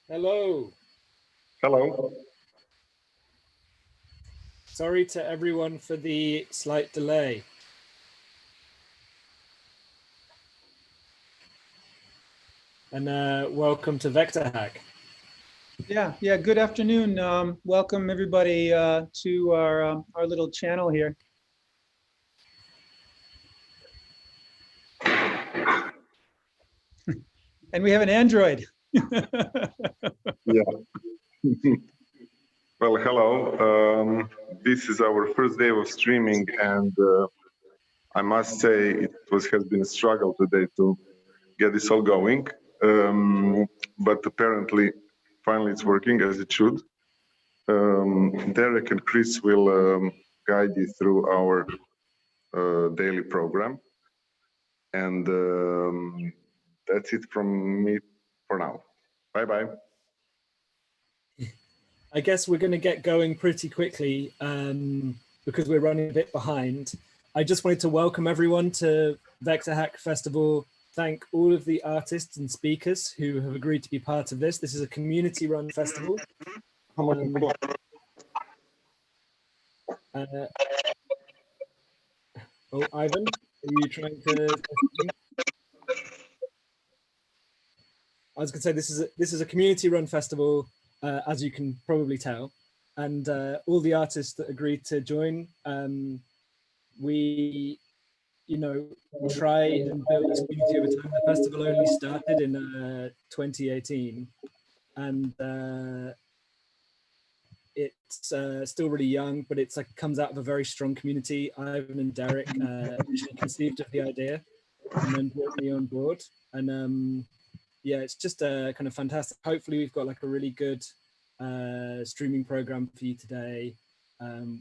Hello. Hello. Sorry to everyone for the slight delay. And welcome to VectorHack. Yeah. Good afternoon. Welcome everybody to our little channel here. And we have an Android. Yeah. Well, hello. This is our first day of streaming, and I must say it has been a struggle today to get this all going. But apparently, finally, it's working as it should. Derek and Chris will guide you through our daily program, and that's it from me for now. Bye-bye. I guess we're going to get going pretty quickly because we're running a bit behind. I just wanted to welcome everyone to VectorHack Festival. Thank all of the artists and speakers who have agreed to be part of this. This is a community-run festival. Oh, Ivan, are you trying to? I was going to say this is a community-run festival, as you can probably tell, and all the artists that agreed to join, we try and build this community over time. The festival only started in 2018, and it's still really young, but it's like comes out of a very strong community. Ivan and Derek initially conceived of the idea and then brought me on board, and yeah, it's just kind of fantastic. Hopefully we've got like a really good streaming program for you today.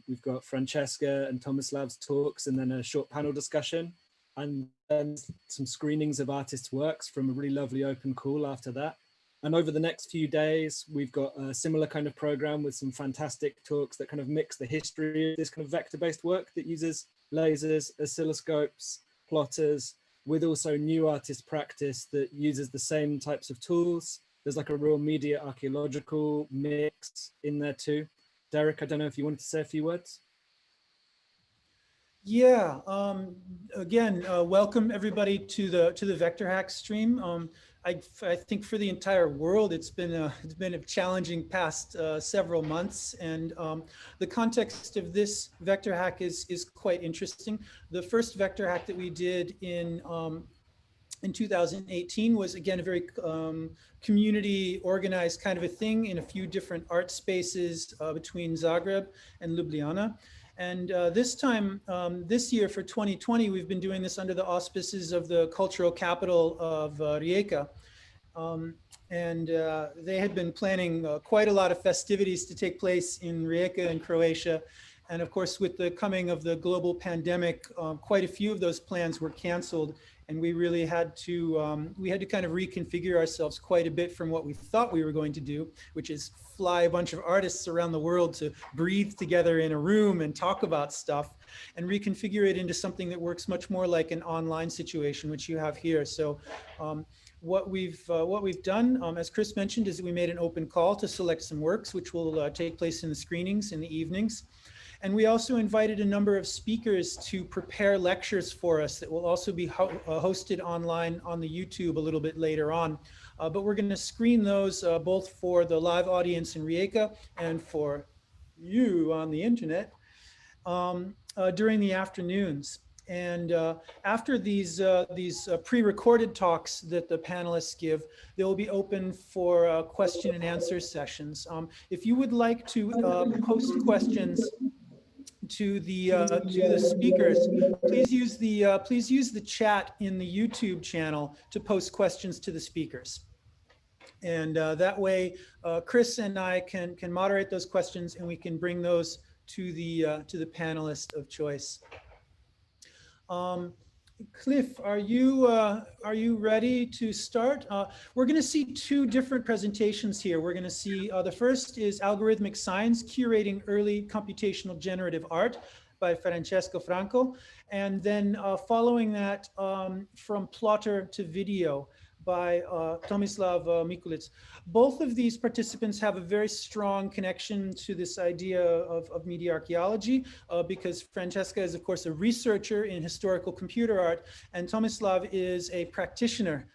We've got Francesca and Tomislav's talks, and then a short panel discussion, and then some screenings of artists' works from a really lovely open call after that. And over the next few days, we've got a similar kind of program with some fantastic talks that kind of mix the history of this kind of vector-based work that uses lasers, oscilloscopes, plotters, with also new artist practice that uses the same types of tools. There's like a real media archaeological mix in there too. Derek, I don't know if you wanted to say a few words. Yeah. Again, welcome everybody to the VectorHack stream. I think for the entire world, it's been a challenging past several months, and the context of this VectorHack is quite interesting. The first VectorHack that we did in 2018 was, again, a very community organized kind of a thing in a few different art spaces between Zagreb and Ljubljana. And this time, this year for 2020, we've been doing this under the auspices of the cultural capital of RIjeka. And they had been planning quite a lot of festivities to take place in Rijeka in Croatia. And of course, with the coming of the global pandemic, quite a few of those plans were canceled. And we really had to kind of reconfigure ourselves quite a bit from what we thought we were going to do, which is fly a bunch of artists around the world to breathe together in a room and talk about stuff, and reconfigure it into something that works much more like an online situation, which you have here. So what we've done, as Chris mentioned, is we made an open call to select some works, which will take place in the screenings in the evenings. And we also invited a number of speakers to prepare lectures for us that will also be hosted online on the YouTube a little bit later on. But we're going to screen those both for the live audience in Rijeka and for you on the internet during the afternoons. And after these pre-recorded talks that the panelists give, they will be open for question and answer sessions. If you would like to post questions to the speakers, please use the chat in the YouTube channel to post questions to the speakers. And that way, Chris and I can moderate those questions, and we can bring those to the panelist of choice. Klif, are you ready to start? We're going to see two different presentations here. We're going to see the first is Algorithmic Signs, Curating Early Computational Generative Art by Francesca Franco. And then following that, From Plotter to Video by Tomislav Mikulić. Both of these participants have a very strong connection to this idea of media archaeology because Francesca is, of course, a researcher in historical computer art, and Tomislav is a practitioner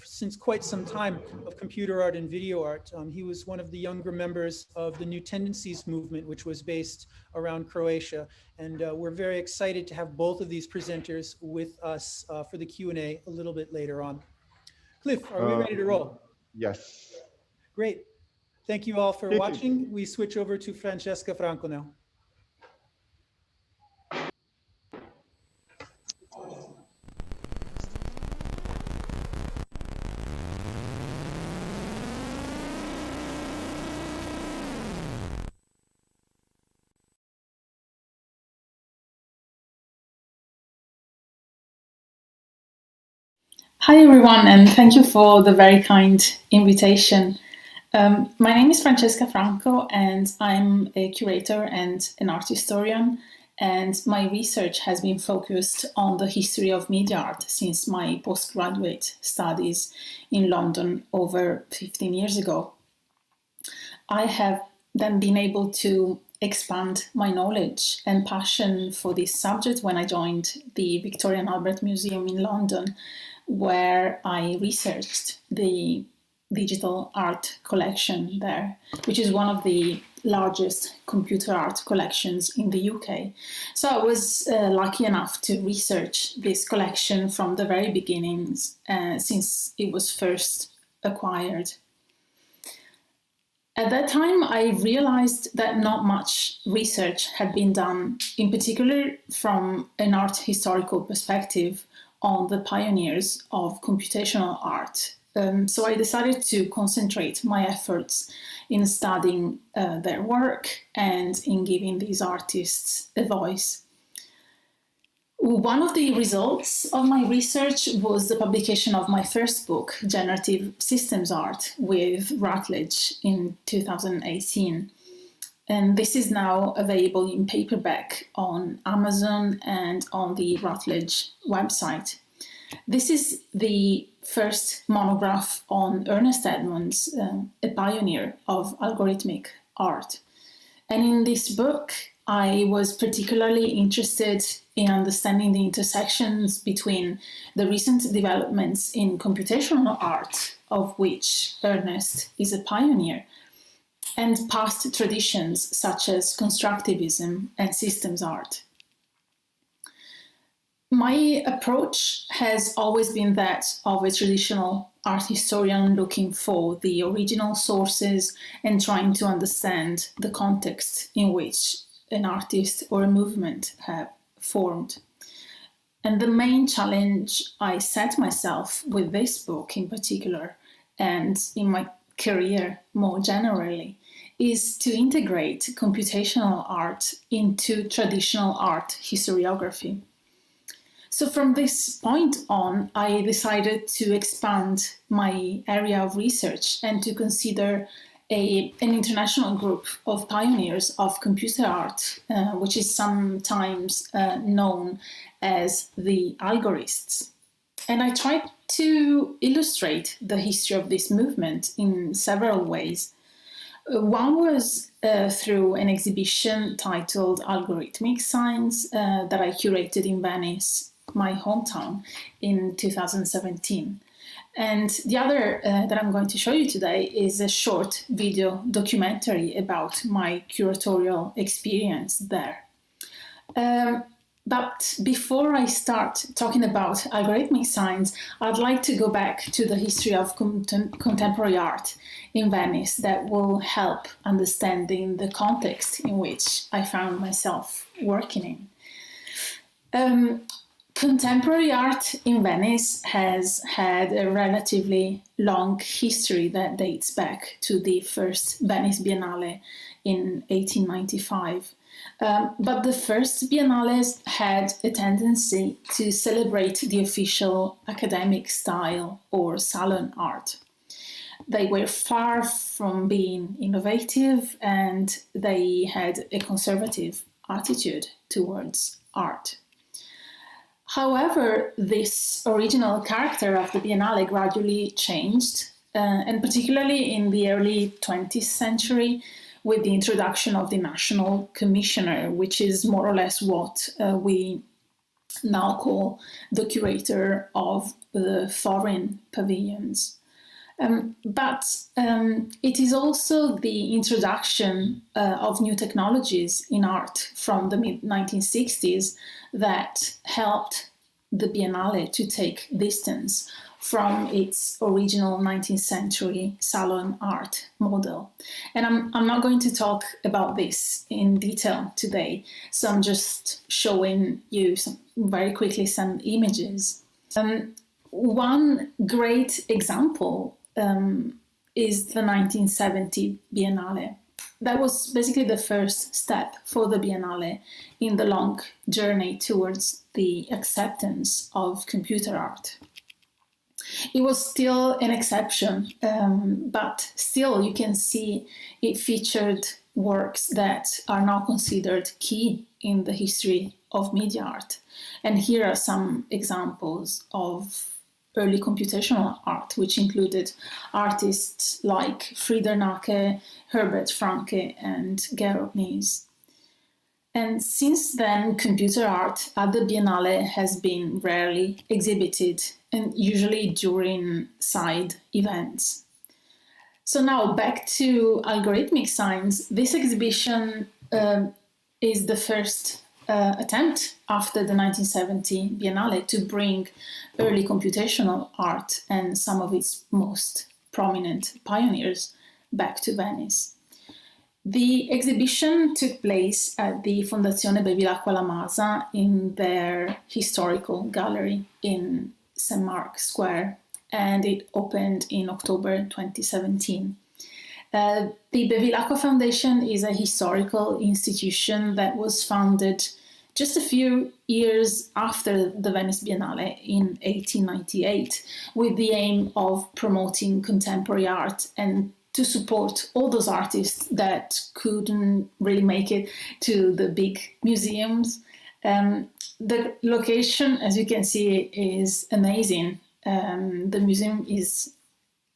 since quite some time of computer art and video art. He was one of the younger members of the New Tendencies movement, which was based around Croatia. And we're very excited to have both of these presenters with us for the Q&A a little bit later on. Klif, are we ready to roll? Yes. Great. Thank you all for watching. We switch over to Francesca Franco now. Hi everyone, and thank you for the very kind invitation. My name is Francesca Franco, and I'm a curator and an art historian, and my research has been focused on the history of media art since my postgraduate studies in London over 15 years ago. I have then been able to expand my knowledge and passion for this subject when I joined the Victoria and Albert Museum in London, where I researched the digital art collection there, which is one of the largest computer art collections in the UK. So I was lucky enough to research this collection from the very beginnings, since it was first acquired. At that time, I realized that not much research had been done, in particular from an art historical perspective, on the pioneers of computational art. So I decided to concentrate my efforts in studying their work and in giving these artists a voice. One of the results of my research was the publication of my first book, Generative Systems Art, with Routledge in 2018. And this is now available in paperback on Amazon and on the Routledge website. This is the first monograph on Ernest Edmonds, a pioneer of algorithmic art. And in this book, I was particularly interested in understanding the intersections between the recent developments in computational art, of which Ernest is a pioneer, and past traditions such as constructivism and systems art. My approach has always been that of a traditional art historian looking for the original sources and trying to understand the context in which an artist or a movement have formed. And the main challenge I set myself with this book in particular, and in my career more generally, is to integrate computational art into traditional art historiography. So from this point on, I decided to expand my area of research and to consider an international group of pioneers of computer art, which is sometimes known as the algorists. And I tried to illustrate the history of this movement in several ways. One was through an exhibition titled Algorithmic Signs that I curated in Venice, my hometown, in 2017. And the other that I'm going to show you today is a short video documentary about my curatorial experience there. But before I start talking about algorithmic signs, I'd like to go back to the history of contemporary art in Venice that will help understanding the context in which I found myself working in. Contemporary art in Venice has had a relatively long history that dates back to the first Venice Biennale in 1895. But the first biennales had a tendency to celebrate the official academic style or salon art. They were far from being innovative, and they had a conservative attitude towards art. However, this original character of the Biennale gradually changed, and particularly in the early 20th century, with the introduction of the National Commissioner, which is more or less what we now call the curator of the foreign pavilions. But it is also the introduction of new technologies in art from the mid-1960s that helped the Biennale to take distance from its original 19th century salon art model. And I'm not going to talk about this in detail today, so I'm just showing you very quickly some images. One great example is the 1970 Biennale. That was basically the first step for the Biennale in the long journey towards the acceptance of computer art. It was still an exception, but still you can see it featured works that are now considered key in the history of media art. And here are some examples of early computational art, which included artists like Friedernacke, Herbert Franke, and Georg Nies. And since then, computer art at the Biennale has been rarely exhibited, and usually during side events. So now back to Algorithmic Signs. This exhibition is the first attempt after the 1970 Biennale to bring early computational art and some of its most prominent pioneers back to Venice. The exhibition took place at the Fondazione Bevilacqua La Masa in their historical gallery in St. Mark Square, and it opened in October 2017. The Bevilacqua Foundation is a historical institution that was founded just a few years after the Venice Biennale in 1898, with the aim of promoting contemporary art and to support all those artists that couldn't really make it to the big museums. The location, as you can see, is amazing. The museum is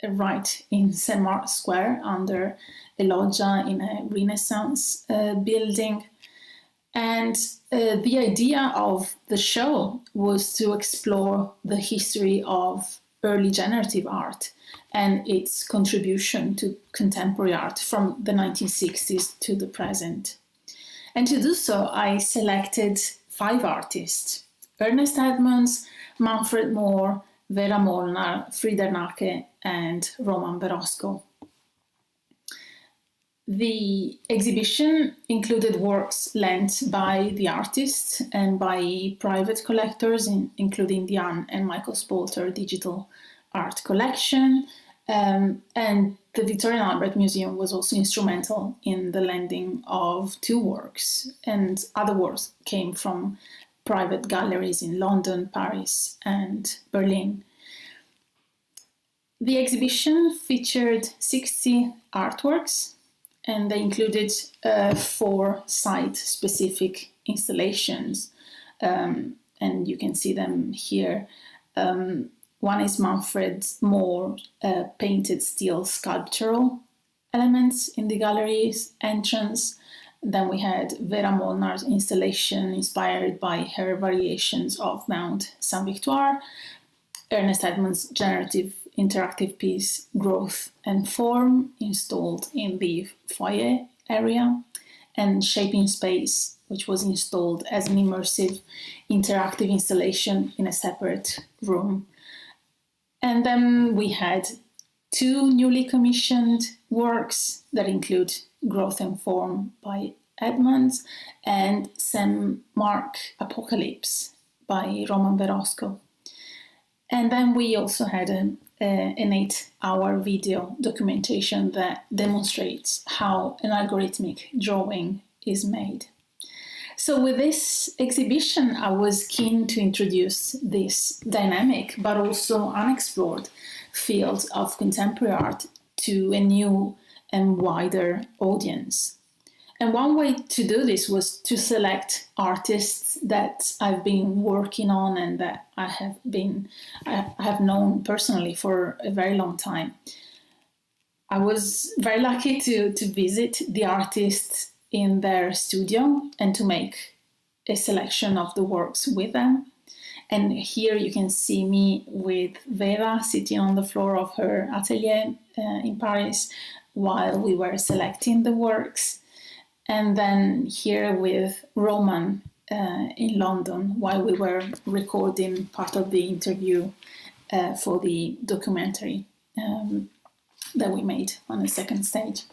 right in St. Mark's Square under a loggia in a Renaissance building. And the idea of the show was to explore the history of early generative art and its contribution to contemporary art from the 1960s to the present. And to do so, I selected 5 artists: Ernest Edmonds, Manfred Mohr, Vera Molnar, Friedernacke, and Roman Verosco. The exhibition included works lent by the artists and by private collectors, including the Anne and Michael Spolter Digital Art Collection, and the Victorian Albert Museum was also instrumental in the lending of 2 works, and other works came from private galleries in London, Paris, and Berlin. The exhibition featured 60 artworks, and they included 4 site-specific installations, and you can see them here. One is Manfred Mohr painted steel sculptural elements in the gallery's entrance. Then we had Vera Molnar's installation inspired by her variations of Mount Saint-Victoire, Ernest Edmonds' generative interactive piece Growth and Form installed in the foyer area, and Shaping Space, which was installed as an immersive interactive installation in a separate room. And then we had 2 newly commissioned works that include Growth and Form by Edmonds and St. Mark Apocalypse by Roman Verosco. And then we also had an 8-hour video documentation that demonstrates how an algorithmic drawing is made. So with this exhibition, I was keen to introduce this dynamic but also unexplored field of contemporary art to a new and wider audience. And one way to do this was to select artists that I've been working on and that I have known personally for a very long time. I was very lucky to visit the artists in their studio and to make a selection of the works with them. And here you can see me with Vera sitting on the floor of her atelier in Paris while we were selecting the works. And then here with Roman in London while we were recording part of the interview for the documentary that we made on the second stage.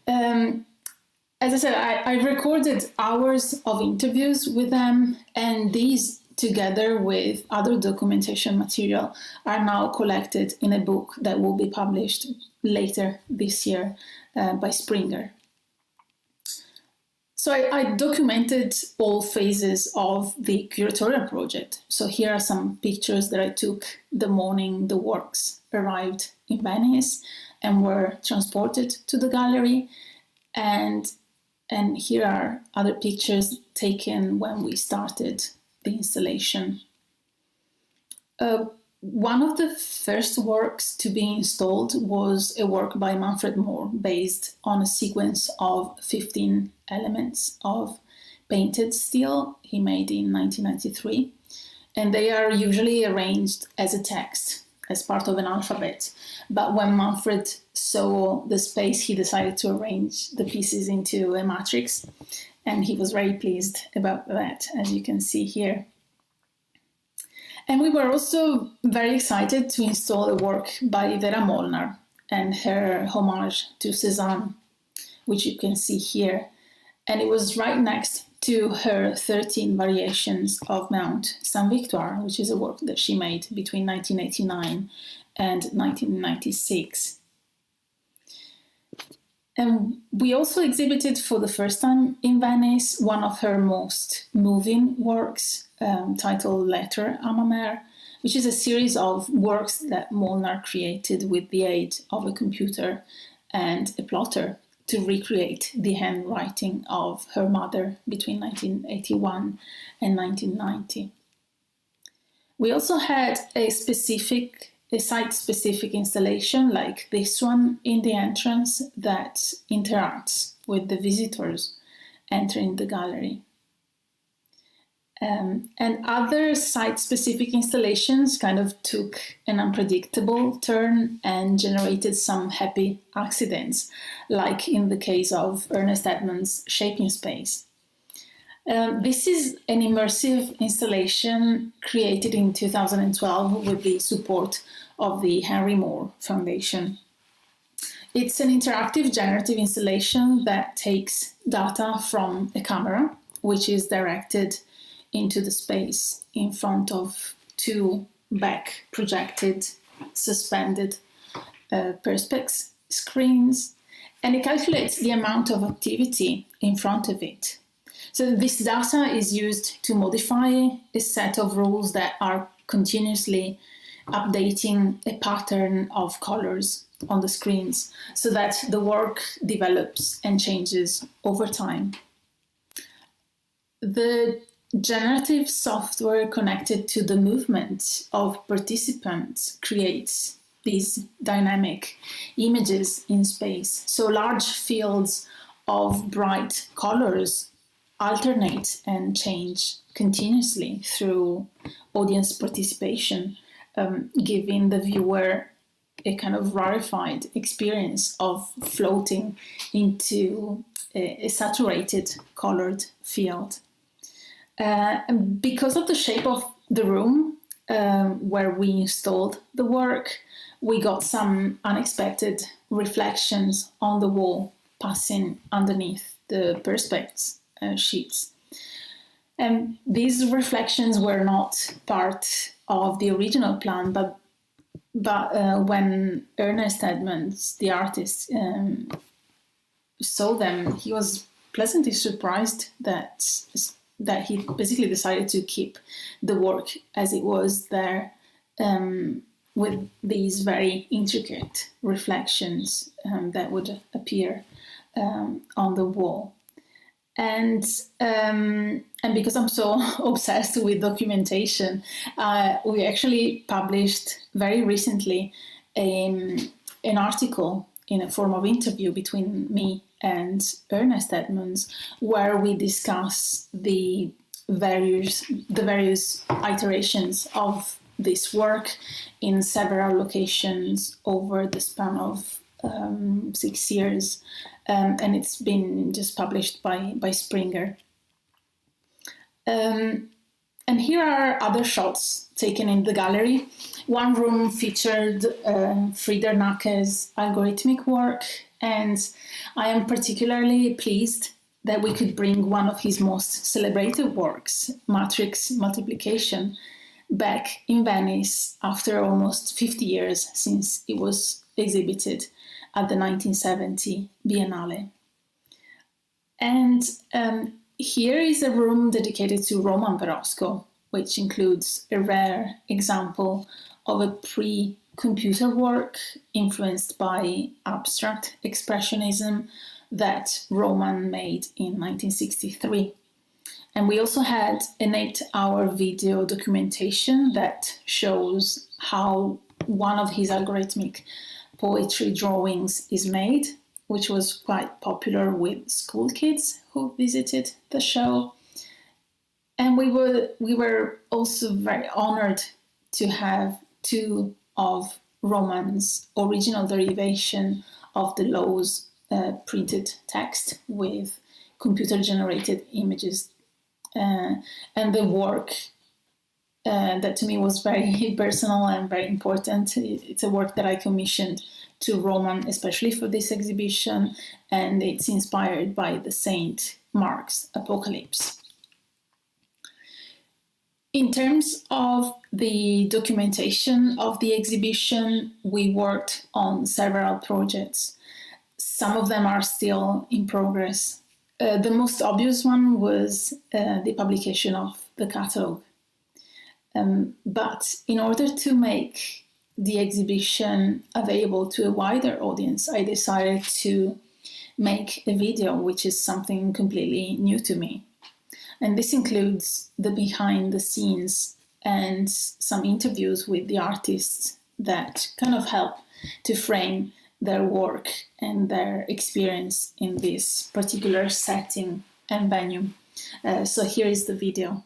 As I said, I recorded hours of interviews with them, and these, together with other documentation material, are now collected in a book that will be published later this year by Springer. So I documented all phases of the curatorial project. So here are some pictures that I took the morning the works arrived in Venice and were transported to the gallery. And here are other pictures taken when we started the installation. One of the first works to be installed was a work by Manfred Mohr based on a sequence of 15 elements of painted steel he made in 1993. And they are usually arranged as a text, as part of an alphabet. But when Manfred saw the space, he decided to arrange the pieces into a matrix. And he was very pleased about that, as you can see here. And we were also very excited to install a work by Vera Molnar and her homage to Cézanne, which you can see here. And it was right next to her 13 variations of Mount Saint-Victoire, which is a work that she made between 1989 and 1996. And we also exhibited for the first time in Venice one of her most moving works, titled Letter à ma mère, which is a series of works that Molnar created with the aid of a computer and a plotter to recreate the handwriting of her mother between 1981 and 1990. We also had a site-specific installation like this one in the entrance that interacts with the visitors entering the gallery. And other site-specific installations kind of took an unpredictable turn and generated some happy accidents, like in the case of Ernest Edmonds' Shaping Space. This is an immersive installation created in 2012 with the support of the Henry Moore Foundation. It's an interactive generative installation that takes data from a camera, which is directed into the space in front of two back projected, suspended perspex screens, and it calculates the amount of activity in front of it. So this data is used to modify a set of rules that are continuously updating a pattern of colors on the screens so that the work develops and changes over time. The generative software connected to the movement of participants creates these dynamic images in space. So large fields of bright colors alternate and change continuously through audience participation, giving the viewer a kind of rarefied experience of floating into a saturated colored field. And because of the shape of the room where we installed the work, we got some unexpected reflections on the wall passing underneath the perspex sheets. And these reflections were not part of the original plan, but when Ernest Edmonds, the artist, saw them, he was pleasantly surprised that he basically decided to keep the work as it was there, with these very intricate reflections that would appear on the wall. And because I'm so obsessed with documentation, we actually published very recently an article in a form of interview between me and Ernest Edmonds, where we discuss the various iterations of this work in several locations over the span of 6 years, and it's been just published by Springer. And here are other shots taken in the gallery. One room featured Frieder Nacke's algorithmic work, and I am particularly pleased that we could bring one of his most celebrated works, Matrix Multiplication, back in Venice after almost 50 years since it was exhibited at the 1970 Biennale. And here is a room dedicated to Roman Verosco, which includes a rare example of a pre-computer work influenced by abstract expressionism that Roman made in 1963. And we also had an 8-hour video documentation that shows how one of his algorithmic poetry drawings is made, which was quite popular with school kids who visited the show. And we were also very honored to have two of Roman's original derivation of the laws printed text with computer-generated images. And the work that to me was very personal and very important. It's a work that I commissioned to Roman, especially for this exhibition, and it's inspired by the Saint Mark's Apocalypse. In terms of the documentation of the exhibition, we worked on several projects. Some of them are still in progress. The most obvious one was the publication of the catalogue. But in order to make the exhibition available to a wider audience, I decided to make a video, which is something completely new to me. And this includes the behind the scenes and some interviews with the artists that kind of help to frame their work and their experience in this particular setting and venue. So here is the video.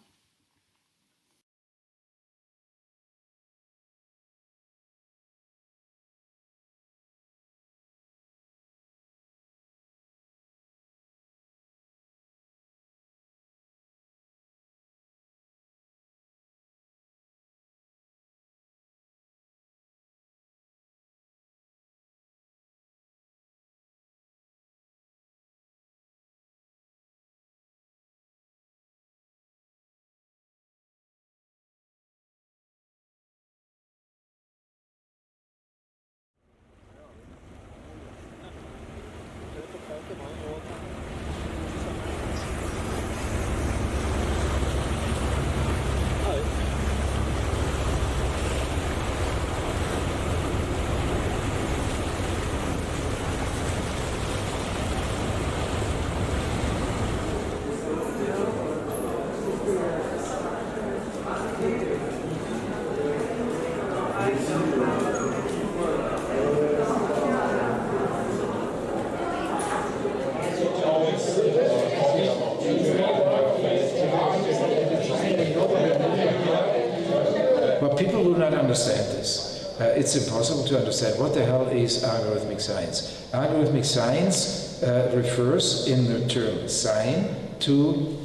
But people do not understand this. It's impossible to understand what the hell is algorithmic science. Algorithmic science refers in the term sign to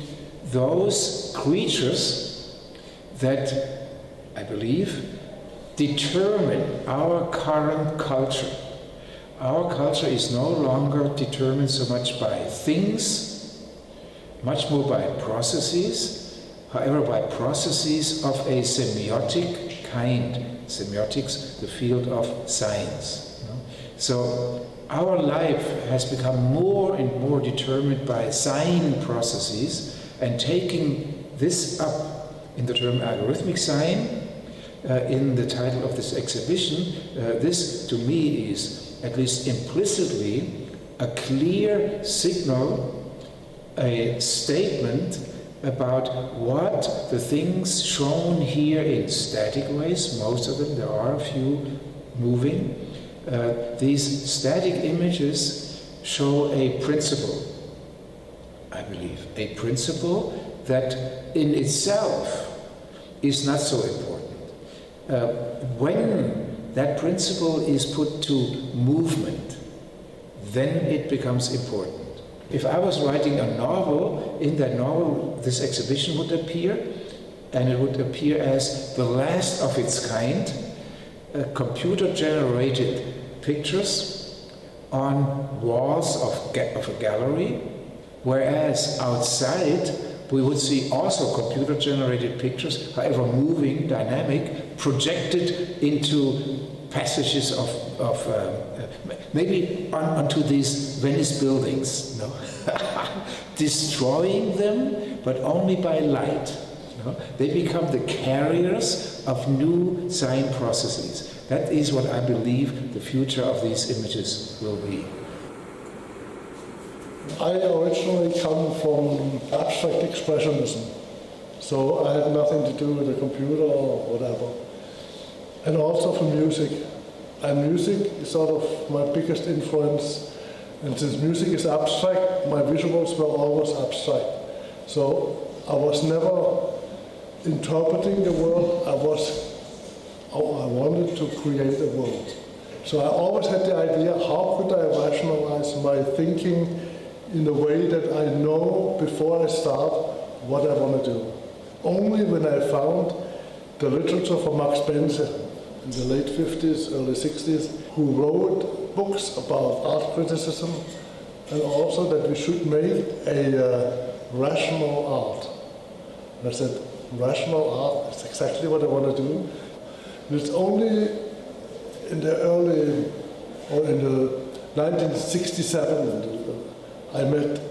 those creatures that, I believe, determine our current culture. Our culture is no longer determined so much by things, much more by processes, however by processes of a semiotic kind. Semiotics, the field of science. So our life has become more and more determined by sign processes, and taking this up in the term algorithmic sign, in the title of this exhibition, this to me is, at least implicitly, a clear signal a statement about what the things shown here in static ways, most of them, there are a few moving, these static images show a principle, I believe, a principle that in itself is not so important. When that principle is put to movement, then it becomes important. If I was writing a novel, in that novel this exhibition would appear, and it would appear as the last of its kind, computer-generated pictures on walls of a gallery, whereas outside we would see also computer-generated pictures, however moving, dynamic, projected into passages of maybe onto these Venice buildings, no? Destroying them, but only by light. No? They become the carriers of new sign processes. That is what I believe the future of these images will be. I originally come from abstract expressionism, so I had nothing to do with the computer or whatever. And also from music. And music is sort of my biggest influence. And since music is abstract, my visuals were always abstract. So I was never interpreting the world, I wanted to create a world. So I always had the idea, how could I rationalize my thinking in a way that I know before I start what I want to do. Only when I found the literature from Max Benze in the late 50s, early 60s, who wrote books about art criticism and also that we should make a rational art. And I said, rational art, that's exactly what I want to do. And it's only in the early, or in the 1967, I met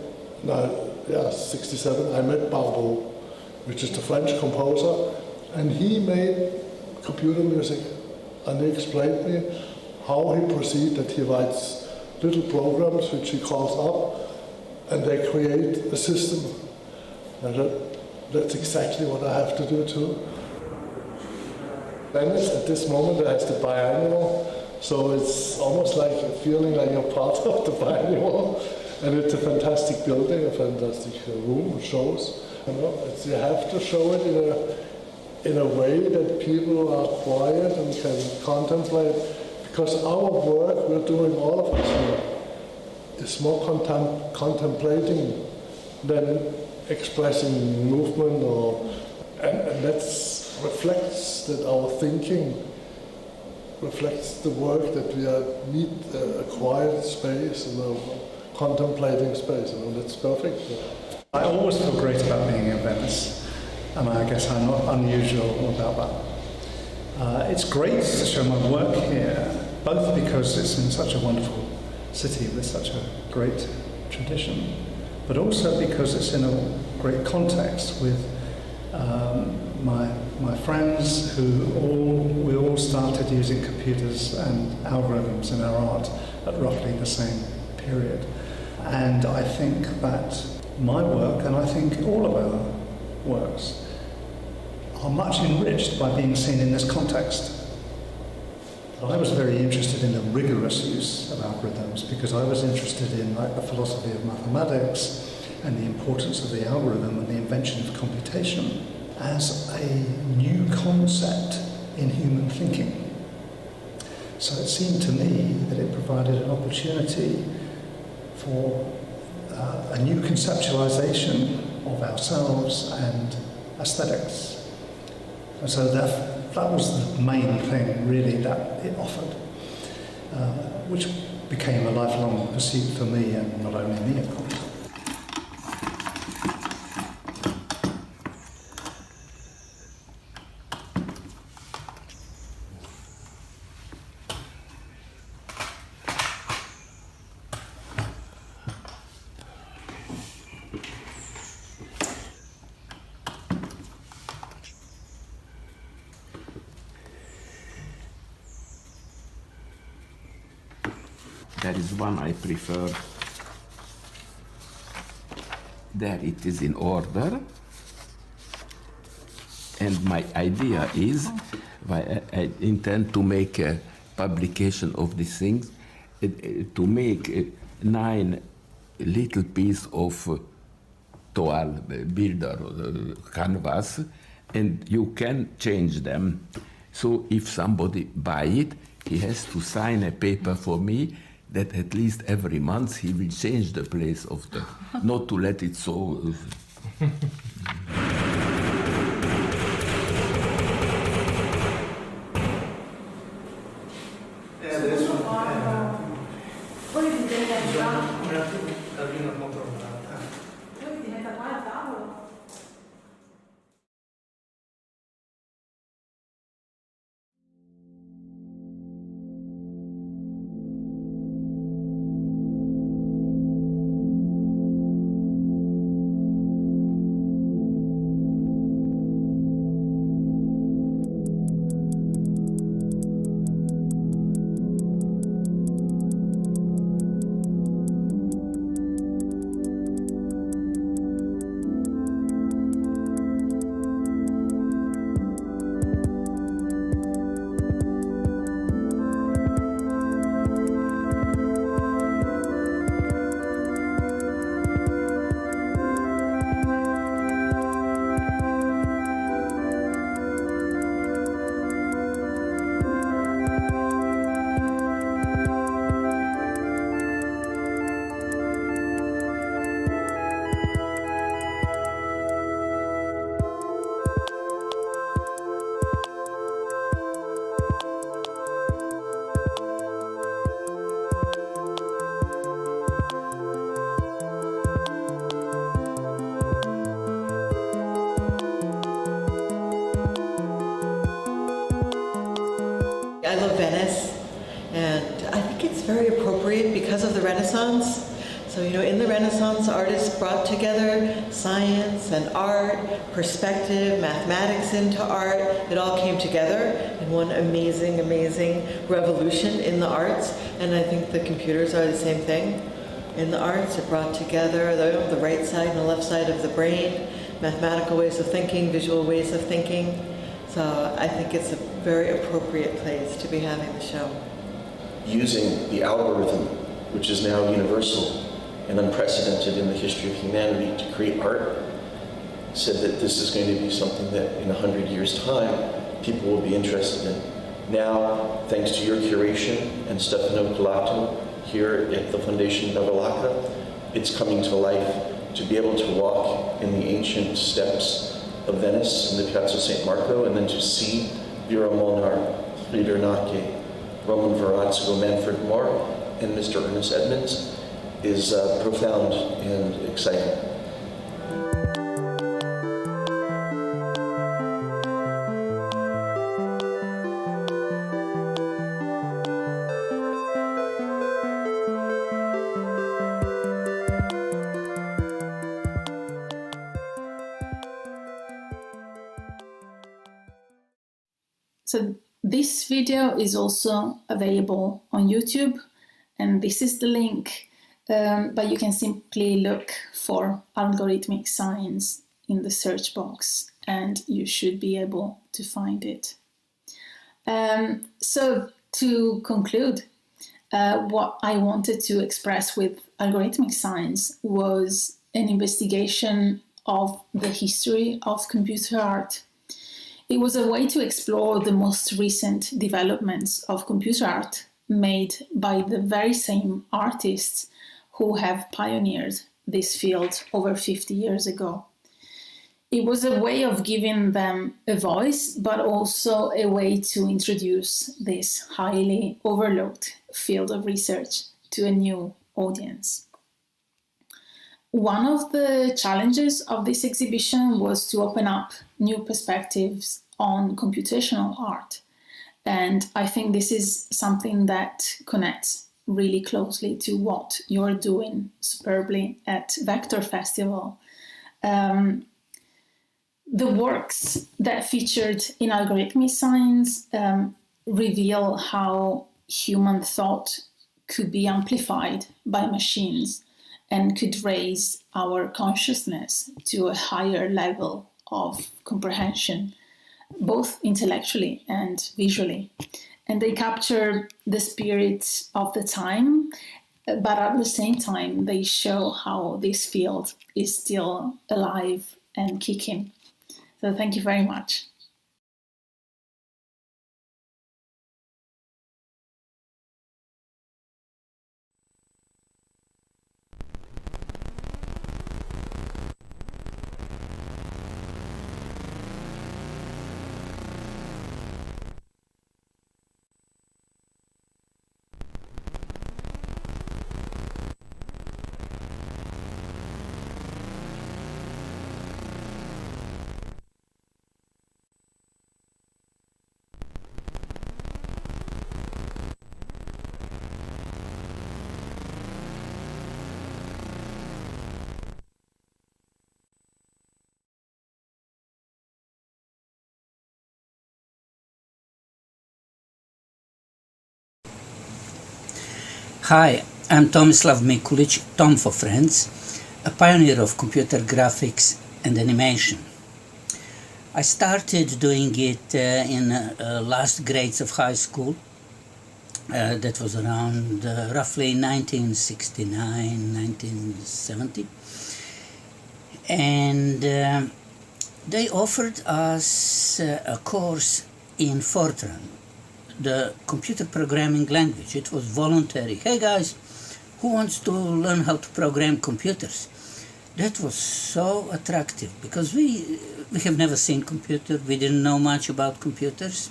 67, I met Barbeau, which is the French composer, and he made computer music. And he explained me how he proceeds, that he writes little programs which he calls up, and they create a system. And that's exactly what I have to do too. Venice at this moment has the biennial, so it's almost like a feeling like you're part of the biennial. And it's a fantastic building, a fantastic room with shows. You have to show it in a way that people are quiet and can contemplate. Because our work, we're doing all of us here, is more contemplating than expressing movement, and that reflects that our thinking reflects the work that we need a quiet space and a contemplating space, that's perfect. I always feel great about being in Venice, and I guess I'm not unusual about that. It's great to show my work here, both because it's in such a wonderful city with such a great tradition, but also because it's in a great context with my friends we all started using computers and algorithms in our art at roughly the same period. And I think that my work, and I think all of our works, are much enriched by being seen in this context. I was very interested in the rigorous use of algorithms because I was interested in the philosophy of mathematics and the importance of the algorithm and the invention of computation as a new concept in human thinking. So it seemed to me that it provided an opportunity for a new conceptualization of ourselves and aesthetics. And so that was the main thing, really, that it offered, which became a lifelong pursuit for me, and not only me, of course. There is one I prefer there it is in order. And my idea is, I intend to make a publication of these things, to make 9 little pieces of toile, builder, canvas, and you can change them. So if somebody buy it, he has to sign a paper for me that at least every month he will change the place of the, not to let it so. I love Venice, and I think it's very appropriate because of the Renaissance. So, you know, in the Renaissance, artists brought together science and art, perspective, mathematics into art. It all came together in one amazing, amazing revolution in the arts. And I think the computers are the same thing. In the arts, it brought together the right side and the left side of the brain, mathematical ways of thinking, visual ways of thinking. So I think it's a very appropriate place to be having the show. Using the algorithm, which is now universal and unprecedented in the history of humanity, to create art, said that this is going to be something that in 100 years' time, people will be interested in. Now, thanks to your curation and Stefano Pilato here at the Foundation Bevilacqua, it's coming to life. To be able to walk in the ancient steps of Venice in the Piazza St. Marco, and then to see Vera Molnar, Frieder Nake, Roman Verrazzo, Manfred Moore, and Mr. Ernest Edmonds is profound and exciting. So this video is also available on YouTube, and this is the link, but you can simply look for Algorithmic Signs in the search box and you should be able to find it. So to conclude, what I wanted to express with Algorithmic Signs was an investigation of the history of computer art. It was a way to explore the most recent developments of computer art made by the very same artists who have pioneered this field over 50 years ago. It was a way of giving them a voice, but also a way to introduce this highly overlooked field of research to a new audience. One of the challenges of this exhibition was to open up new perspectives on computational art. And I think this is something that connects really closely to what you're doing superbly at Vector Festival. The works that featured in Algorithmic Signs reveal how human thought could be amplified by machines and could raise our consciousness to a higher level of comprehension, both intellectually and visually. And they capture the spirit of the time, but at the same time, they show how this field is still alive and kicking. So thank you very much. Hi, I'm Tomislav Mikulić, Tom for Friends, a pioneer of computer graphics and animation. I started doing it in last grades of high school. That was around roughly 1969, 1970. And they offered us a course in Fortran, the computer programming language. It was voluntary. Hey guys, who wants to learn how to program computers? That was so attractive because we have never seen computer. We didn't know much about computers.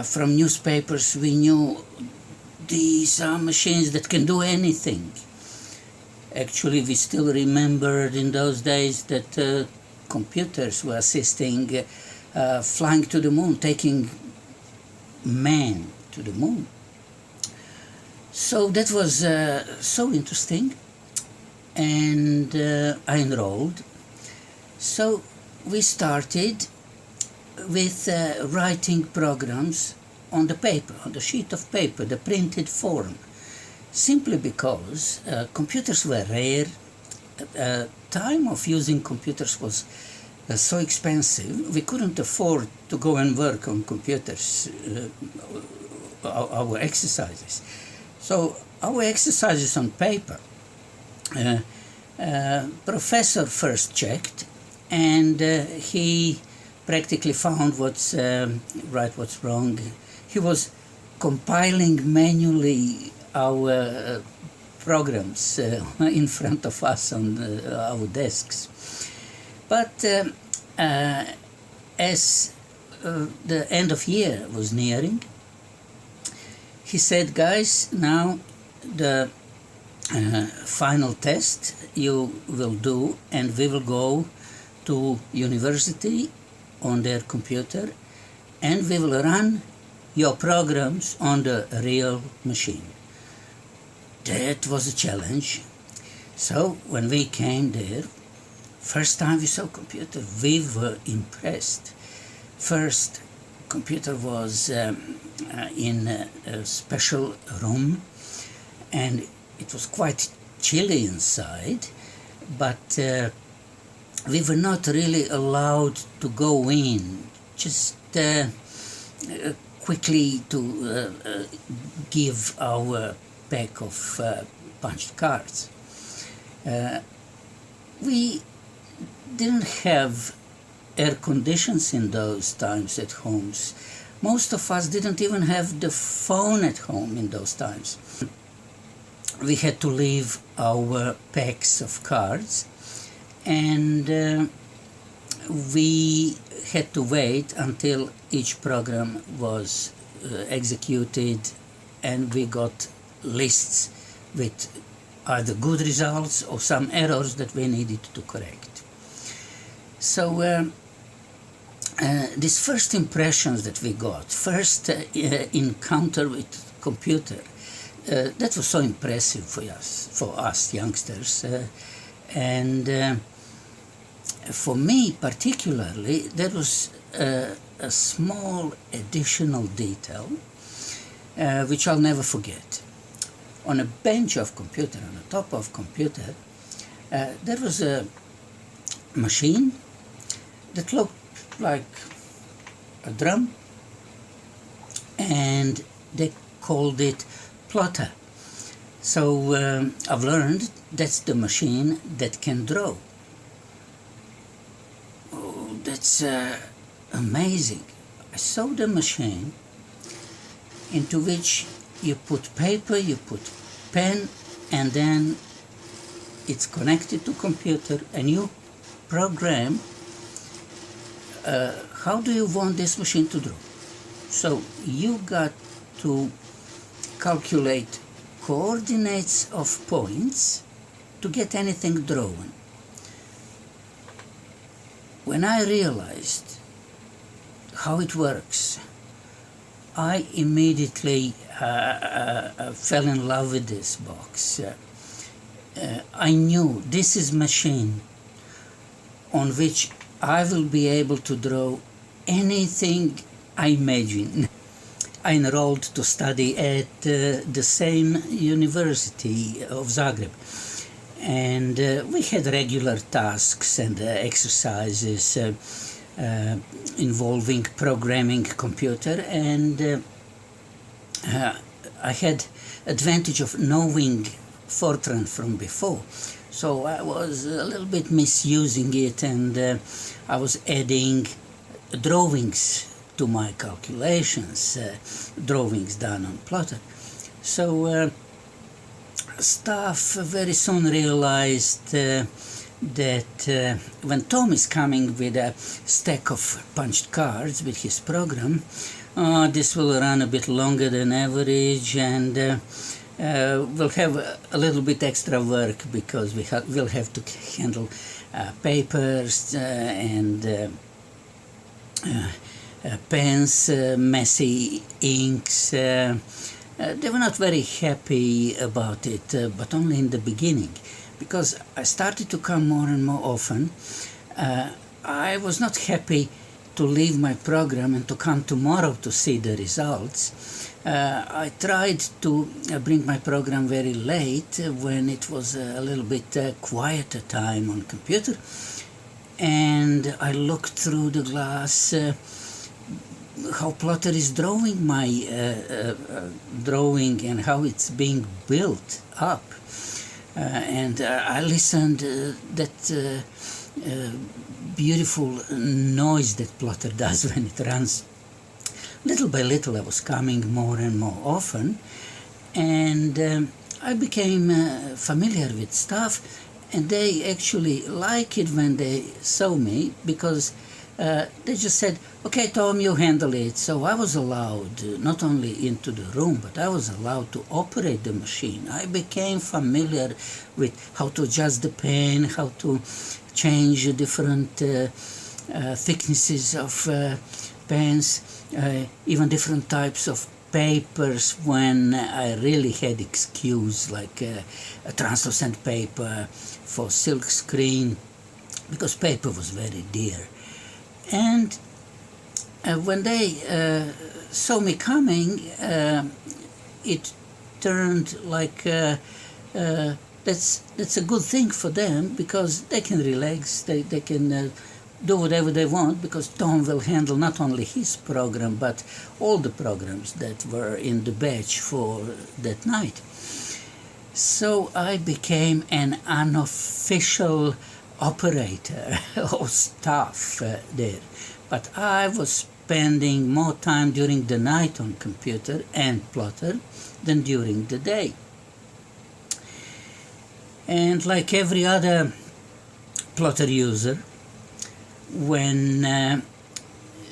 From newspapers we knew these are machines that can do anything. Actually, we still remembered in those days that computers were assisting flying to the moon, taking man to the moon. So that was so interesting, and I enrolled. So we started with writing programs on the paper, on the sheet of paper, the printed form, simply because computers were rare. Time of using computers was so expensive, we couldn't afford to go and work on computers, our exercises. So our exercises on paper, professor first checked, and he practically found what's right, what's wrong. He was compiling manually our programs in front of us on our desks. But as the end of year was nearing, he said, guys, now the final test you will do, and we will go to university on their computer, and we will run your programs on the real machine. That was a challenge. So when we came there, first time we saw computer, we were impressed. First, computer was in a special room, and it was quite chilly inside, but we were not really allowed to go in, just quickly to give our pack of punched cards. We didn't have air conditions in those times at homes. Most of us didn't even have the phone at home in those times. We had to leave our packs of cards, and we had to wait until each program was executed, and we got lists with either good results or some errors that we needed to correct. So these first impressions that we got, first encounter with computer, that was so impressive for us youngsters, and for me particularly, there was a small additional detail which I'll never forget. on a bench of computer, on the top of computer, there was a machine that looked like a drum, and they called it plotter. So I've learned that's the machine that can draw. Oh, that's amazing. I saw the machine into which you put paper, you put pen, and then it's connected to computer, and you program how do you want this machine to draw. So you got to calculate coordinates of points to get anything drawn. When I realized how it works, I immediately fell in love with this box. I knew this is machine on which I will be able to draw anything I imagine. I enrolled to study at the same University of Zagreb, and we had regular tasks and exercises involving programming computer, and I had advantage of knowing Fortran from before, so I was a little bit misusing it, and I was adding drawings to my calculations, drawings done on plotter. So staff very soon realized that when Tom is coming with a stack of punched cards with his program, this will run a bit longer than average, and we'll have a little bit extra work because we'll have to handle papers and pens, messy inks. They were not very happy about it, but only in the beginning, because I started to come more and more often. I was not happy to leave my program and to come tomorrow to see the results. I tried to bring my program very late when it was a little bit quieter time on computer, and I looked through the glass how Plotter is drawing my drawing and how it's being built up. And I listened that beautiful noise that Plotter does when it runs. Little by little I was coming more and more often, and I became familiar with stuff, and they actually like it when they saw me, because they just said, okay, Tom, you handle it. So I was allowed not only into the room, but I was allowed to operate the machine. I became familiar with how to adjust the pen, how to change different thicknesses of pens, even different types of papers when I really had excuse, like a translucent paper for silk screen, because paper was very dear. And when they saw me coming, it turned like that's a good thing for them, because they can relax, they can do whatever they want, because Tom will handle not only his program but all the programs that were in the batch for that night. So I became an unofficial operator or staff there, but I was spending more time during the night on computer and plotter than during the day. And like every other plotter user, when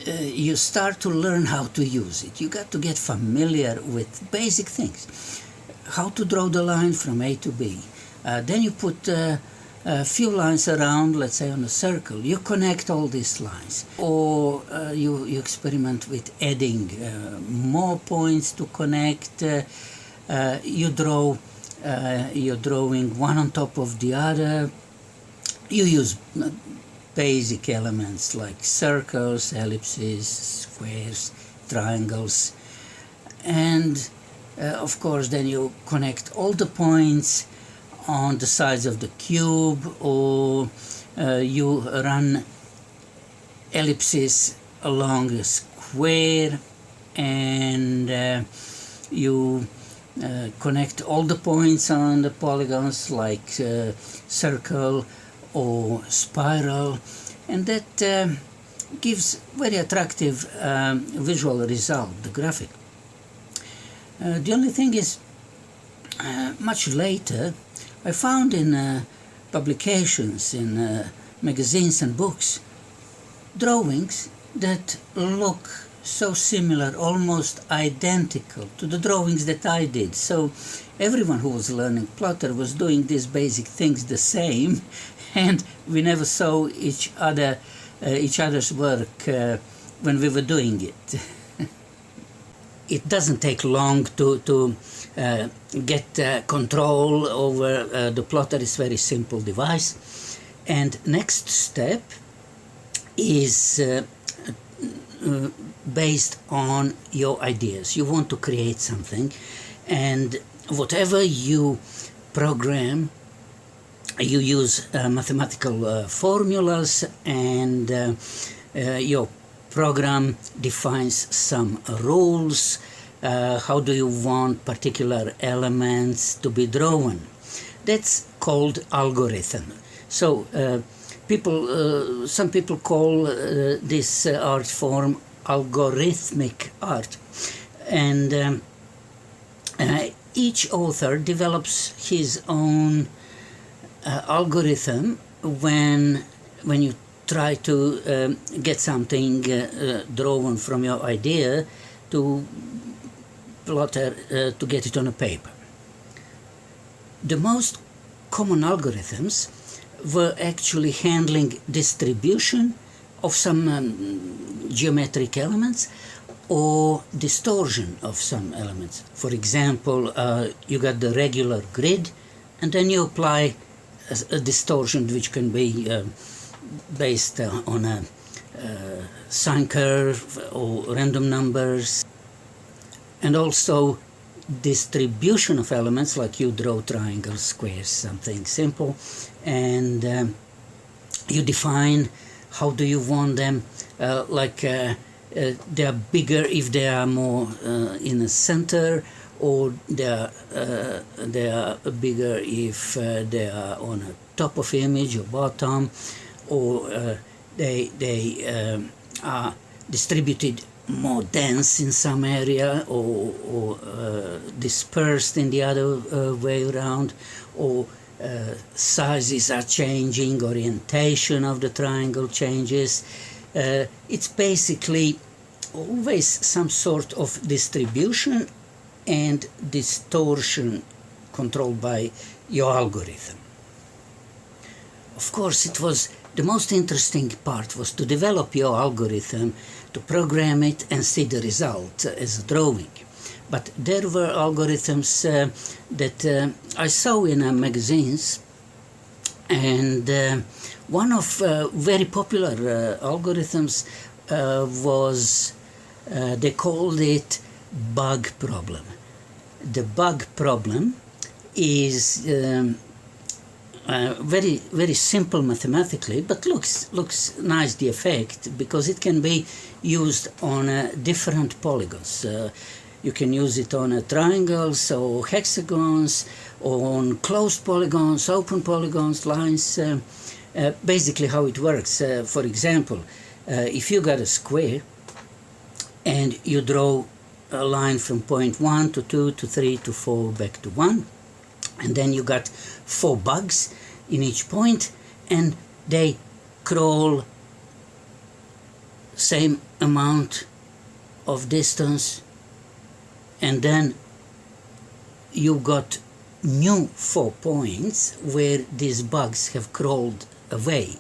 you start to learn how to use it, you got to get familiar with basic things. How to draw the line from A to B. Then you put a few lines around, let's say on a circle. You connect all these lines. Or you experiment with adding more points to connect. You're drawing one on top of the other. You use basic elements like circles, ellipses, squares, triangles, and of course, then you connect all the points on the sides of the cube, or you run ellipses along a square, and you connect all the points on the polygons like circle or spiral, and that gives very attractive visual result, the graphic. The only thing is, much later, I found in publications, in magazines and books, drawings that look so similar, almost identical to the drawings that I did. So everyone who was learning Plotter was doing these basic things the same, and we never saw each other's work when we were doing it. It doesn't take long to get control over the plotter. It's a very simple device. And next step is based on your ideas. You want to create something, and whatever you program, you use mathematical formulas, and your program defines some rules. How do you want particular elements to be drawn? That's called algorithm. So some people call this art form algorithmic art, and each author develops his own algorithm when you try to get something drawn from your idea to Plotter to get it on a paper. The most common algorithms were actually handling distribution of some geometric elements or distortion of some elements. For example, you got the regular grid, and then you apply a distortion which can be based on a sine curve or random numbers, and also distribution of elements, like you draw triangles, squares, something simple, and you define how do you want them, they are bigger if they are more in the center, or they are bigger if they are on the top of image or bottom, or they are distributed more dense in some area, or dispersed in the other way around, or sizes are changing, orientation of the triangle changes. It's basically always some sort of distribution and distortion controlled by your algorithm. Of course, the most interesting part was to develop your algorithm, to program it and see the result as a drawing. But there were algorithms that I saw in magazines, and one of very popular algorithms was, they called it bug problem. The bug problem is very, very simple mathematically, but looks nice, the effect, because it can be used on different polygons. You can use it on triangles or hexagons, or on closed polygons, open polygons, lines. Basically how it works, for example, if you got a square and you draw a line from point 1 to 2 to 3 to 4 back to 1, and then you got 4 bugs in each point, and they crawl same amount of distance, and then you got new 4 points where these bugs have crawled away.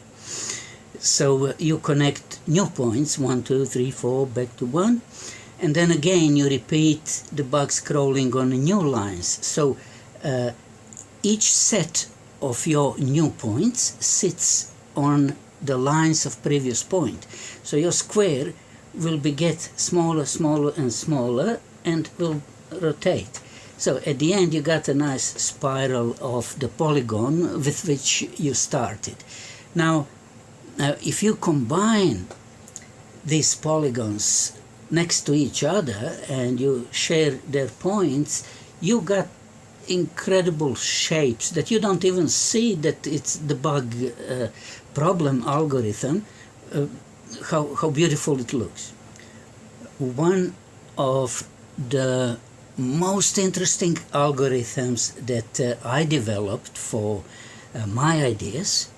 So you connect new points, 1, 2, 3, 4, back to 1, and then again you repeat the bugs crawling on new lines. So each set of your new points sits on the lines of previous point. So your square will get smaller, smaller and smaller, and will rotate. So at the end you got a nice spiral of the polygon with which you started. Now, if you combine these polygons next to each other and you share their points, you got incredible shapes that you don't even see that it's the bug problem algorithm, how beautiful it looks. One of the most interesting algorithms that I developed for my ideas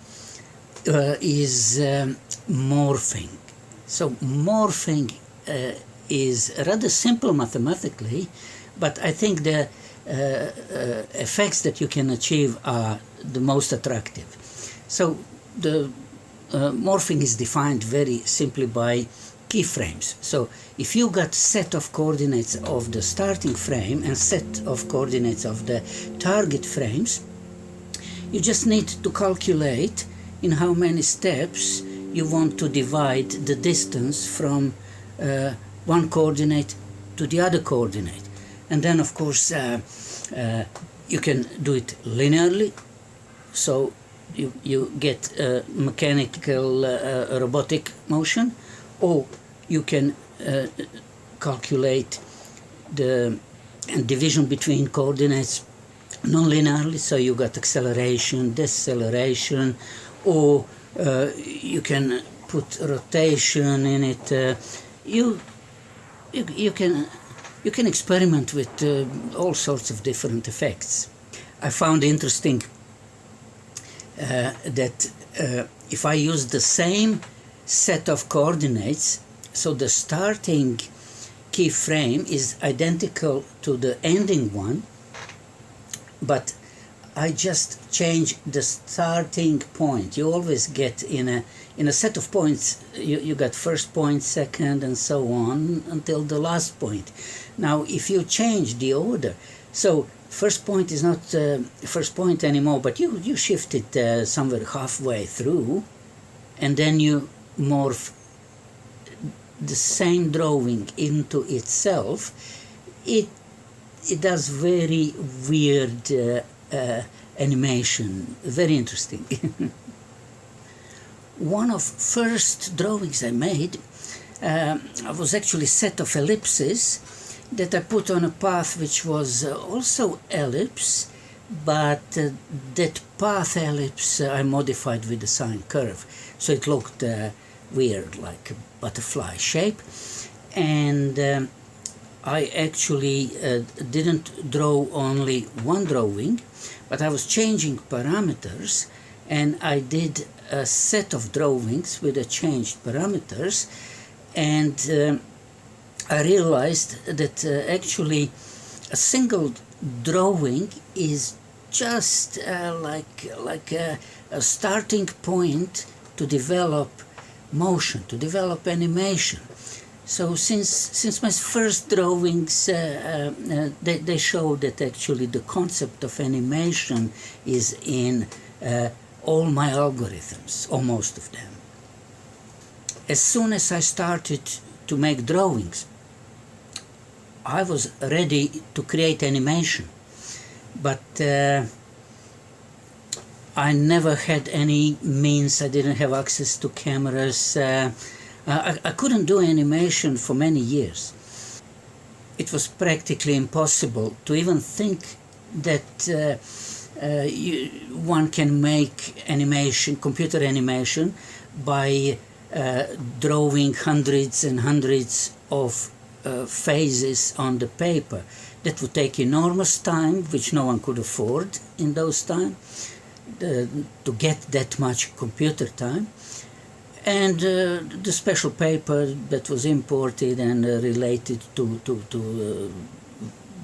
is morphing. So morphing is rather simple mathematically, but I think the effects that you can achieve are the most attractive. So the morphing is defined very simply by keyframes. So if you got set of coordinates of the starting frame and set of coordinates of the target frames, you just need to calculate in how many steps you want to divide the distance from one coordinate to the other coordinate. And then of course you can do it linearly, so you get mechanical robotic motion, or you can calculate the division between coordinates non-linearly, so you got acceleration, deceleration, or you can put rotation in it. You can experiment with all sorts of different effects. I found interesting that if I use the same set of coordinates, so the starting keyframe is identical to the ending one, but I just change the starting point. You always get in a set of points, you got first point, second, and so on until the last point. Now, if you change the order, so first point is not first point anymore, but you shift it somewhere halfway through, and then you morph the same drawing into itself, it does very weird animation, very interesting. One of first drawings I made was actually a set of ellipses that I put on a path which was also ellipse, but that path ellipse I modified with the sine curve, so it looked weird, like a butterfly shape. And I actually didn't draw only one drawing, but I was changing parameters, and I did a set of drawings with the changed parameters, and I realized that actually a single drawing is just like a starting point to develop motion, to develop animation. So since my first drawings, they show that actually the concept of animation is in all my algorithms, or most of them. As soon as I started to make drawings, I was ready to create animation, but I never had any means. I didn't have access to cameras. I couldn't do animation for many years. It was practically impossible to even think that one can make animation, computer animation, by drawing hundreds and hundreds of phases on the paper. That would take enormous time, which no one could afford in those times, to get that much computer time. And the special paper that was imported and related to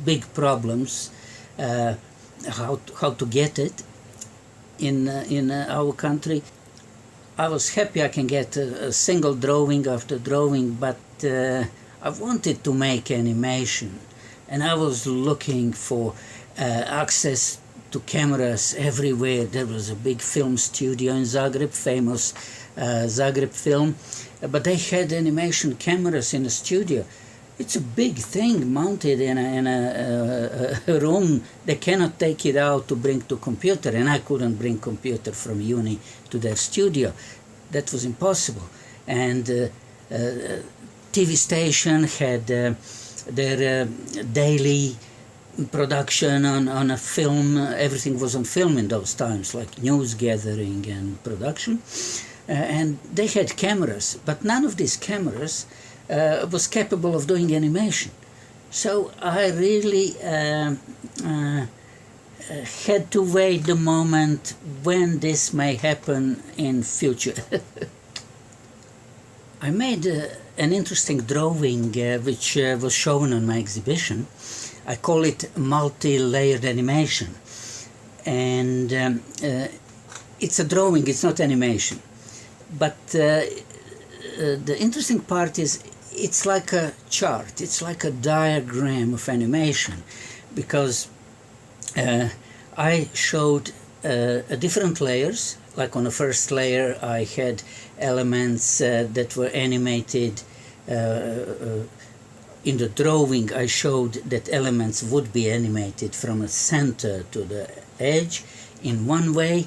big problems, how to get it in our country. I was happy I can get a single drawing after drawing, but I wanted to make animation, and I was looking for access to cameras everywhere. There was a big film studio in Zagreb, famous Zagreb Film, but they had animation cameras in the studio, It's a big thing mounted in a room. They cannot take it out to bring to computer, and I couldn't bring computer from uni to their studio. That was impossible. And TV station had their daily production on a film. Everything was on film in those times, like news gathering and production. And they had cameras, but none of these cameras was capable of doing animation. So I really had to wait the moment when this may happen in future. I made an interesting drawing which was shown on my exhibition. I call it multi-layered animation. And it's a drawing, it's not animation. But the interesting part is it's like a chart, it's like a diagram of animation, because I showed different layers. Like on the first layer I had elements that were animated. In the drawing I showed that elements would be animated from a center to the edge in one way,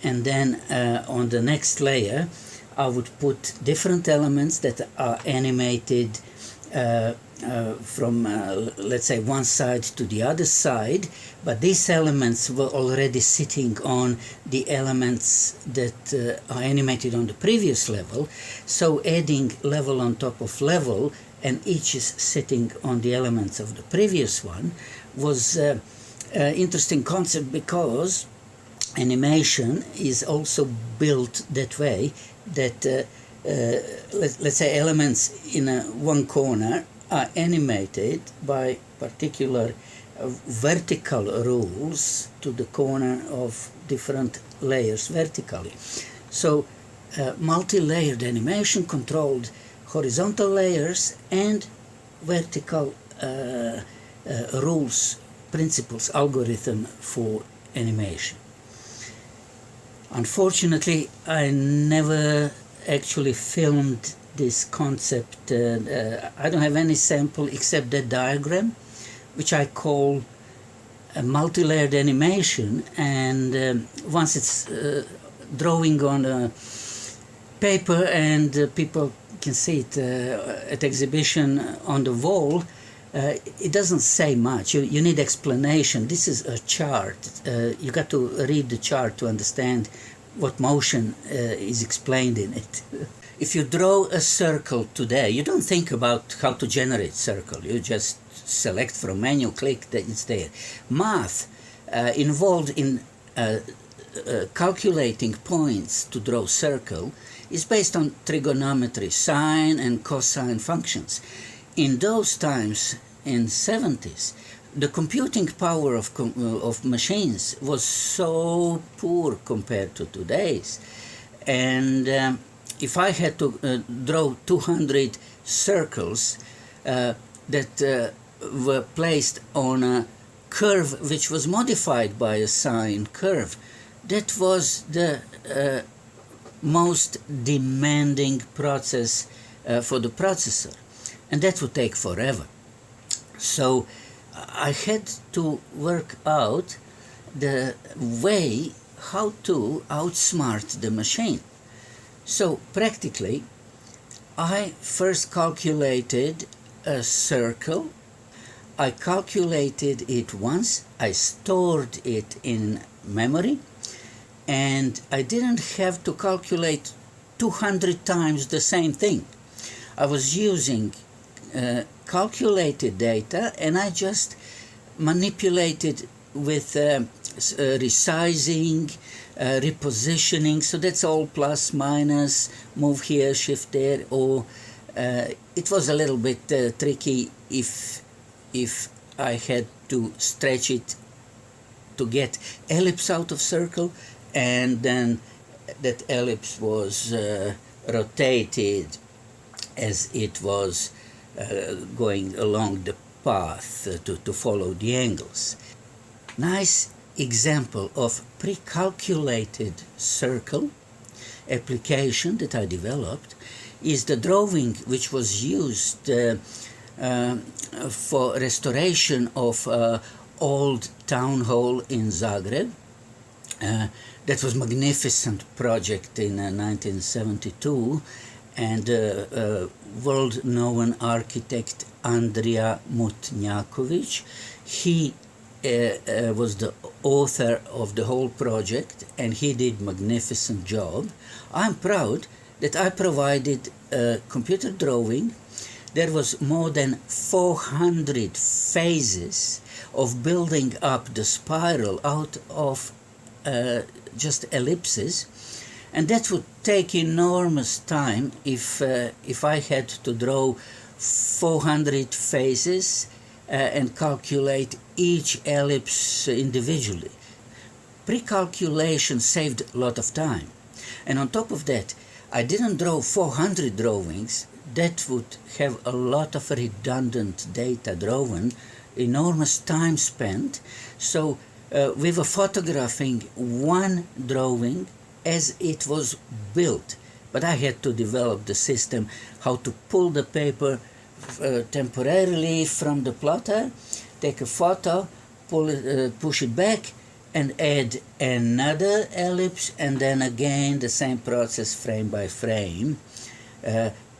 and then on the next layer I would put different elements that are animated from, let's say, one side to the other side, but these elements were already sitting on the elements that are animated on the previous level, so adding level on top of level, and each is sitting on the elements of the previous one, was an interesting concept, because animation is also built that way, that let's say elements in one corner are animated by particular vertical rules to the corner of different layers vertically. So multi-layered animation controlled horizontal layers and vertical rules, principles, algorithm for animation. Unfortunately, I never actually filmed this concept. I don't have any sample except that diagram, which I call a multi-layered animation, and once it's drawing on a paper and people can see it at exhibition on the wall, it doesn't say much. You need explanation. This is a chart. You got to read the chart to understand what motion is explained in it. If you draw a circle today, you don't think about how to generate circle. You just select from menu, click, that it's there. Math involved in calculating points to draw circle is based on trigonometry, sine and cosine functions. In those times, in 70s, the computing power of machines was so poor compared to today's. And if I had to draw 200 circles that were placed on a curve which was modified by a sine curve, that was the most demanding process for the processor, and that would take forever. So I had to work out the way how to outsmart the machine. So practically, I first calculated a circle. I calculated it once, I stored it in memory, and I didn't have to calculate 200 times the same thing. I was using calculated data, and I just manipulated with resizing, repositioning, so that's all plus, minus, move here, shift there, or it was a little bit tricky if I had to stretch it to get ellipse out of circle, and then that ellipse was rotated as it was going along the path to follow the angles. Nice example of pre-calculated circle application that I developed is the drawing which was used for restoration of old town hall in Zagreb. That was magnificent project in 1972, and world-known architect Andrija Mutnjaković, he was the author of the whole project, and he did magnificent job. I'm proud that I provided a computer drawing. There was more than 400 phases of building up the spiral out of just ellipses, and that would take enormous time if I had to draw 400 phases and calculate each ellipse individually. Pre-calculation saved a lot of time, and on top of that, I didn't draw 400 drawings. That would have a lot of redundant data drawn, enormous time spent. So we were photographing one drawing as it was built, but I had to develop the system how to pull the paper temporarily from the plotter, take a photo, push it back, and add another ellipse, and then again the same process frame by frame.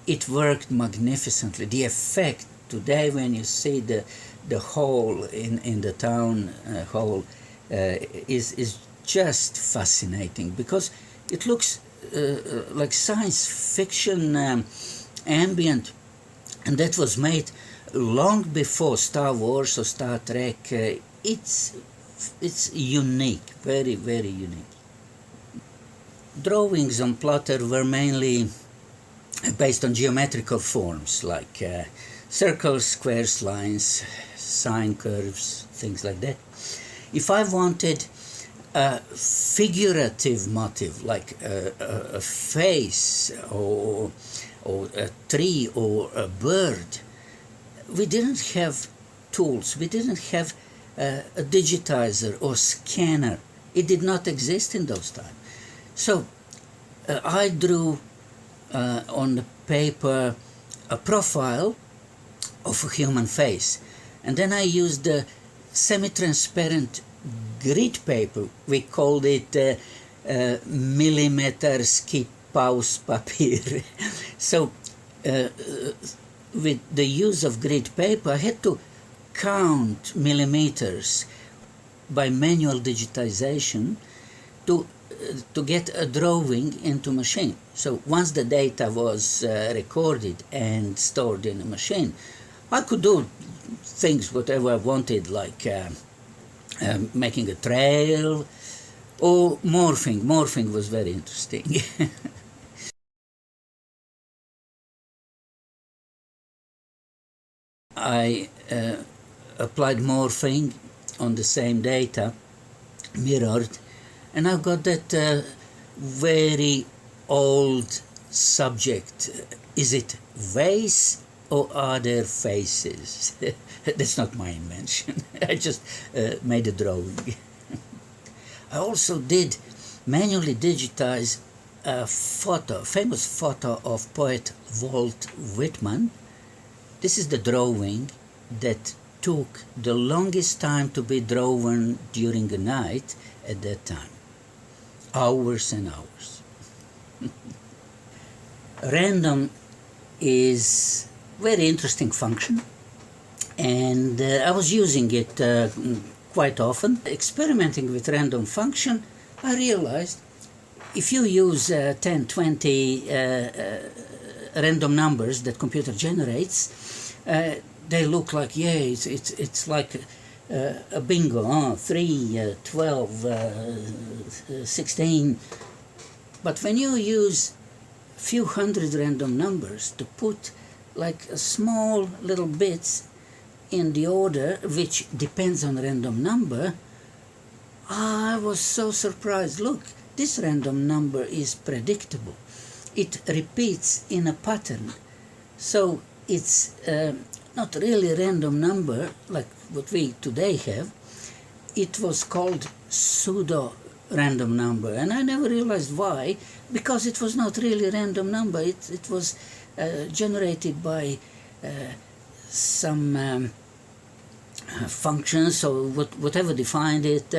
It worked magnificently. The effect today, when you see the hall in the town hall, is just fascinating, because it looks like science fiction ambient, and that was made long before Star Wars or Star Trek. It's unique, very, very unique. Drawings on plotter were mainly based on geometrical forms like circles, squares, lines, sine curves, things like that. If I wanted a figurative motif like a face or a tree or a bird, we didn't have tools, we didn't have a digitizer or scanner. It did not exist in those times. So I drew on the paper a profile of a human face, and then I used the semi-transparent grid paper. We called it millimeterski pauspapier. So with the use of grid paper, I had to count millimeters by manual digitization to get a drawing into machine. So once the data was recorded and stored in a machine, I could do things whatever I wanted, like making a trail or morphing. Morphing was very interesting. I applied morphing on the same data, mirrored, and I've got that very old subject. Is it vase or are there faces? That's not my invention. I just made a drawing. I also did manually digitize a photo, famous photo of poet Walt Whitman. This is the drawing that took the longest time to be drawn during the night at that time. Hours and hours. Random is a very interesting function, and I was using it quite often. Experimenting with random function, I realized if you use 10, 20 random numbers that computer generates, they look like, it's like a bingo, 3, 12, 16. But when you use a few hundred random numbers to put like small little bits in the order which depends on random number, I was so surprised. Look, this random number is predictable. It repeats in a pattern. So it's not really a random number like what we today have. It was called pseudo-random number, and I never realized why, because it was not really a random number. It was generated by some functions, or whatever defined it,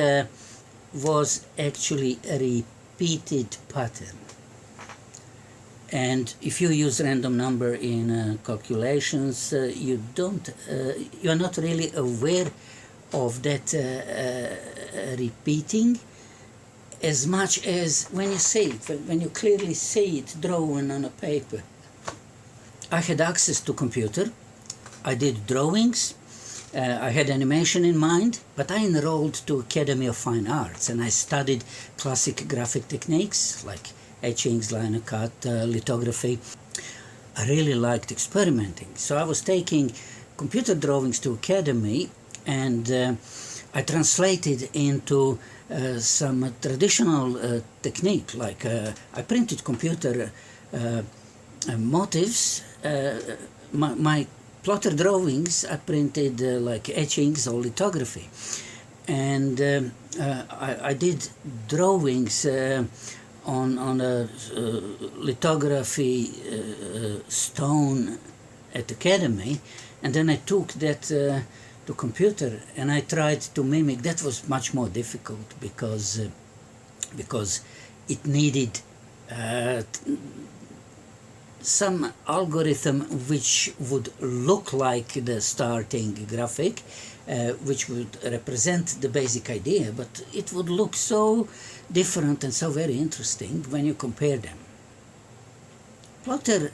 was actually a repeated pattern. And if you use random number in calculations, you are not really aware of that repeating as much as when you see it, when you clearly see it drawn on a paper. I had access to computer, I did drawings, I had animation in mind, but I enrolled to Academy of Fine Arts and I studied classic graphic techniques like etchings, lino cut, lithography. I really liked experimenting, so I was taking computer drawings to Academy and I translated into some traditional technique, like I printed computer motifs. My plotter drawings I printed like etchings or lithography, and I did drawings on a lithography stone at Academy, and then I took that to computer and I tried to mimic. That was much more difficult because it needed some algorithm which would look like the starting graphic, which would represent the basic idea, but it would look so different and so very interesting when you compare them. Plotter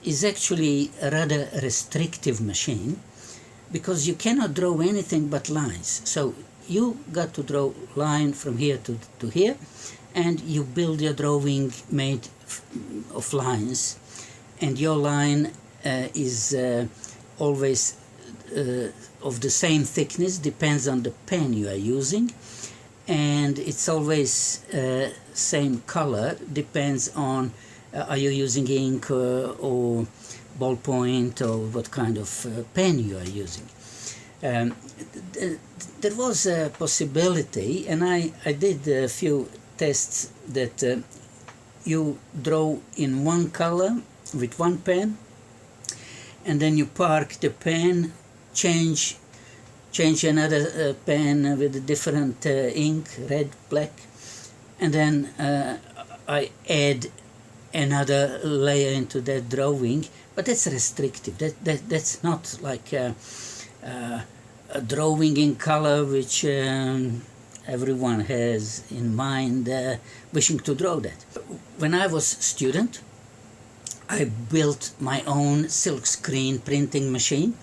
is actually a rather restrictive machine because you cannot draw anything but lines. So you got to draw line from here to here, and you build your drawing made of lines, and your line is always of the same thickness, depends on the pen you are using, and it's always same color, depends on are you using ink or ballpoint or what kind of pen you are using. There was a possibility, and I did a few tests that you draw in one color with one pen, and then you park the pen, change another pen with a different ink, red, black, and then I add another layer into that drawing, but that's restrictive. That's not like a drawing in color which everyone has in mind wishing to draw that. When I was student, I built my own silk screen printing machine.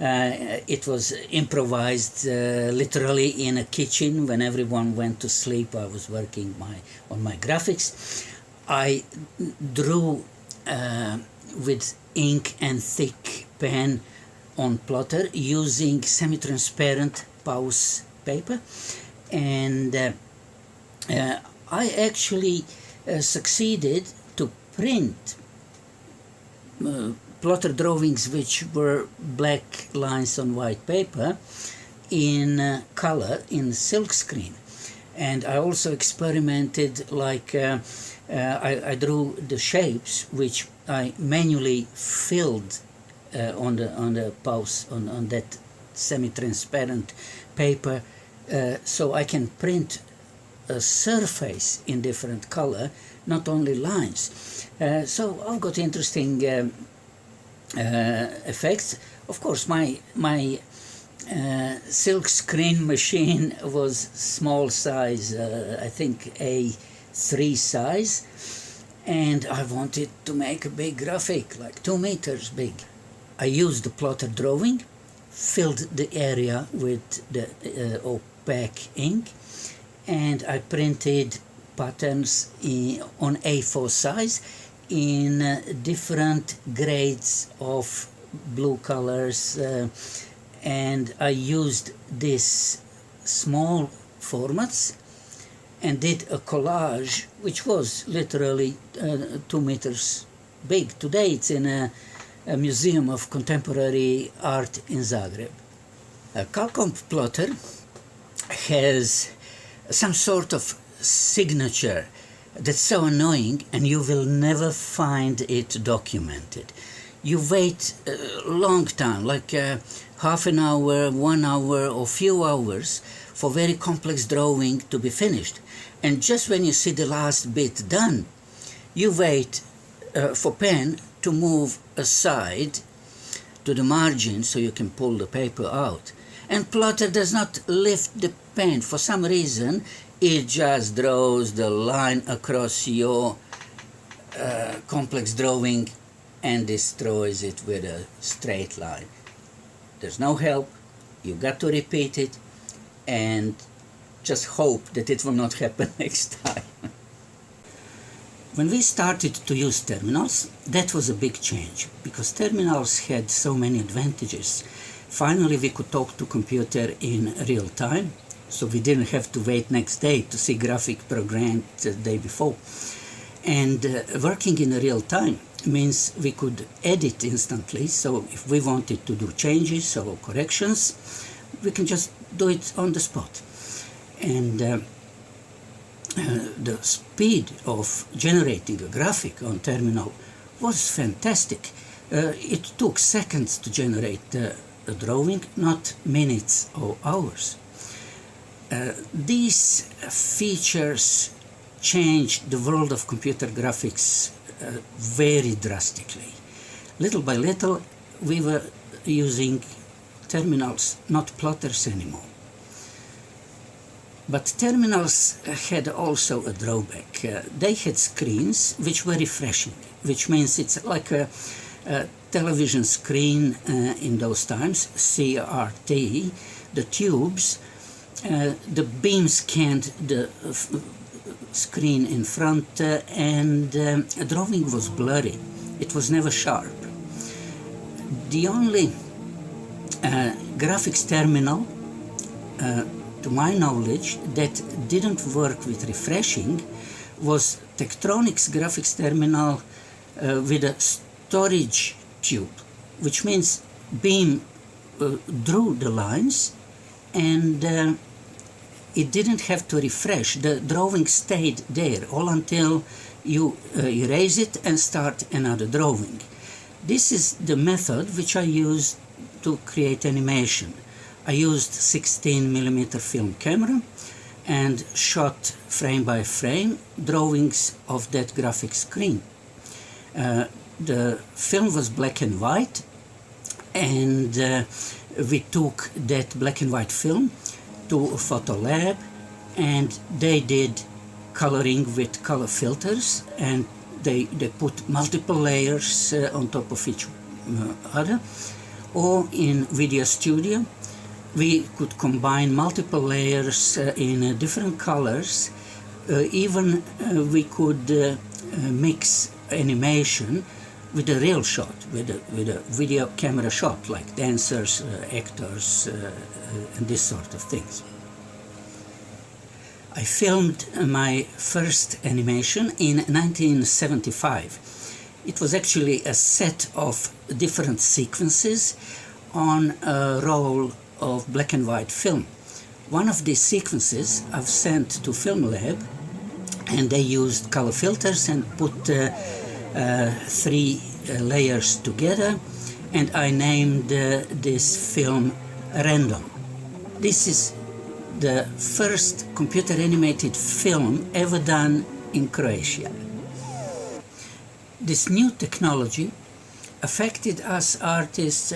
It was improvised literally in a kitchen. When everyone went to sleep, I was working on my graphics. I drew with ink and thick pen on plotter using semi-transparent Paus paper, and I actually succeeded to print plotter drawings which were black lines on white paper in color in silk screen. And I also experimented, like I drew the shapes which I manually filled on the Paus, on that semi-transparent paper, so I can print a surface in different color, not only lines. So I've got interesting effects. Of course, my silk screen machine was small size, I think A3 size, and I wanted to make a big graphic, like 2 meters big. I used the plotter drawing, filled the area with the opaque ink, and I printed patterns on A4 size in different grades of blue colors, and I used these small formats and did a collage which was literally 2 meters big. Today it's in a museum of contemporary art in Zagreb. A Calcomp plotter has some sort of signature that's so annoying, and you will never find it documented. you wait a long time, like half an hour, 1 hour, or few hours for very complex drawing to be finished. And just when you see the last bit done, you wait for pen to move aside to the margin so you can pull the paper out. And plotter does not lift the pen. For some reason, it just draws the line across your complex drawing and destroys it with a straight line. There's no help. You got to repeat it and just hope that it will not happen next time. When we started to use terminals, that was a big change, because terminals had so many advantages. Finally, we could talk to computer in real time, so we didn't have to wait next day to see graphic programmed the day before. And working in real time means we could edit instantly, so if we wanted to do changes or corrections, we can just do it on the spot. And the speed of generating a graphic on terminal was fantastic. It took seconds to generate a drawing, not minutes or hours. These features changed the world of computer graphics very drastically. Little by little, we were using terminals, not plotters anymore. But terminals had also a drawback. They had screens which were refreshing, which means it's like a television screen in those times, CRT, the tubes. The beam scanned the screen in front and a drawing was blurry. It was never sharp. The only graphics terminal to my knowledge that didn't work with refreshing was Tektronix graphics terminal with a storage tube, which means beam drew the lines and it didn't have to refresh. The drawing stayed there all until you erase it and start another drawing. This is the method which I used to create animation. I used 16mm film camera and shot frame by frame drawings of that graphic screen. The film was black and white, and we took that black and white film to a photo lab, and they did coloring with color filters, and they put multiple layers on top of each other. Or in Video Studio, we could combine multiple layers in different colors. Even we could mix animation with a real shot, with a video camera shot, like dancers, actors, and this sort of things. I filmed my first animation in 1975. It was actually a set of different sequences on a roll of black and white film. One of these sequences I've sent to Film Lab, and they used color filters and put 3 layers together, and I named this film Random. This is the first computer animated film ever done in Croatia. This new technology affected us artists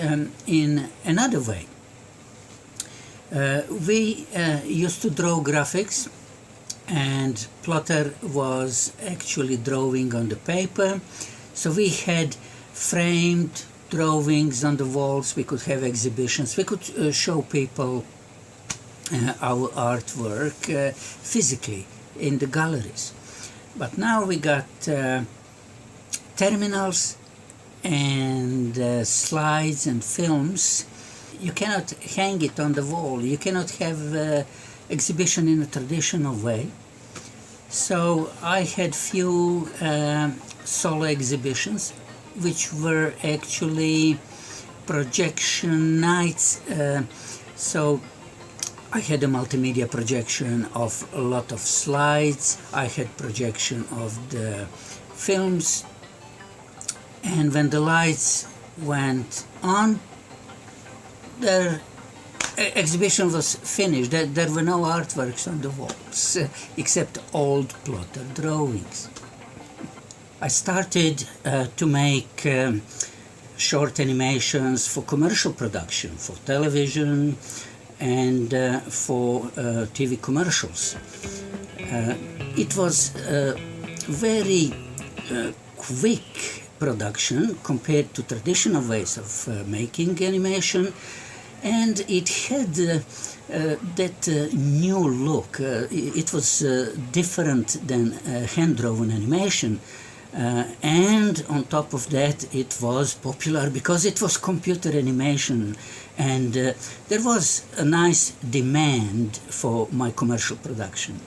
in another way. We used to draw graphics, and plotter was actually drawing on the paper. So we had framed drawings on the walls, we could have exhibitions, we could show people our artwork physically in the galleries. But now we got terminals and slides and films. You cannot hang it on the wall, you cannot have exhibition in a traditional way. So I had few solo exhibitions, which were actually projection nights. So I had a multimedia projection of a lot of slides, I had projection of the films, and when the lights went on, their exhibition was finished. There were no artworks on the walls, except old plotter drawings. I started to make short animations for commercial production, for television and for TV commercials. It was a very quick production compared to traditional ways of making animation, and it had that new look. It was different than hand-drawn animation. And on top of that, it was popular because it was computer animation, and there was a nice demand for my commercial production.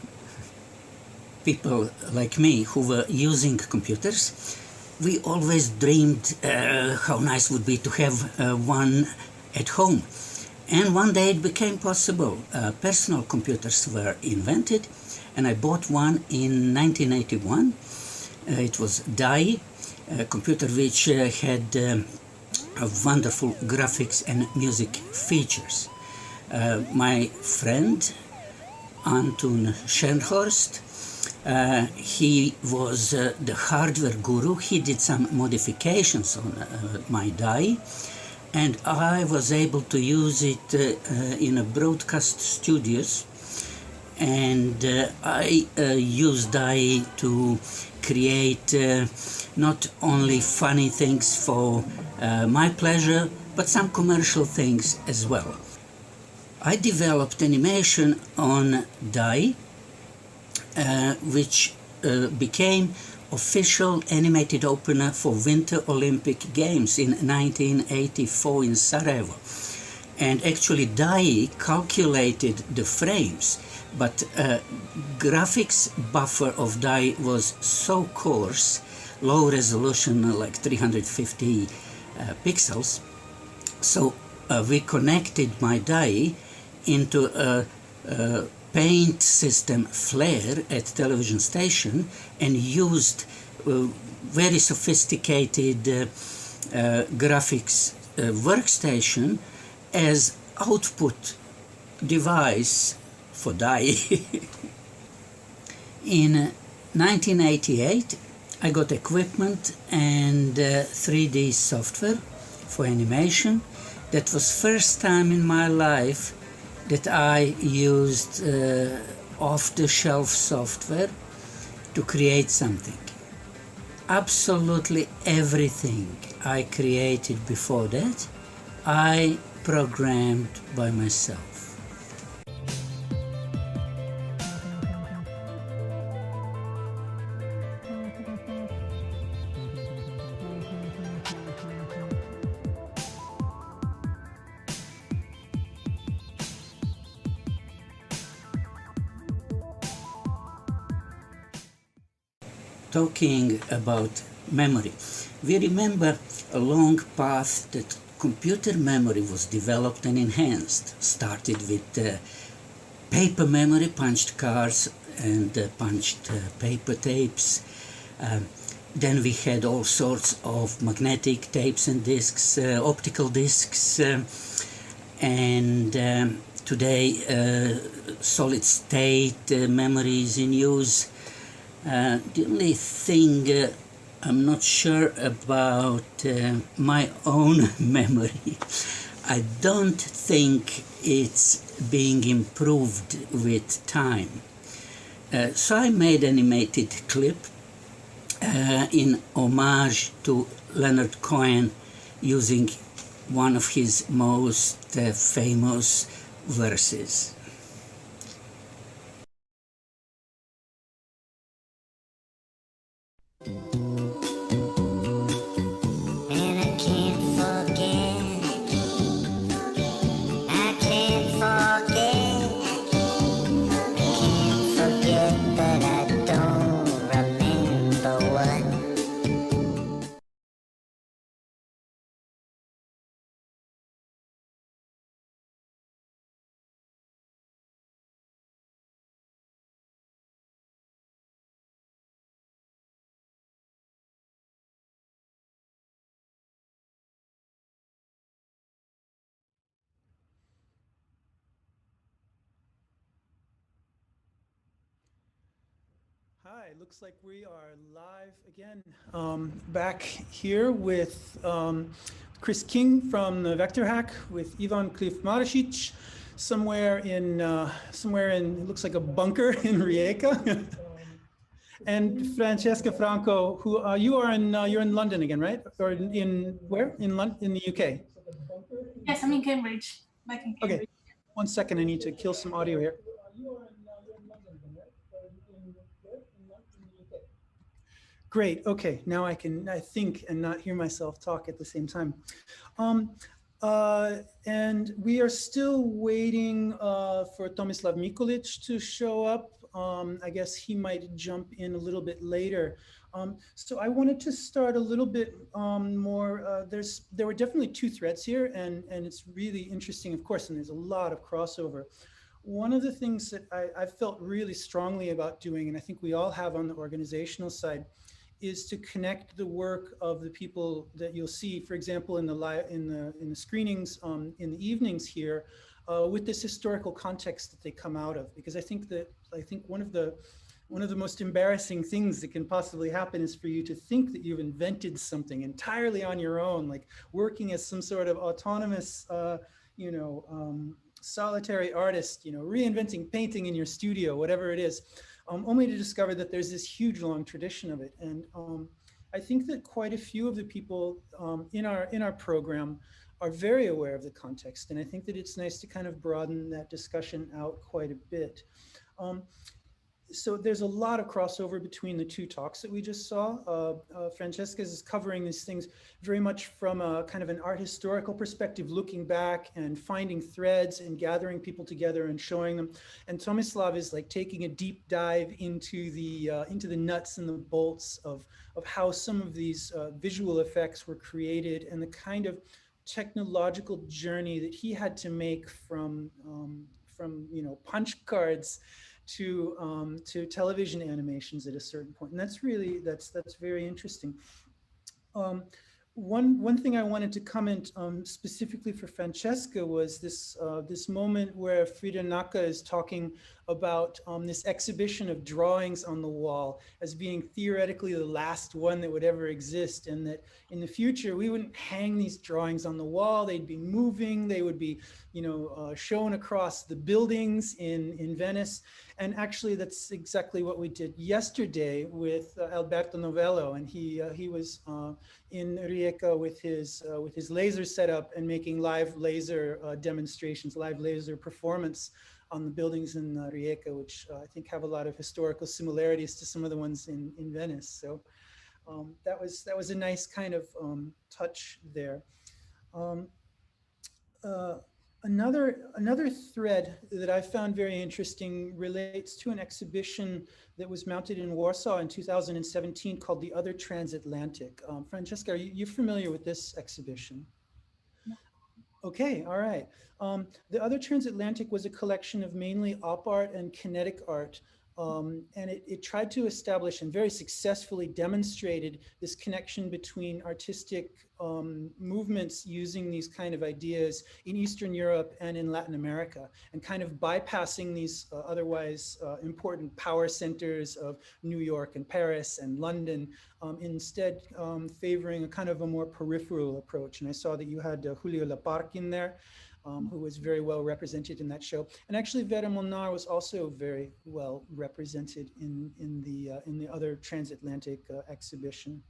People like me who were using computers, we always dreamed how nice it would be to have one at home. And one day it became possible. Personal computers were invented, and I bought one in 1981. It was DAI, a computer which had wonderful graphics and music features. My friend, Anton Schernhorst, he was the hardware guru. He did some modifications on my DAI, and I was able to use it in a broadcast studios. And I used DAI to create not only funny things for my pleasure, but some commercial things as well. I developed animation on DAI, which became official animated opener for Winter Olympic Games in 1984 in Sarajevo. And actually DAI calculated the frames, but graphics buffer of DAI was so coarse, low resolution, like 350 pixels. So we connected my DAI into a paint system Flare at television station and used very sophisticated graphics workstation as output device for DAI. In 1988, I got equipment and 3D software for animation. That was first time in my life that I used off-the-shelf software to create something. Absolutely everything I created before that, I programmed by myself. Talking about memory, we remember a long path that computer memory was developed and enhanced. Started with paper memory, punched cards and punched paper tapes. Then we had all sorts of magnetic tapes and discs, optical discs, and today solid state memory is in use. The only thing I'm not sure about my own memory. I don't think it's being improved with time. So I made an animated clip in homage to Leonard Cohen, using one of his most famous verses. Hi, looks like we are live again. Back here with Chris King from the Vector Hack, with Ivan Klif Marušić, somewhere in it looks like a bunker in Rijeka, and Francesca Franco, who you're in London again, right? Or in where? In the UK? Yes, I'm in Cambridge. Back in Cambridge. Okay, 1 second. I need to kill some audio here. Great. Okay. Now I think and not hear myself talk at the same time. And we are still waiting for Tomislav Mikulić to show up. I guess he might jump in a little bit later. So I wanted to start a little bit more. There were definitely two threads here, and it's really interesting, of course, and there's a lot of crossover. One of the things that I felt really strongly about doing, and I think we all have on the organizational side, is to connect the work of the people that you'll see, for example, in the screenings in the evenings here, with this historical context that they come out of. Because I think one of the most embarrassing things that can possibly happen is for you to think that you've invented something entirely on your own, like working as some sort of autonomous, solitary artist, reinventing painting in your studio, whatever it is. Only to discover that there's this huge long tradition of it. And I think that quite a few of the people in our program are very aware of the context. And I think that it's nice to kind of broaden that discussion out quite a bit. So there's a lot of crossover between the two talks that we just saw. Francesca is covering these things very much from a kind of an art historical perspective, looking back and finding threads and gathering people together and showing them. And Tomislav is like taking a deep dive into the nuts and the bolts of how some of these visual effects were created, and the kind of technological journey that he had to make from punch cards to television animations at a certain point. And that's very interesting. One thing I wanted to comment specifically for Francesca was this moment where Frida Naka is talking about this exhibition of drawings on the wall as being theoretically the last one that would ever exist, and that in the future we wouldn't hang these drawings on the wall. They'd be moving. They would be, shown across the buildings in Venice. And actually, that's exactly what we did yesterday with Alberto Novello, and he was in Rijeka with his laser setup and making live laser demonstrations, live laser performance on the buildings in Rijeka, which I think have a lot of historical similarities to some of the ones in Venice. So that was a nice kind of touch there. Another thread that I found very interesting relates to an exhibition that was mounted in Warsaw in 2017 called The Other Transatlantic. Francesca, are you familiar with this exhibition? No. Okay, all right. The Other Transatlantic was a collection of mainly op art and kinetic art. And it tried to establish and very successfully demonstrated this connection between artistic movements using these kind of ideas in Eastern Europe and in Latin America, and kind of bypassing these otherwise important power centers of New York and Paris and London, instead favoring a kind of a more peripheral approach. And I saw that you had Julio Laparque in there, who was very well represented in that show. And actually Vera Molnar was also very well represented in the Other Transatlantic exhibition.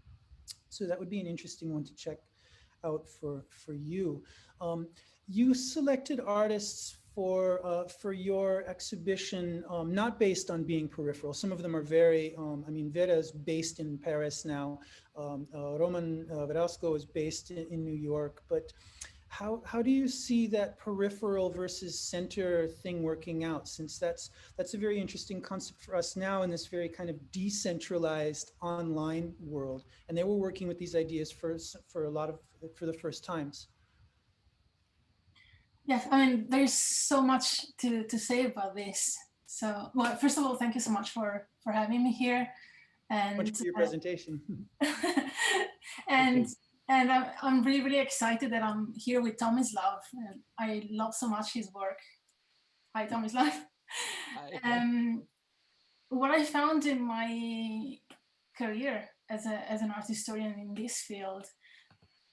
So that would be an interesting one to check out for you. You selected artists for your exhibition, not based on being peripheral. Some of them are very, Vera is based in Paris now. Roman Verasco is based in New York, but how do you see that peripheral versus center thing working out? Since that's a very interesting concept for us now in this very kind of decentralized online world. And they were working with these ideas for the first times. Yes, there's so much to say about this. So, well, first of all, thank you so much for having me here. And much for your presentation. And I'm really, really excited that I'm here with Tomislav. And I love so much his work. Hi, Tomislav. Hi. what I found in my career as an art historian in this field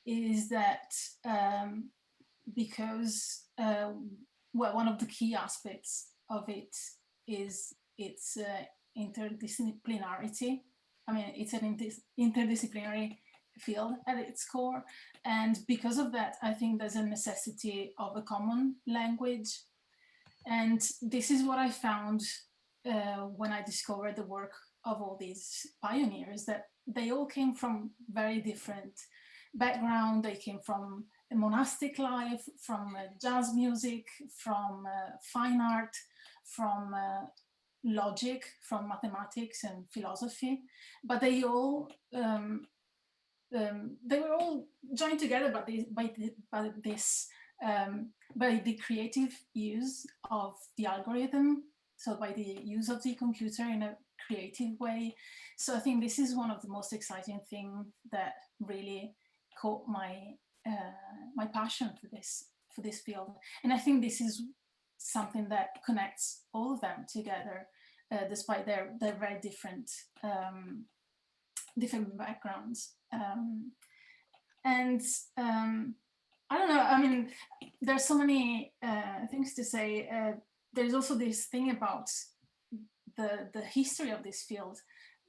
is that because well, one of the key aspects of it is its interdisciplinarity. I mean, it's an interdisciplinary field at its core, and because of that, I think there's a necessity of a common language. And this is what I found when I discovered the work of all these pioneers, that they all came from very different background. They came from a monastic life, from jazz music, from fine art, from logic, from mathematics and philosophy, but they all they were all joined together by the creative use of the algorithm, so by the use of the computer in a creative way. So I think this is one of the most exciting things that really caught my my passion for this field. And I think this is something that connects all of them together, despite their very different different backgrounds. I don't know, I mean, there's so many things to say. There's also this thing about the history of this field,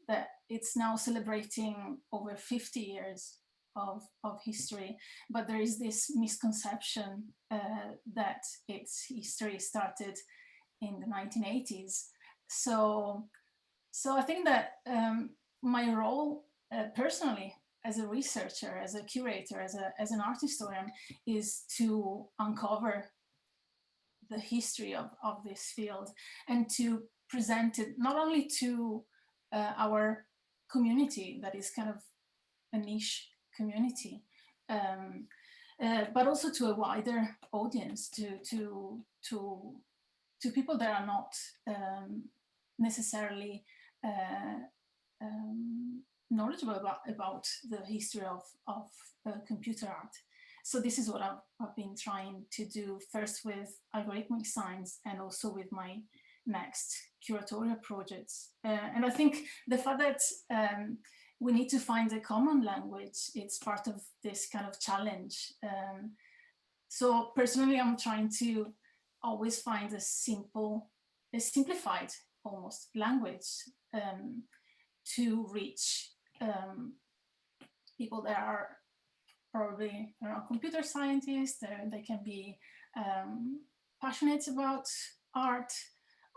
that it's now celebrating over 50 years of history, but there is this misconception that its history started in the 1980s. So I think that my role personally as a researcher, as a curator, as an art historian, is to uncover the history of this field and to present it not only to our community, that is kind of a niche community, but also to a wider audience, to people that are not necessarily knowledgeable about the history of computer art. So this is what I've been trying to do, first with Algorithmic Signs and also with my next curatorial projects. And I think the fact that we need to find a common language, it's part of this kind of challenge. So personally, I'm trying to always find a simplified almost language to reach people that are probably computer scientists. They can be passionate about art.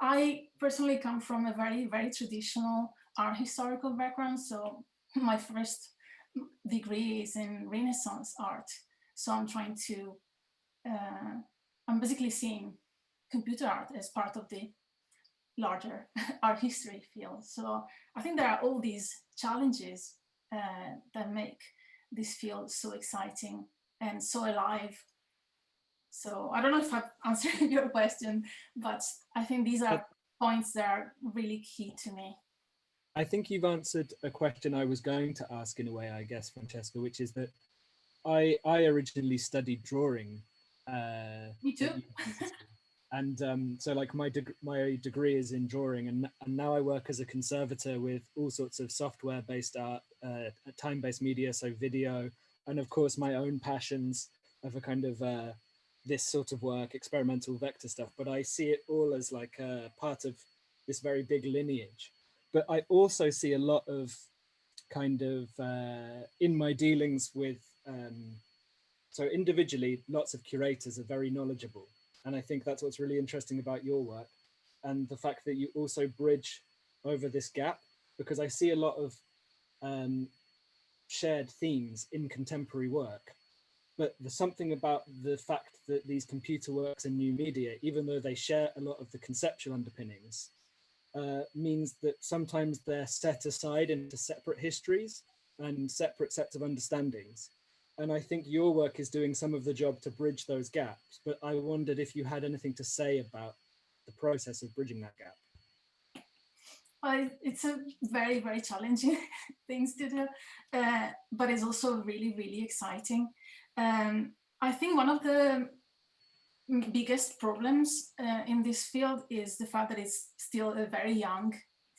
I personally come from a very, very traditional art historical background. So my first degree is in Renaissance art. So I'm trying to, I'm basically seeing computer art as part of the larger art history field. So I think there are all these challenges that make this field so exciting and so alive. So I don't know if I've answered your question, but I think these are points that are really key to me. I think you've answered a question I was going to ask in a way, I guess, Francesca, which is that I originally studied drawing. Me too. And so like my degree is in drawing, and now I work as a conservator with all sorts of software-based art, time-based media, so video, and of course my own passions of a kind of this sort of work, experimental vector stuff, but I see it all as like a part of this very big lineage. But I also see a lot of kind of, in my dealings with, so individually, lots of curators are very knowledgeable. And I think that's what's really interesting about your work, and the fact that you also bridge over this gap, because I see a lot of shared themes in contemporary work. But there's something about the fact that these computer works and new media, even though they share a lot of the conceptual underpinnings, means that sometimes they're set aside into separate histories and separate sets of understandings. And I think your work is doing some of the job to bridge those gaps. But I wondered if you had anything to say about the process of bridging that gap. It's a very, very challenging things to do, but it's also really, really exciting. I think one of the biggest problems in this field is the fact that it's still a very young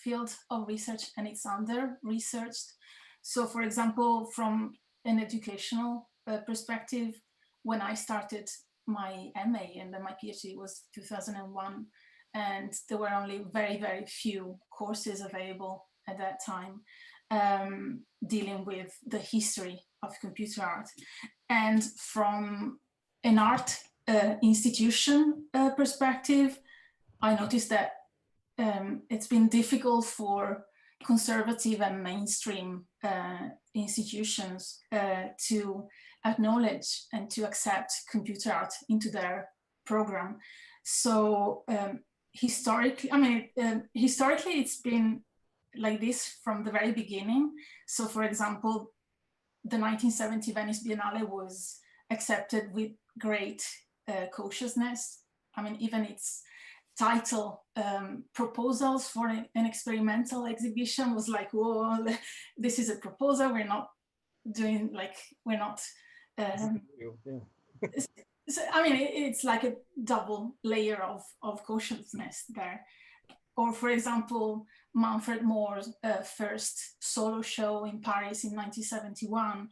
field of research and it's under-researched. So for example, from an educational perspective, when I started my MA and then my PhD was 2001, and there were only very, very few courses available at that time dealing with the history of computer art. And from an art institution perspective, I noticed that it's been difficult for conservative and mainstream institutions to acknowledge and to accept computer art into their program. So historically, historically it's been like this from the very beginning. So for example, the 1970 Venice Biennale was accepted with great cautiousness. I mean, even its title, Proposals for an Experimental Exhibition, was like, whoa, this is a proposal, we're not doing, like, we're not, so, I mean, it's like a double layer of cautiousness there. Or for example, Manfred Mohr's first solo show in Paris in 1971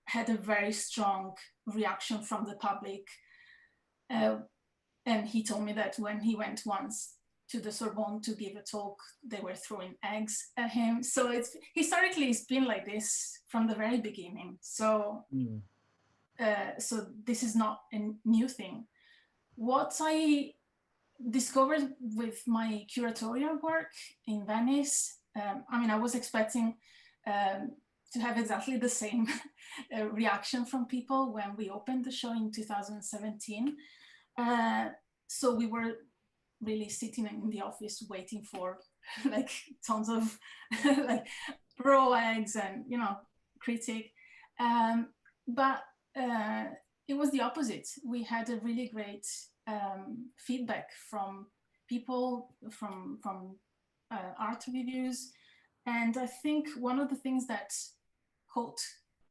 had a very strong reaction from the public. And he told me that when he went once to the Sorbonne to give a talk, they were throwing eggs at him. So historically, it's been like this from the very beginning. So, so this is not a new thing. What I discovered with my curatorial work in Venice, I mean, I was expecting to have exactly the same reaction from people when we opened the show in 2017. So we were really sitting in the office waiting for like tons of like raw eggs and, you know, critique. But it was the opposite. We had a really great feedback from people, from art reviews. And I think one of the things that caught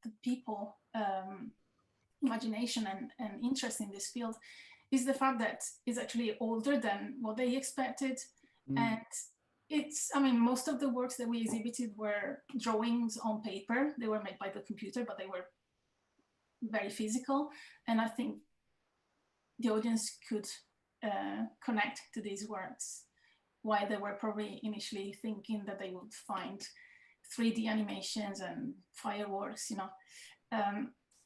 the people imagination and interest in this field is the fact that it's actually older than what they expected. And it's, I mean, most of the works that we exhibited were drawings on paper. They were made by the computer, but they were very physical. And I think the audience could connect to these works, while they were probably initially thinking that they would find 3D animations and fireworks, you know.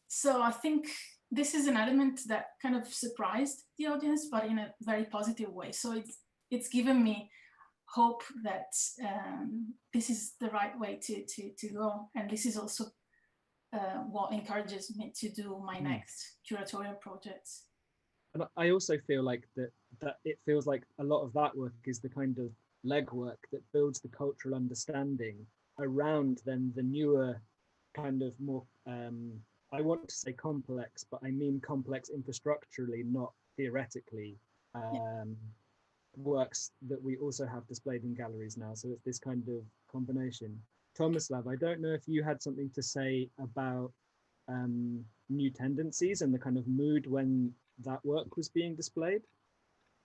So I think this is an element that kind of surprised the audience, but in a very positive way. So it's given me hope that this is the right way to go. And this is also what encourages me to do my next curatorial projects. And I also feel like that it feels like a lot of that work is the kind of legwork that builds the cultural understanding around then the newer kind of more, I want to say complex, but I mean complex infrastructurally, not theoretically, works that we also have displayed in galleries now. So it's this kind of combination. Tomislav, I don't know if you had something to say about new tendencies and the kind of mood when that work was being displayed.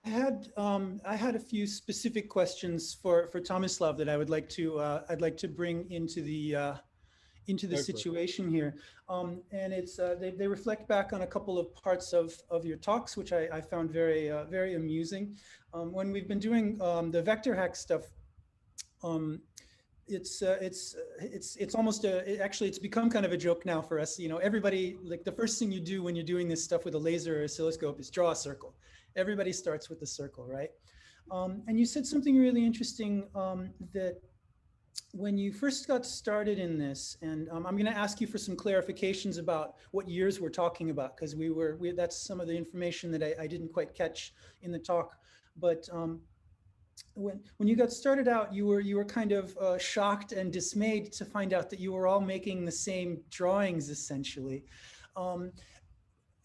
I had a few specific questions for Tomislav that I would like to I'd like to bring into the situation here, and it's they reflect back on a couple of parts of your talks, which I found very very amusing. When we've been doing the vector hack stuff, it's almost actually it's become kind of a joke now for us. You know, everybody, like, the first thing you do when you're doing this stuff with a laser or oscilloscope is draw a circle. Everybody starts with the circle, right? And you said something really interesting, that when you first got started in this, and I'm going to ask you for some clarifications about what years we're talking about, because that's some of the information that I didn't quite catch in the talk. But when you got started out, you were kind of shocked and dismayed to find out that you were all making the same drawings, essentially.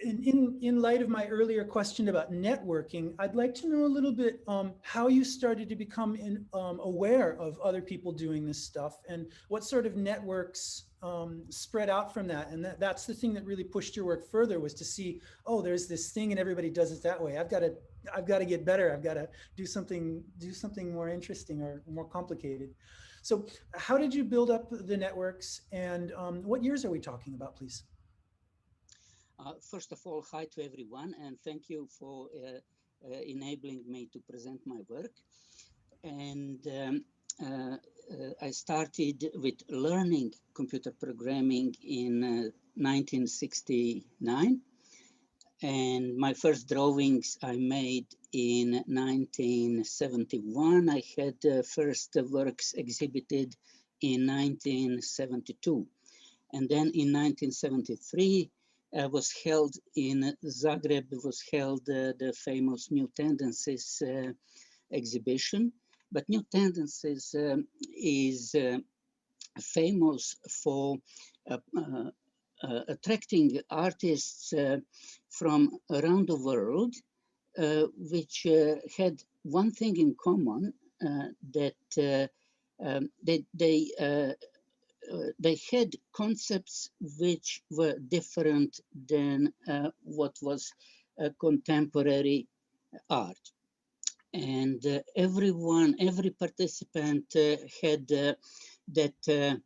In light of my earlier question about networking, I'd like to know a little bit how you started to become aware of other people doing this stuff, and what sort of networks spread out from that. And that's the thing that really pushed your work further, was to see, oh, there's this thing and everybody does it that way. I've got to get better. I've got to do something more interesting or more complicated. So how did you build up the networks, and what years are we talking about, please? First of all, hi to everyone, and thank you for enabling me to present my work. And I started with learning computer programming in 1969. And my first drawings I made in 1971. I had first works exhibited in 1972. And then in 1973, was held in Zagreb, was held the famous New Tendencies exhibition. But New Tendencies is famous for attracting artists from around the world, which had one thing in common, that they had concepts which were different than what was contemporary art. And every participant had that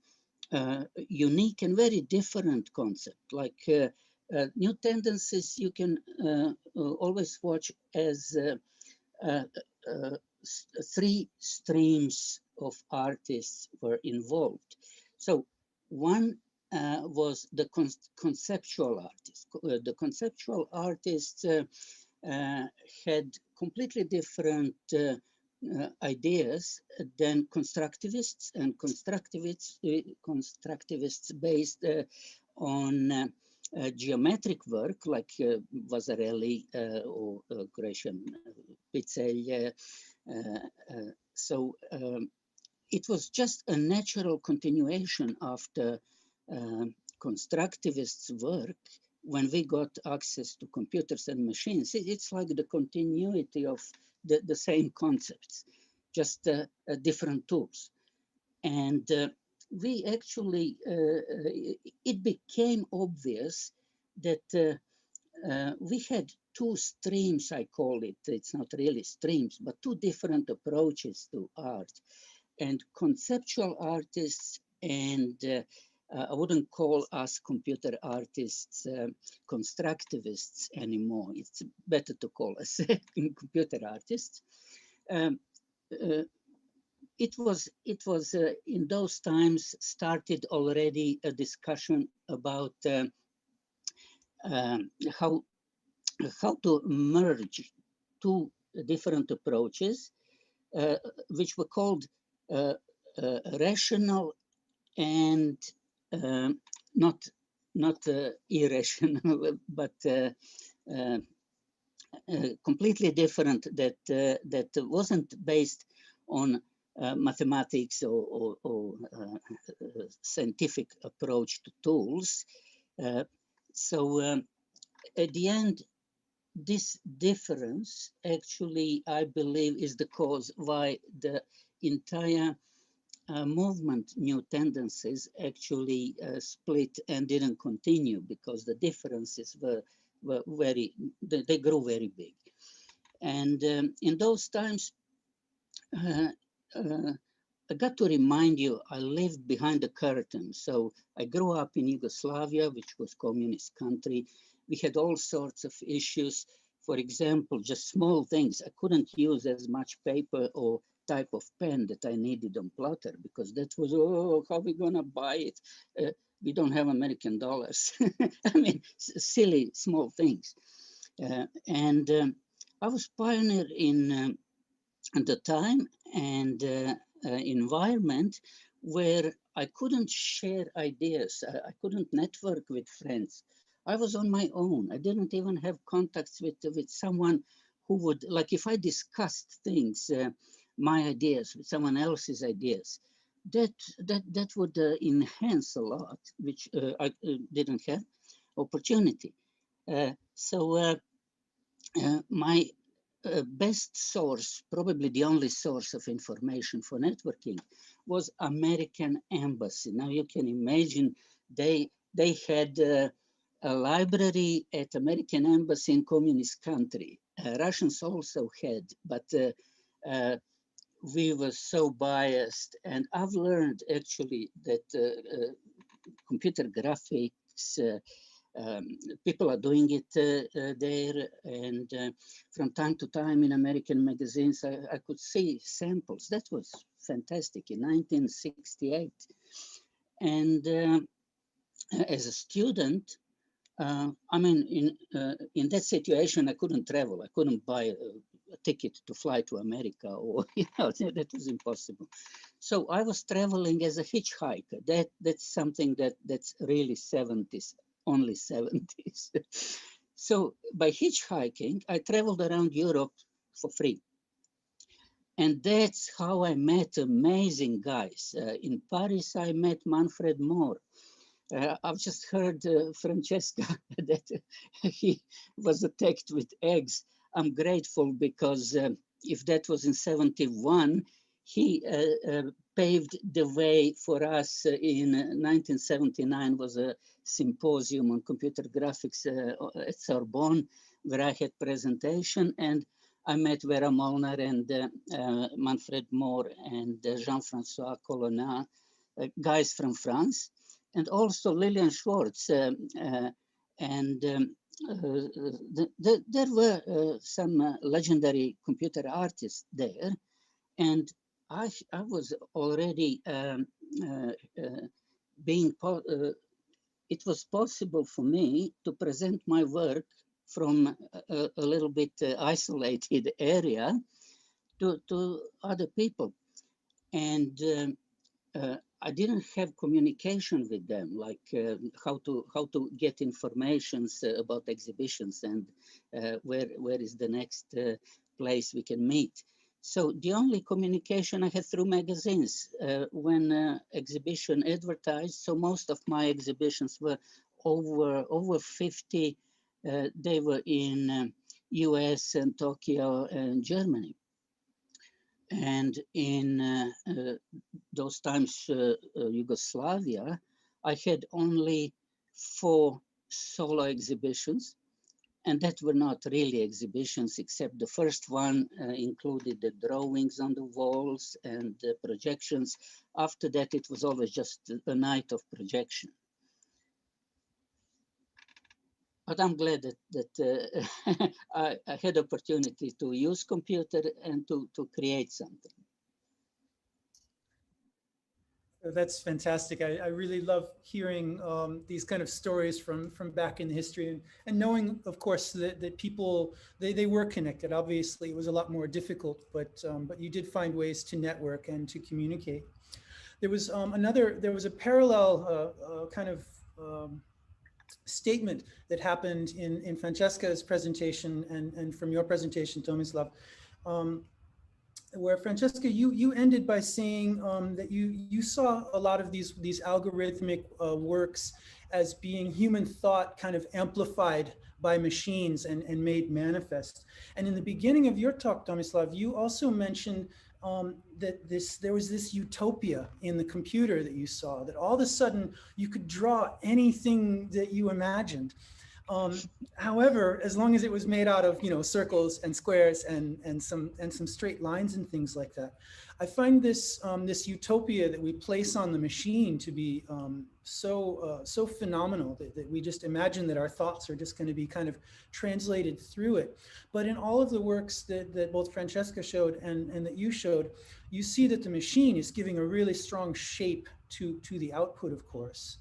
unique and very different concept. Like New Tendencies, you can always watch as 3 streams of artists were involved. So one was the conceptual artist. The conceptual artists had completely different ideas than constructivists, and constructivists based on geometric work like Vasarely or Gresham Pizzeglia. So it was just a natural continuation after constructivists' work. When we got access to computers and machines, it's like the continuity of the same concepts, just different tools. And we actually, it became obvious that we had 2 streams, I call it. It's not really streams, but 2 different approaches to art. And conceptual artists and I wouldn't call us computer artists constructivists anymore. It's better to call us computer artists. It was in those times started already a discussion about how to merge 2 different approaches, which were called rational and not irrational, but completely different, that wasn't based on mathematics or scientific approach to tools. So at the end, this difference actually, I believe, is the cause why the entire movement New Tendencies actually split and didn't continue, because the differences were very, they grew very big. And in those times, I got to remind you, I lived behind the curtain. So I grew up in Yugoslavia, which was communist country. We had all sorts of issues. For example, just small things. I couldn't use as much paper or type of pen that I needed on plotter, because that was, oh, how are we gonna buy it? We don't have American dollars. I mean, silly small things. And I was pioneer in the time and environment where I couldn't share ideas. I couldn't network with friends. I was on my own. I didn't even have contacts with someone who would, like if I discussed things, my ideas with someone else's ideas, that would enhance a lot, which I didn't have opportunity. So my best source, probably the only source of information for networking, was American embassy. Now you can imagine they had a library at American embassy in communist country. Russians also had, but we were so biased. And I've learned actually that computer graphics, people are doing it there, and from time to time in American magazines, I could see samples. That was fantastic in 1968. And as a student, I mean, in that situation, I couldn't travel. I couldn't buy a ticket to fly to America, or that was impossible. So I was traveling as a hitchhiker. That's something that's really 70s, only 70s. So by hitchhiking, I traveled around Europe for free. And that's how I met amazing guys. In Paris, I met Manfred Mohr. I've just heard Francesca that he was attacked with eggs. I'm grateful because if that was in 71, he paved the way for us in 1979 was a symposium on computer graphics at Sorbonne, where I had presentation, and I met Vera Molnar and Manfred Mohr and Jean-François Colonna, guys from France, and also Lillian Schwartz. There were some legendary computer artists there, and I was already it was possible for me to present my work from a little bit isolated area to other people. And I didn't have communication with them, like how to get informations about exhibitions and where is the next place we can meet. So the only communication I had through magazines when exhibition advertised. So most of my exhibitions were over 50. They were in US and Tokyo and Germany. And in those times, Yugoslavia, I had only 4 solo exhibitions, and that were not really exhibitions, except the first one included the drawings on the walls and the projections. After that, it was always just a night of projection. But I'm glad that I had opportunity to use computer and to create something. That's fantastic. I really love hearing these kind of stories from back in history, and knowing, of course, that people, they were connected. Obviously, it was a lot more difficult, but you did find ways to network and to communicate. There was a parallel kind of statement that happened in Francesca's presentation and from your presentation, Tomislav, where Francesca, you ended by saying that you saw a lot of these algorithmic works as being human thought kind of amplified by machines and made manifest. And in the beginning of your talk, Tomislav, you also mentioned that there was this utopia in the computer that you saw, that all of a sudden you could draw anything that you imagined. However, as long as it was made out of circles and squares and some straight lines and things like that, I find this this utopia that we place on the machine to be so phenomenal that we just imagine that our thoughts are just going to be kind of translated through it. But in all of the works that both Francesca showed and that you showed, you see that the machine is giving a really strong shape to the output, of course.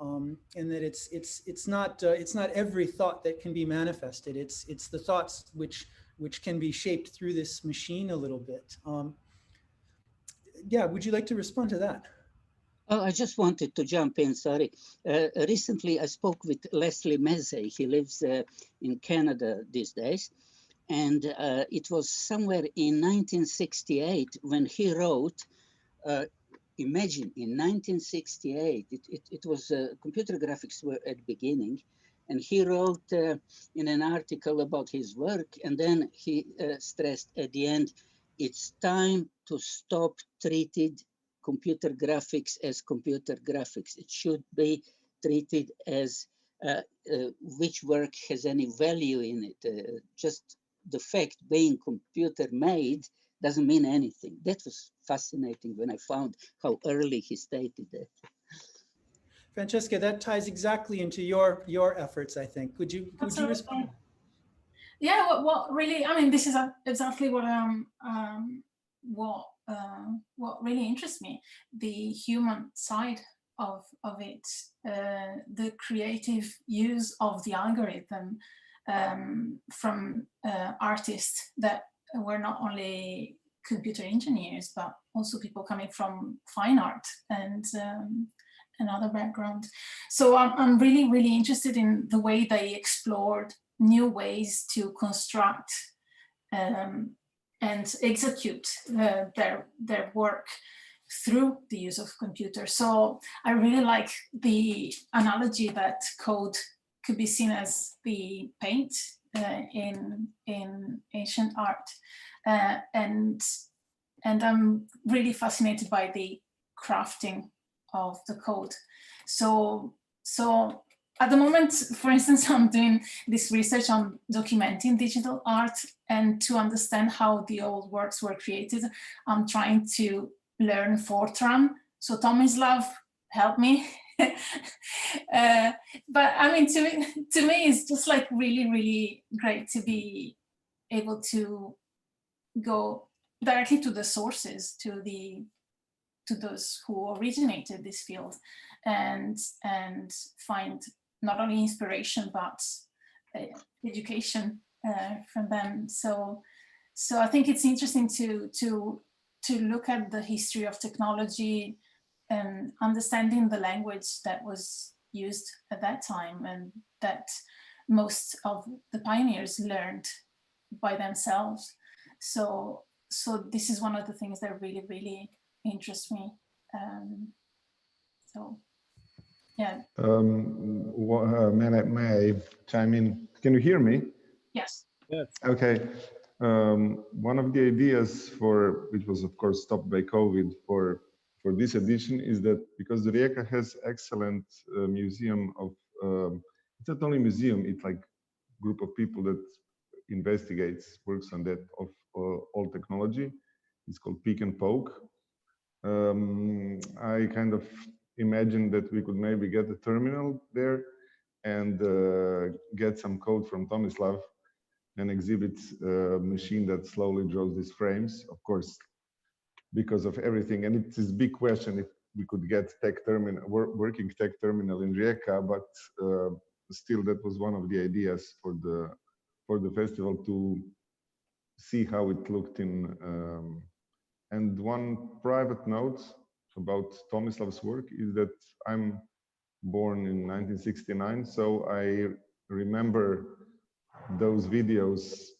And that it's not every thought that can be manifested. It's the thoughts which can be shaped through this machine a little bit. Yeah, would you like to respond to that? Oh, I just wanted to jump in, sorry. Recently, I spoke with Leslie Meze. He lives in Canada these days. And it was somewhere in 1968 when he wrote, imagine in 1968, it was computer graphics were at the beginning, and he wrote in an article about his work, and then he stressed at the end, it's time to stop treating computer graphics as computer graphics. It should be treated as which work has any value in it. Just the fact being computer made doesn't mean anything. That was fascinating when I found how early he stated that. Francesca, that ties exactly into your efforts, I think. Would you respond? Yeah, what really, I mean, this is exactly what what really interests me, the human side of it, the creative use of the algorithm from artists that were not only computer engineers, but also people coming from fine art and other backgrounds. So I'm really, really interested in the way they explored new ways to construct and execute their work through the use of computers. So I really like the analogy that code could be seen as the paint in ancient art, and I'm really fascinated by the crafting of the code. So at the moment, for instance, I'm doing this research on documenting digital art, and to understand how the old works were created, I'm trying to learn Fortran. So Tomislav, help me. But I mean, to me, it's just like really, really great to be able to go directly to the sources, to those who originated this field, and find not only inspiration but education from them. So I think it's interesting to look at the history of technology and understanding the language that was used at that time, and that most of the pioneers learned by themselves. So this is one of the things that really, really interests me. So yeah. May I chime in? Can you hear me? Yes. Yes. Okay. One of the ideas which was of course stopped by COVID for this edition is that because the RIjeka has excellent museum of, it's not only museum, it's like group of people that investigates, works on that of all technology. It's called Peek and Poke. I kind of imagined that we could maybe get a terminal there and get some code from Tomislav and exhibit a machine that slowly draws these frames, of course, because of everything. And it's this big question if we could get working tech terminal in RIjeka, but still that was one of the ideas for the festival, to see how it looked in. And one private note about Tomislav's work is that I'm born in 1969, so I remember those videos,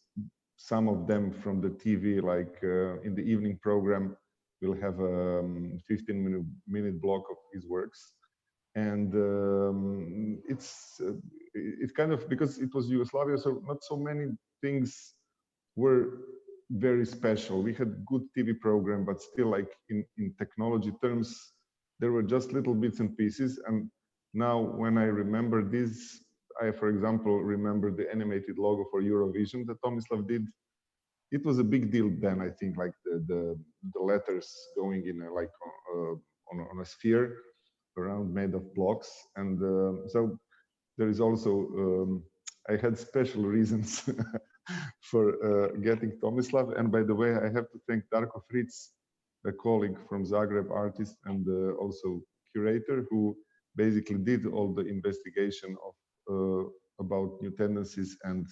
some of them from the TV, like in the evening program, we'll have a 15-minute block of his works. And it's kind of, because it was Yugoslavia, so not so many things were very special. We had good TV program, but still, like in technology terms, there were just little bits and pieces. And now when I remember this, I, for example, remember the animated logo for Eurovision that Tomislav did. It was a big deal then, I think, like the letters going in like on a sphere around made of blocks. And so there is also, I had special reasons for getting Tomislav. And by the way, I have to thank Darko Fritz, a colleague from Zagreb, artist and also curator, who basically did all the investigation of about new tendencies and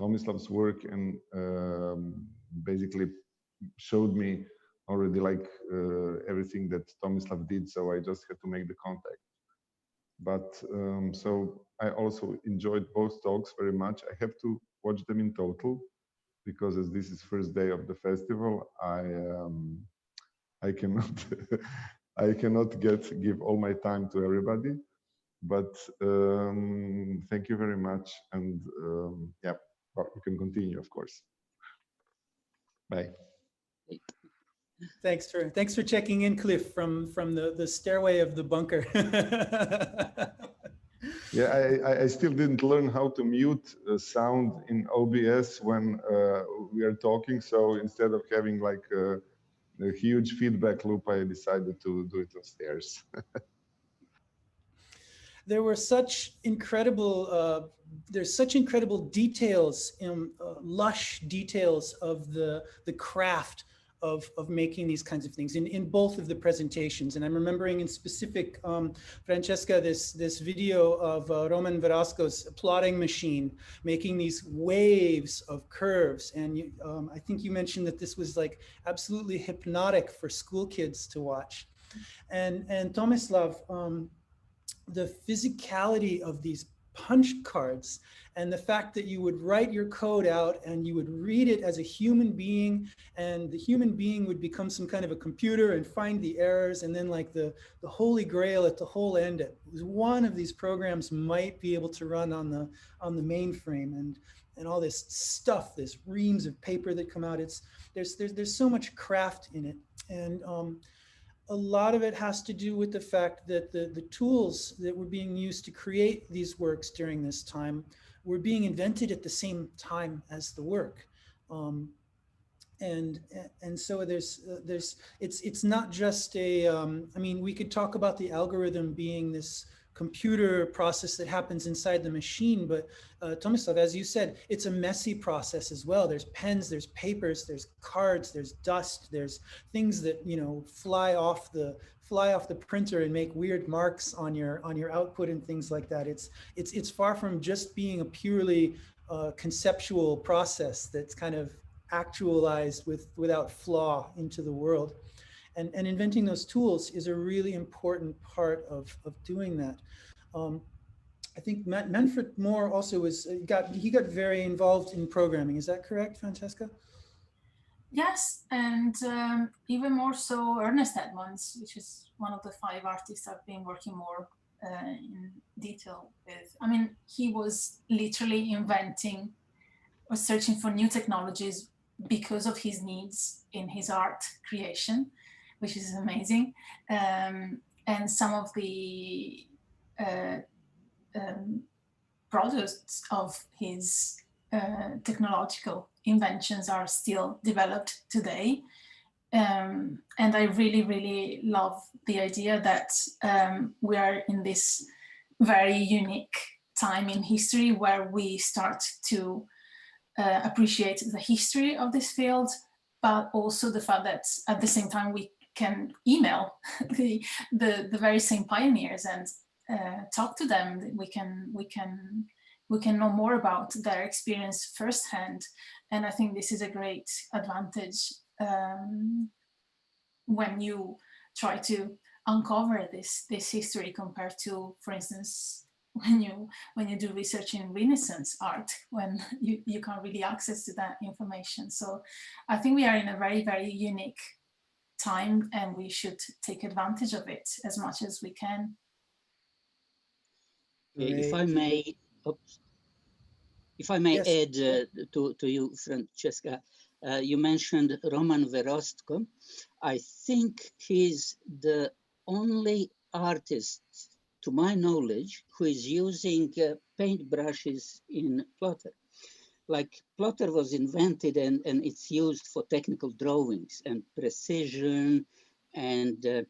Tomislav's work, and basically showed me already like everything that Tomislav did. So I just had to make the contact. But so I also enjoyed both talks very much. I have to watch them in total, because as this is first day of the festival, I cannot I cannot give all my time to everybody. But thank you very much, and yeah, well, you can continue, of course. Bye. Thanks for checking in, Klif, from the stairway of the bunker. Yeah, I still didn't learn how to mute sound in OBS when we are talking. So instead of having like a huge feedback loop, I decided to do it on stairs. There were such incredible, there's such incredible details, lush details of the craft of making these kinds of things in both of the presentations. And I'm remembering in specific, Francesca, this video of Roman Verasco's plotting machine, making these waves of curves. And I think you mentioned that this was like absolutely hypnotic for school kids to watch. And Tomislav, the physicality of these punch cards and the fact that you would write your code out and you would read it as a human being, and the human being would become some kind of a computer and find the errors, and then like the holy grail at the whole end, it was one of these programs might be able to run on the mainframe, and all this stuff, this reams of paper that come out. There's so much craft in it. And a lot of it has to do with the fact that the tools that were being used to create these works during this time were being invented at the same time as the work. And so it's not just a, I mean, we could talk about the algorithm being this computer process that happens inside the machine, but Tomislav, as you said, it's a messy process as well. There's pens, there's papers, there's cards, there's dust, there's things that, you know, fly off the printer and make weird marks on your output and things like that. It's far from just being a purely conceptual process that's kind of actualized without flaw into the world. And inventing those tools is a really important part of doing that. I think Manfred Mohr also he got very involved in programming. Is that correct, Francesca? Yes, and even more so Ernest Edmonds, which is one of the 5 artists I've been working more in detail with. I mean, he was literally inventing or searching for new technologies because of his needs in his art creation, which is amazing. And some of the products of his technological inventions are still developed today. And I really, really love the idea that we are in this very unique time in history where we start to appreciate the history of this field, but also the fact that at the same time we can email the very same pioneers and talk to them. We can know more about their experience firsthand, and I think this is a great advantage when you try to uncover this history compared to, for instance, when you do research in Renaissance art, when you can't really access to that information. So I think we are in a very, very unique time, and we should take advantage of it as much as we can. If I may, yes. Add to you, Francesca, you mentioned Roman Verostko. I think he's the only artist, to my knowledge, who is using paint brushes in Plotter. Like Plotter was invented and it's used for technical drawings, and precision and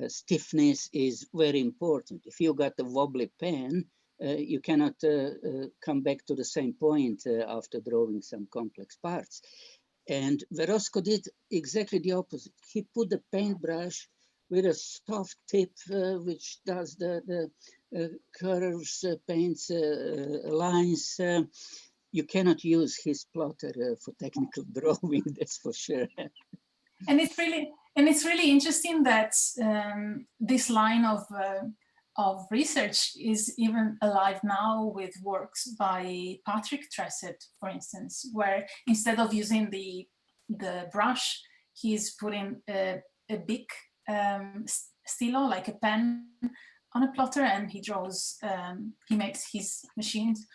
stiffness is very important. If you got a wobbly pen, you cannot come back to the same point after drawing some complex parts. And Verostko did exactly the opposite. He put the paintbrush with a soft tip, which does the curves, paints, lines. You cannot use his plotter for technical drawing, that's for sure. And it's really interesting that this line of research is even alive now with works by Patrick Tressett, for instance, where instead of using the brush, he's putting a big stilo, like a pen, on a plotter, and he draws. He makes his machines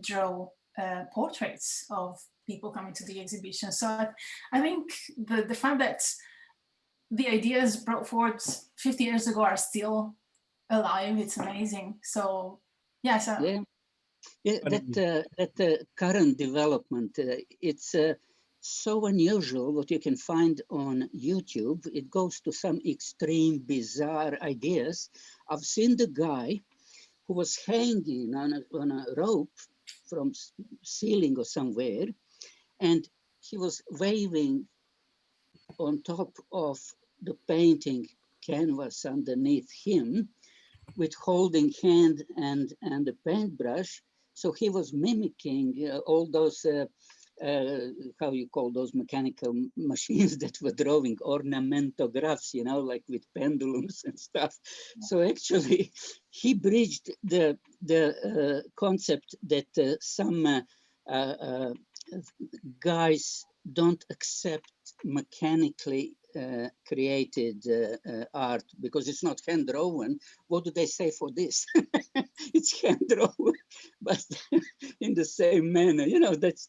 draw portraits of people coming to the exhibition. So I think the fact that the ideas brought forward 50 years ago are still alive. It's amazing. So yeah, so that current development, it's so unusual what you can find on YouTube. It goes to some extreme, bizarre ideas. I've seen the guy who was hanging on a rope from ceiling or somewhere, and he was waving on top of the painting canvas underneath him with holding hand and a paintbrush. So he was mimicking all those, how you call those mechanical machines that were drawing ornamentographs, you know, like with pendulums and stuff. So actually he bridged the concept that some guys don't accept mechanically created art because it's not hand drawn. What do they say for this? It's hand drawn, but in the same manner. You know, that's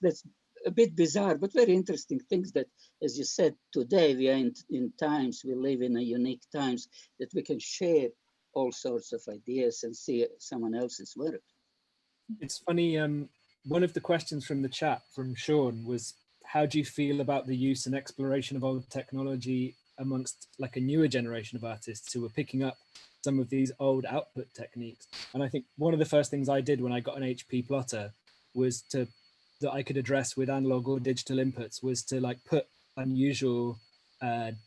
a bit bizarre, but very interesting things that, as you said, today we are in times, we live in a unique times that we can share all sorts of ideas and see someone else's work. It's funny, one of the questions from the chat from Sean was, how do you feel about the use and exploration of old technology amongst like a newer generation of artists who are picking up some of these old output techniques? And I think one of the first things I did when I got an HP plotter was that I could address with analog or digital inputs was to like put unusual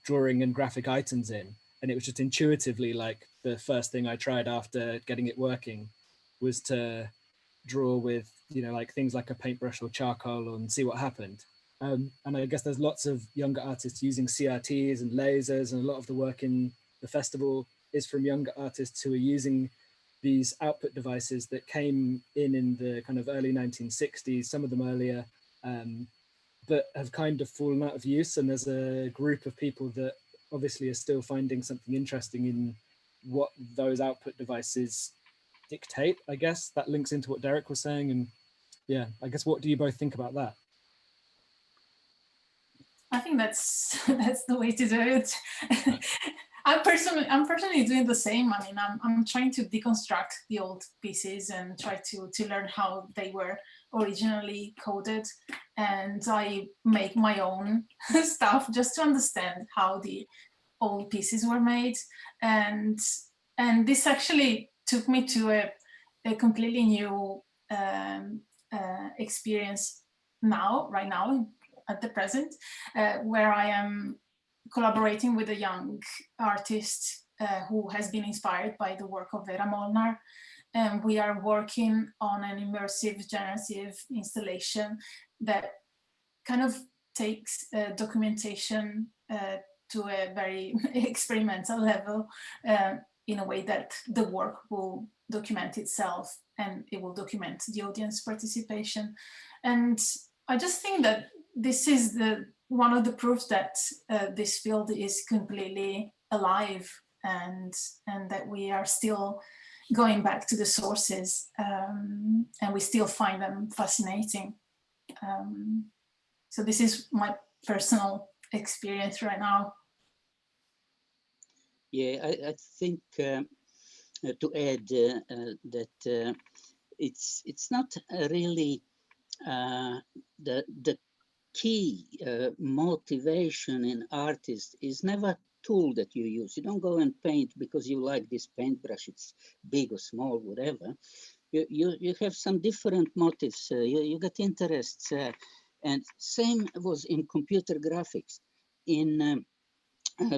drawing and graphic items in. And it was just intuitively like the first thing I tried after getting it working was to draw with, you know, like things like a paintbrush or charcoal and see what happened. And I guess there's lots of younger artists using CRTs and lasers, and a lot of the work in the festival is from younger artists who are using these output devices that came in the kind of early 1960s, some of them earlier, but have kind of fallen out of use. And there's a group of people that obviously are still finding something interesting in what those output devices dictate. I guess that links into what Derek was saying. And yeah, I guess, what do you both think about that? I think that's the way to do it. I'm personally doing the same. I mean, I'm trying to deconstruct the old pieces and try to learn how they were originally coded, and I make my own stuff just to understand how the old pieces were made. And this actually took me to a completely new experience right now at the present, where I am collaborating with a young artist who has been inspired by the work of Vera Molnar. And we are working on an immersive generative installation that kind of takes documentation to a very experimental level, in a way that the work will document itself and it will document the audience participation. And I just think that this is one of the proofs that this field is completely alive, and that we are still going back to the sources, and we still find them fascinating. So this is my personal experience right now. Yeah, I think to add that it's not really the key motivation in artists is never tool that you use. You don't go and paint because you like this paintbrush, it's big or small, whatever. You have some different motives, you get interests, and same was in computer graphics. In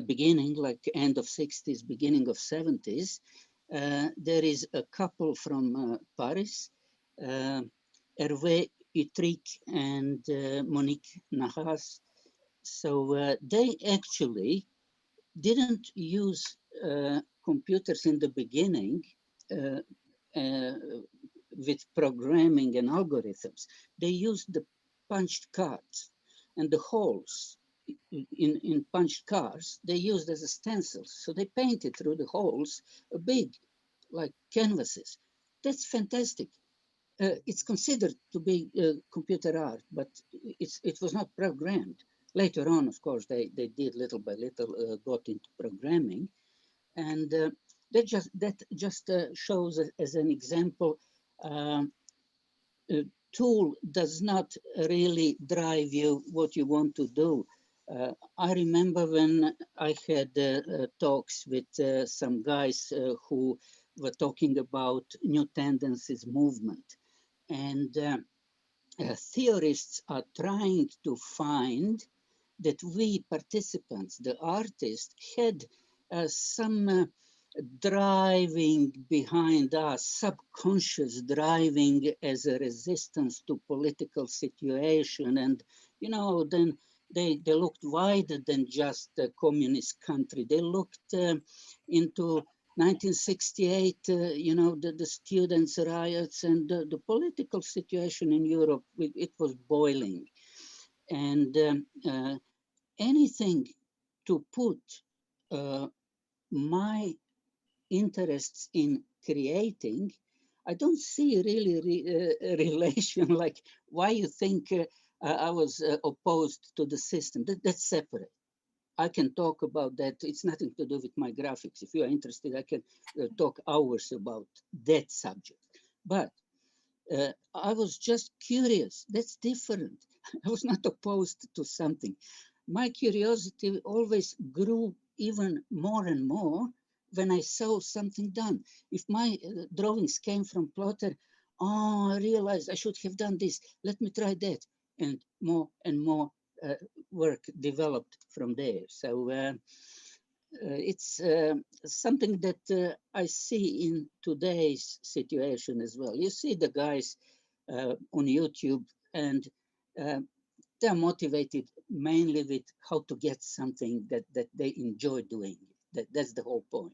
beginning, like end of 60s, beginning of 70s, there is a couple from Paris, Hervé Utric and Monique Nahas. So they actually didn't use computers in the beginning with programming and algorithms. They used the punched cards, and the holes in punched cards they used as a stencils. So they painted through the holes big, like canvases. That's fantastic. It's considered to be computer art, but it was not programmed. Later on, of course, they did little by little got into programming, and that just shows as an example. A tool does not really drive you what you want to do. I remember when I had talks with some guys who were talking about new tendencies movement, and theorists are trying to find that we participants, the artists, had some driving behind us, subconscious driving as a resistance to political situation. And, you know, then they looked wider than just a communist country. They looked into 1968, you know, the students' riots and the political situation in Europe, it was boiling. And anything to put my interests in creating, I don't see really a relation like why you think I was opposed to the system. That's separate. I can talk about that. It's nothing to do with my graphics. If you are interested, I can talk hours about that subject. But I was just curious. That's different. I was not opposed to something. My curiosity always grew even more and more when I saw something done. If my drawings came from plotter, oh, I realized I should have done this. Let me try that. And more work developed from there. So it's something that I see in today's situation as well. You see the guys on YouTube, and they're motivated mainly with how to get something that they enjoy doing. That's the whole point.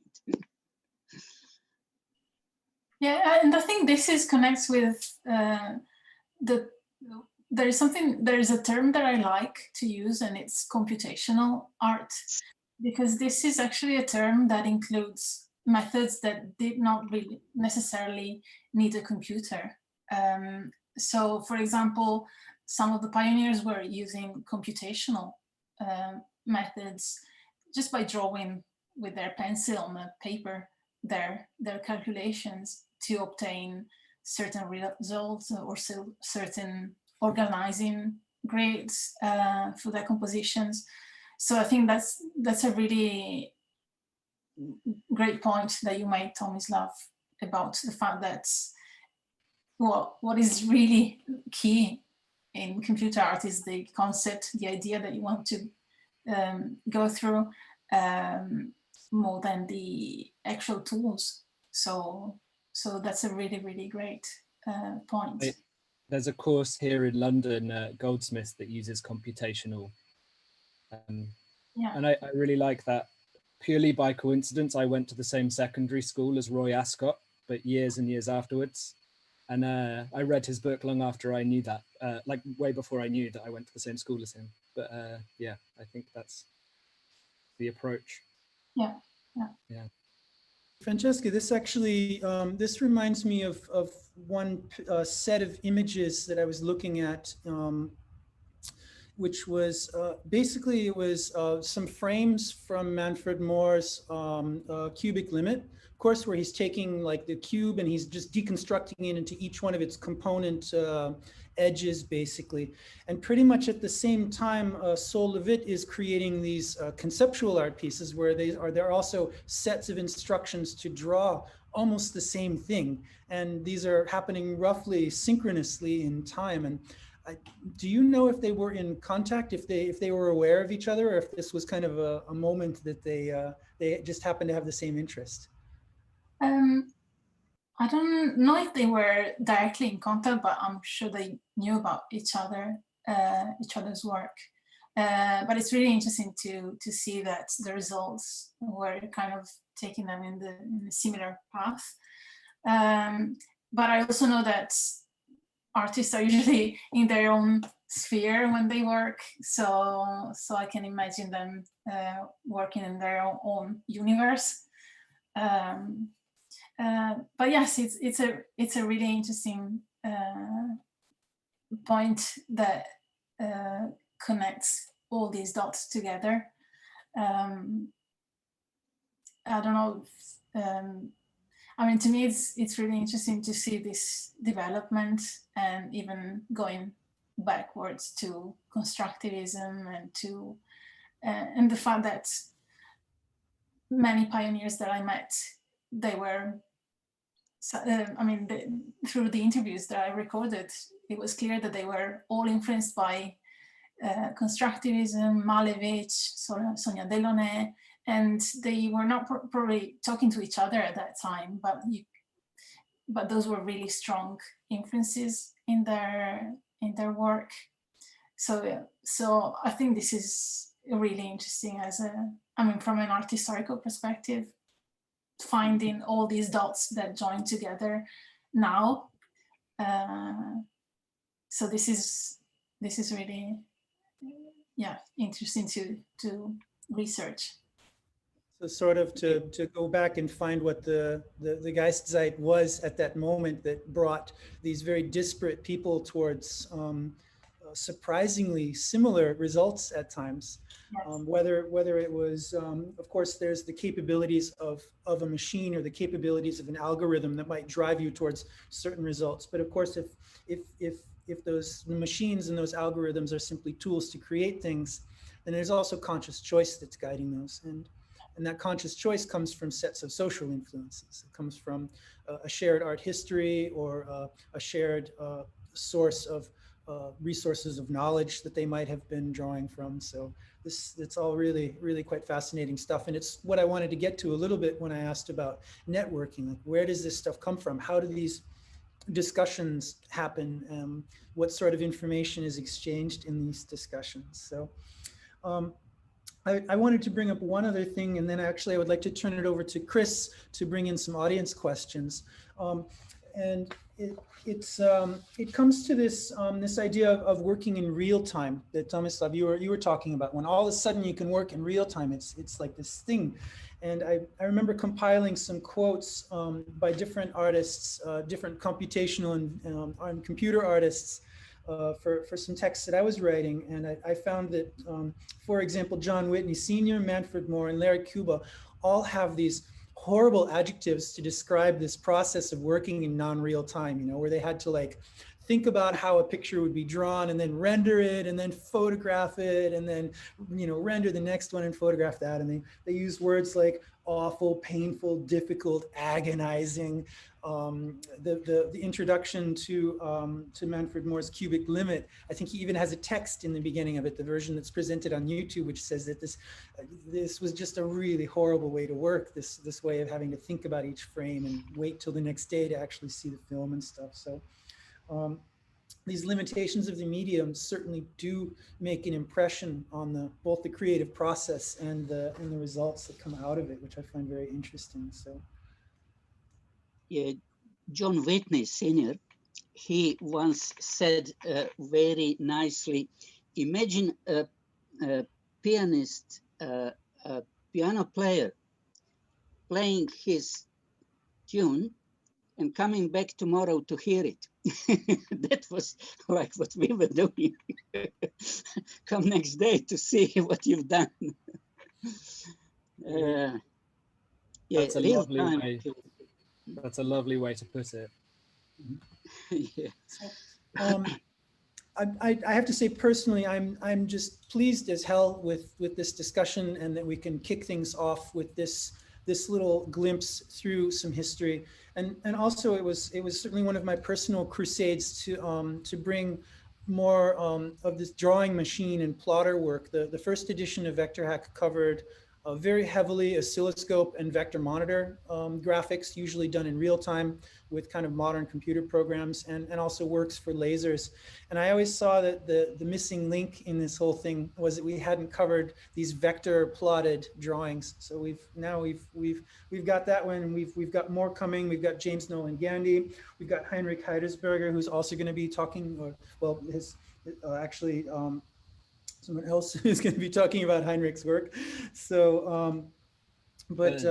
Yeah, and I think this connects with there is a term that I like to use, and it's computational art, because this is actually a term that includes methods that did not really necessarily need a computer. So, for example, some of the pioneers were using computational methods just by drawing with their pencil on the paper their calculations to obtain certain results or certain organizing grades for their compositions. So I think that's a really great point that you made, Tomislav, about the fact that what is really key in computer art is the concept, the idea that you want to go through, more than the actual tools. So that's a really, really great point. There's a course here in London, Goldsmiths, that uses computational. Yeah. And I really like that. Purely by coincidence, I went to the same secondary school as Roy Ascott, but years and years afterwards. And I read his book long after I knew that, like way before I knew that I went to the same school as him. But yeah, I think that's the approach. Yeah. Francesca, this actually, this reminds me of one set of images that I was looking at, which was basically it was some frames from Manfred Mohr's cubic limit, of course, where he's taking like the cube and he's just deconstructing it into each one of its component edges, basically. And pretty much at the same time, Sol LeWitt is creating these conceptual art pieces where there are also sets of instructions to draw almost the same thing. And these are happening roughly synchronously in time. And do you know if they were in contact, if they were aware of each other, or if this was kind of a moment that they just happened to have the same interest? I don't know if they were directly in contact, but I'm sure they knew about each other's work. But it's really interesting to see that the results were kind of taking them in the similar path. But I also know that artists are usually in their own sphere when they work, so I can imagine them working in their own universe. But yes, it's a really interesting point that connects all these dots together. I don't know. I mean, to me, it's really interesting to see this development, and even going backwards to constructivism and to and the fact that many pioneers that I met, they were, I mean, through the interviews that I recorded, it was clear that they were all influenced by constructivism, Malevich, Sonia Delaunay, and they were not probably talking to each other at that time, but those were really strong influences in their work. So I think this is really interesting from an art historical perspective, finding all these dots that join together now. So this is really, yeah, interesting to research. So sort of to go back and find what the Geistzeit was at that moment that brought these very disparate people towards surprisingly similar results at times. Yes. Whether it was, of course, there's the capabilities of a machine or the capabilities of an algorithm that might drive you towards certain results. But of course, if those machines and those algorithms are simply tools to create things, then there's also conscious choice that's guiding those. And that conscious choice comes from sets of social influences. It comes from a shared art history or a shared source of resources of knowledge that they might have been drawing from. So it's all really, really quite fascinating stuff. And it's what I wanted to get to a little bit when I asked about networking. Like, where does this stuff come from? How do these discussions happen? What sort of information is exchanged in these discussions? So I wanted to bring up one other thing, and then actually I would like to turn it over to Chris to bring in some audience questions. And it comes to this this idea of working in real time that Tomislav, you were talking about. When all of a sudden you can work in real time, it's like this thing. And I remember compiling some quotes by different artists, different computational and computer artists for some texts that I was writing. And I found that, for example, John Whitney Sr., Manfred Moore, and Larry Kuba all have these horrible adjectives to describe this process of working in non-real time, you know, where they had to like think about how a picture would be drawn and then render it and then photograph it and then, you know, render the next one and photograph that. And they use words like awful, painful, difficult, agonizing. The introduction to Manfred Moore's cubic limit, I think he even has a text in the beginning of it, the version that's presented on YouTube, which says that this was just a really horrible way to work, this way of having to think about each frame and wait till the next day to actually see the film and stuff. So these limitations of the medium certainly do make an impression on both the creative process and the results that come out of it, which I find very interesting. So. Yeah, John Whitney Sr., he once said very nicely, imagine a pianist, a piano player playing his tune and coming back tomorrow to hear it. That was like what we were doing. Come next day to see what you've done. Yeah, that's a lovely way. That's a lovely way to put it. Yeah. I have to say personally, I'm just pleased as hell with this discussion, and that we can kick things off with this little glimpse through some history. And also it was certainly one of my personal crusades to bring more of this drawing machine and plotter work. The first edition of VectorHack covered very heavily oscilloscope and vector monitor graphics, usually done in real time with kind of modern computer programs, and also works for lasers. And I always saw that the missing link in this whole thing was that we hadn't covered these vector plotted drawings. So we've got that one, and we've got more coming. We've got James Nolan Gandy. We've got Heinrich Heidersberger, who's also going to be talking, someone else is going to be talking about Heinrich's work. So, but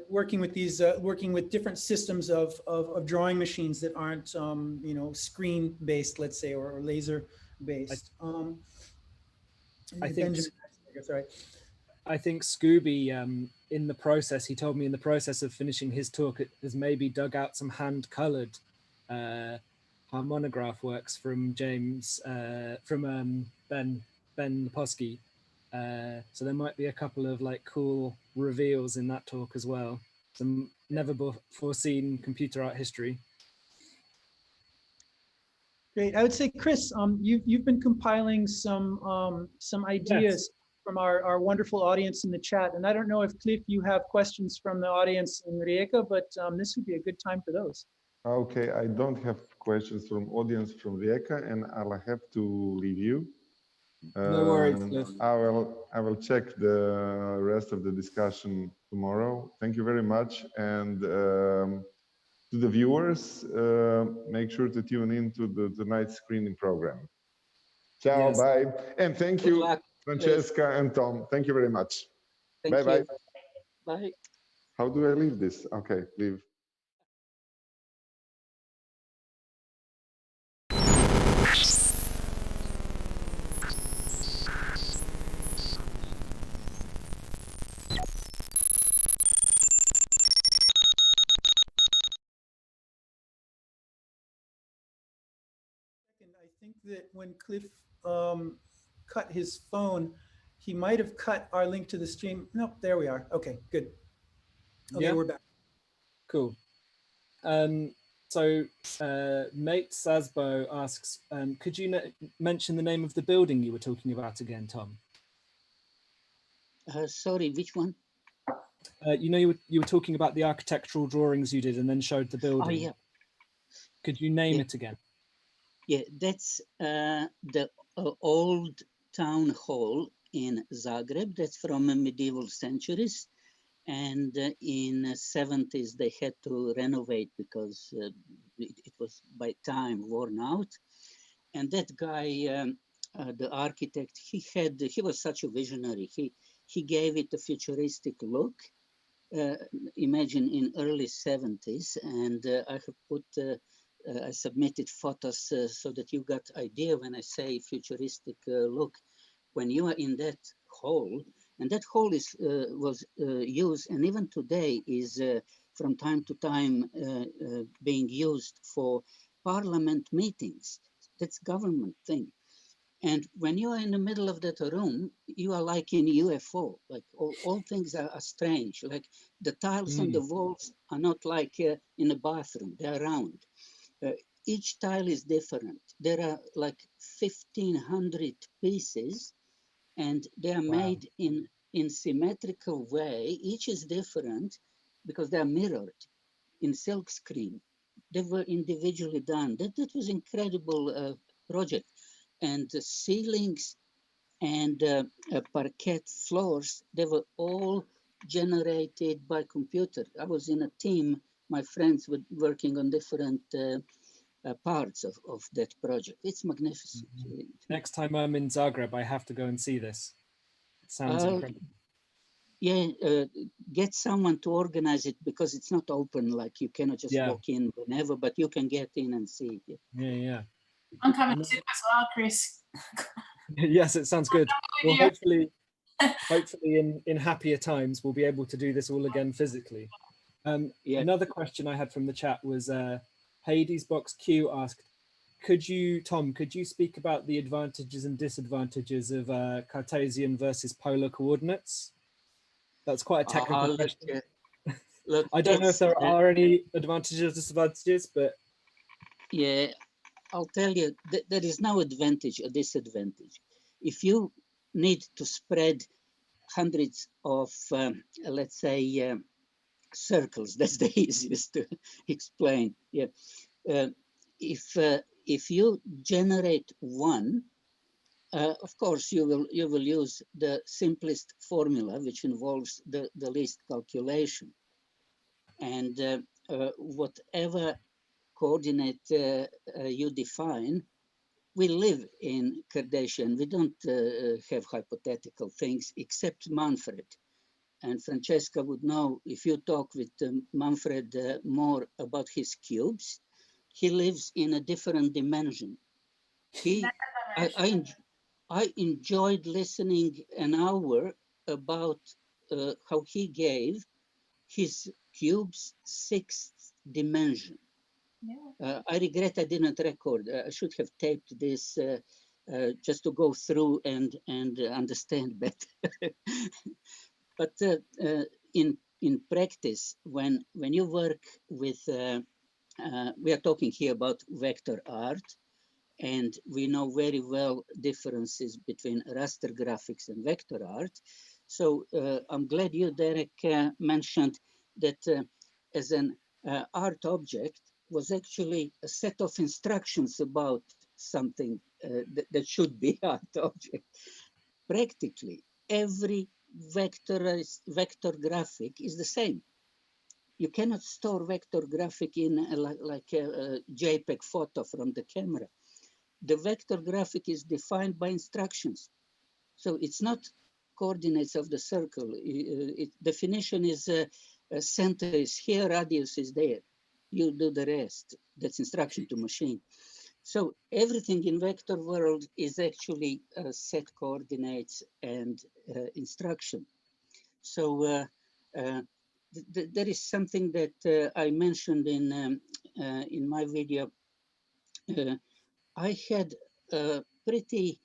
working with these, working with different systems of drawing machines that aren't, you know, screen based, let's say, or laser based. I think Sorry. I think Scooby, in the process, he told me in the process of finishing his talk, has maybe dug out some hand-colored harmonograph works from James, Ben Leposky. So there might be a couple of like cool reveals in that talk as well. Some never before seen computer art history. Great. I would say, Chris, you've been compiling some ideas from our wonderful audience in the chat, and I don't know if Klif, you have questions from the audience in RIjeka, but this would be a good time for those. Okay, I don't have questions from audience from RIjeka, and I'll have to leave you. No worries, Klif. I will check the rest of the discussion tomorrow. Thank you very much, and to the viewers, make sure to tune in to the tonight's screening program. Ciao, Yes. bye, and thank Good you, luck, Francesca and Tom. Thank you very much. Thank Bye. you. Bye. How do I leave this? Okay, leave. I think that when Klif cut his phone, he might have cut our link to the stream. Nope, there we are. Okay, good. Okay, Yeah. we're back. Cool. So Mate Sasbo asks, could you mention the name of the building you were talking about again, Tom? Sorry, which one? You know, you were talking about the architectural drawings you did and then showed the building. Oh, yeah. Could you name it again? Yeah, that's the old town hall in Zagreb. That's from medieval centuries. And in the 70s, they had to renovate because it was by time worn out. And that guy, the architect, he was such a visionary. He gave it a futuristic look. Imagine in early 70s, and I have put, I submitted photos so that you got idea when I say futuristic look. When you are in that hall, and that hall was used, and even today is from time to time being used for parliament meetings. That's government thing. And when you are in the middle of that room, you are like in UFO, like all things are strange. Like the tiles on the walls are not like in a bathroom, they're round. Each tile is different. There are like 1,500 pieces, and they are made in symmetrical way. Each is different because they are mirrored in silk screen. They were individually done. That was incredible project. And the ceilings and parquet floors, they were all generated by computer. I was in a team, my friends were working on different parts of that project. It's magnificent. Next time I'm in Zagreb, I have to go and see this. It sounds incredible. Yeah, get someone to organize it because it's not open, like you cannot just walk in whenever, but you can get in and see it. Yeah. I'm coming to as well, Chris. Yes, it sounds good. Well, hopefully in happier times, we'll be able to do this all again physically. Another question I had from the chat was Hades Box Q asked, Tom, could you speak about the advantages and disadvantages of Cartesian versus polar coordinates? That's quite a technical question. Look, I don't know if there are any advantages or disadvantages, but... Yeah, I'll tell you, there is no advantage or disadvantage. If you need to spread hundreds of, let's say, circles, that's the easiest to explain. Yeah, if you generate one, of course you will use the simplest formula, which involves the least calculation, and whatever coordinate you define, we live in Cartesian. We don't have hypothetical things except Manfred. And Francesca would know, if you talk with Manfred more about his cubes, he lives in a different dimension. I enjoyed listening an hour about how he gave his cube's sixth dimension. Yeah. I regret I didn't record. I should have taped this just to go through and understand better. But in practice, when you work with, we are talking here about vector art, and we know very well differences between raster graphics and vector art. So I'm glad you, Derek, mentioned that as an art object was actually a set of instructions about something that should be art object. Practically, every vector graphic is the same. You cannot store vector graphic in like a JPEG photo from the camera. The vector graphic is defined by instructions. So it's not coordinates of the circle. Definition is center is here, radius is there. You do the rest. That's instruction to machine. So everything in vector world is actually set coordinates and instruction. So there is something that I mentioned in my video. I had a pretty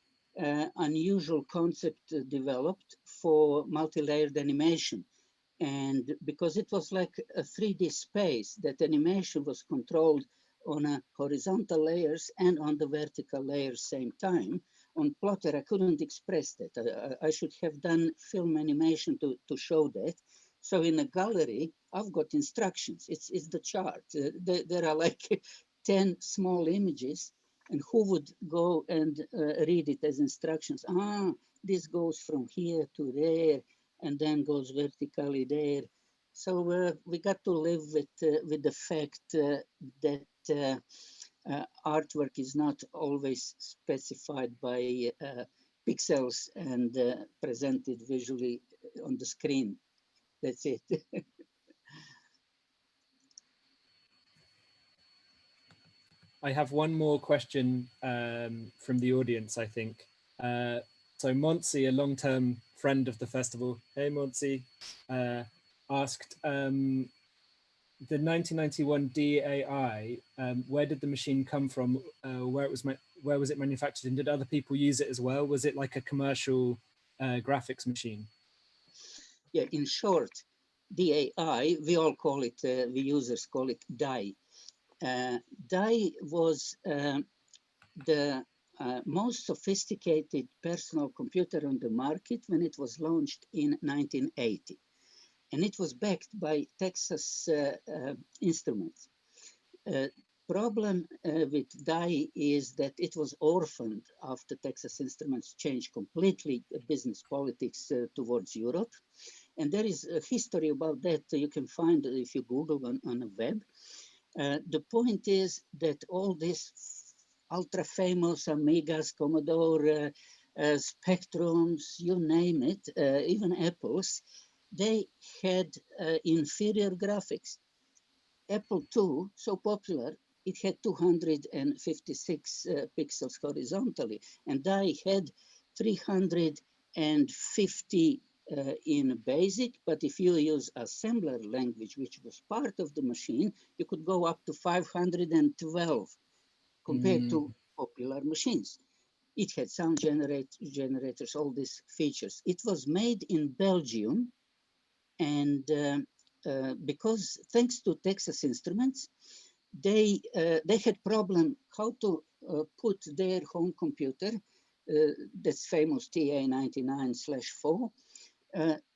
unusual concept developed for multi-layered animation. And because it was like a 3D space, that animation was controlled on a horizontal layers and on the vertical layers same time. On plotter, I couldn't express that. I should have done film animation to show that. So in a gallery, I've got instructions. It's the chart. There are like 10 small images, and who would go and read it as instructions? This goes from here to there, and then goes vertically there. So we got to live with the fact that artwork is not always specified by pixels and presented visually on the screen. That's it. I have one more question from the audience, I think. So Monsi, a long-term friend of the festival, hey Monsi, asked, the 1991 DAI, where did the machine come from? Where was it manufactured, and did other people use it as well? Was it like a commercial graphics machine? Yeah, in short, DAI, we all call it, we users call it DAI. DAI was the most sophisticated personal computer on the market when it was launched in 1980. And it was backed by Texas Instruments. Problem with DAI is that it was orphaned after Texas Instruments changed completely business politics towards Europe. And there is a history about that you can find if you Google on the web. The point is that all these ultra famous Amigas, Commodore, Spectrums, you name it, even Apples, they had inferior graphics. Apple II, so popular, it had 256 pixels horizontally, and I had 350 in BASIC, but if you use assembler language, which was part of the machine, you could go up to 512 compared to popular machines. It had sound generators, all these features. It was made in Belgium, and because thanks to Texas Instruments, they had problem how to put their home computer, that's famous TA99/4,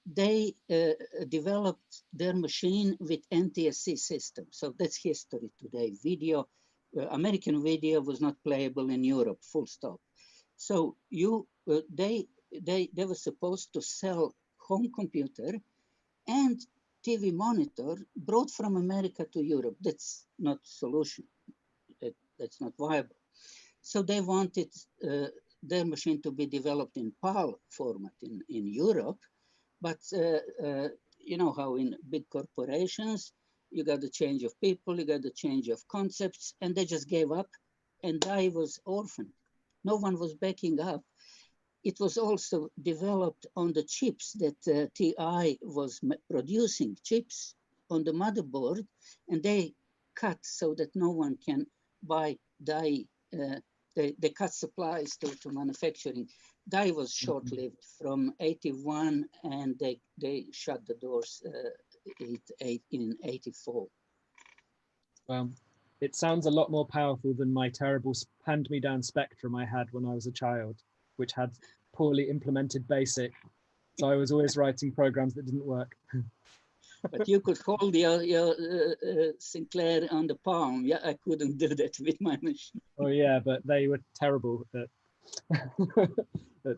they developed their machine with NTSC system. So that's history today. Video, American video was not playable in Europe, full stop. So they were supposed to sell home computer and TV monitor brought from America to Europe. That's not solution. That's not viable. So they wanted their machine to be developed in PAL format in Europe. But you know how in big corporations, you got the change of people, you got the change of concepts, and they just gave up, and I was orphaned. No one was backing up. it was also developed on the chips that TI was producing, chips on the motherboard, and they cut so that no one can buy die. They cut supplies to manufacturing. Die was short-lived from 81, and they shut the doors in 84. Well, it sounds a lot more powerful than my terrible hand-me-down Spectrum I had when I was a child, which had poorly implemented BASIC. So I was always writing programs that didn't work. But you could hold your Sinclair on the palm. Yeah, I couldn't do that with my machine. Oh yeah, but they were terrible at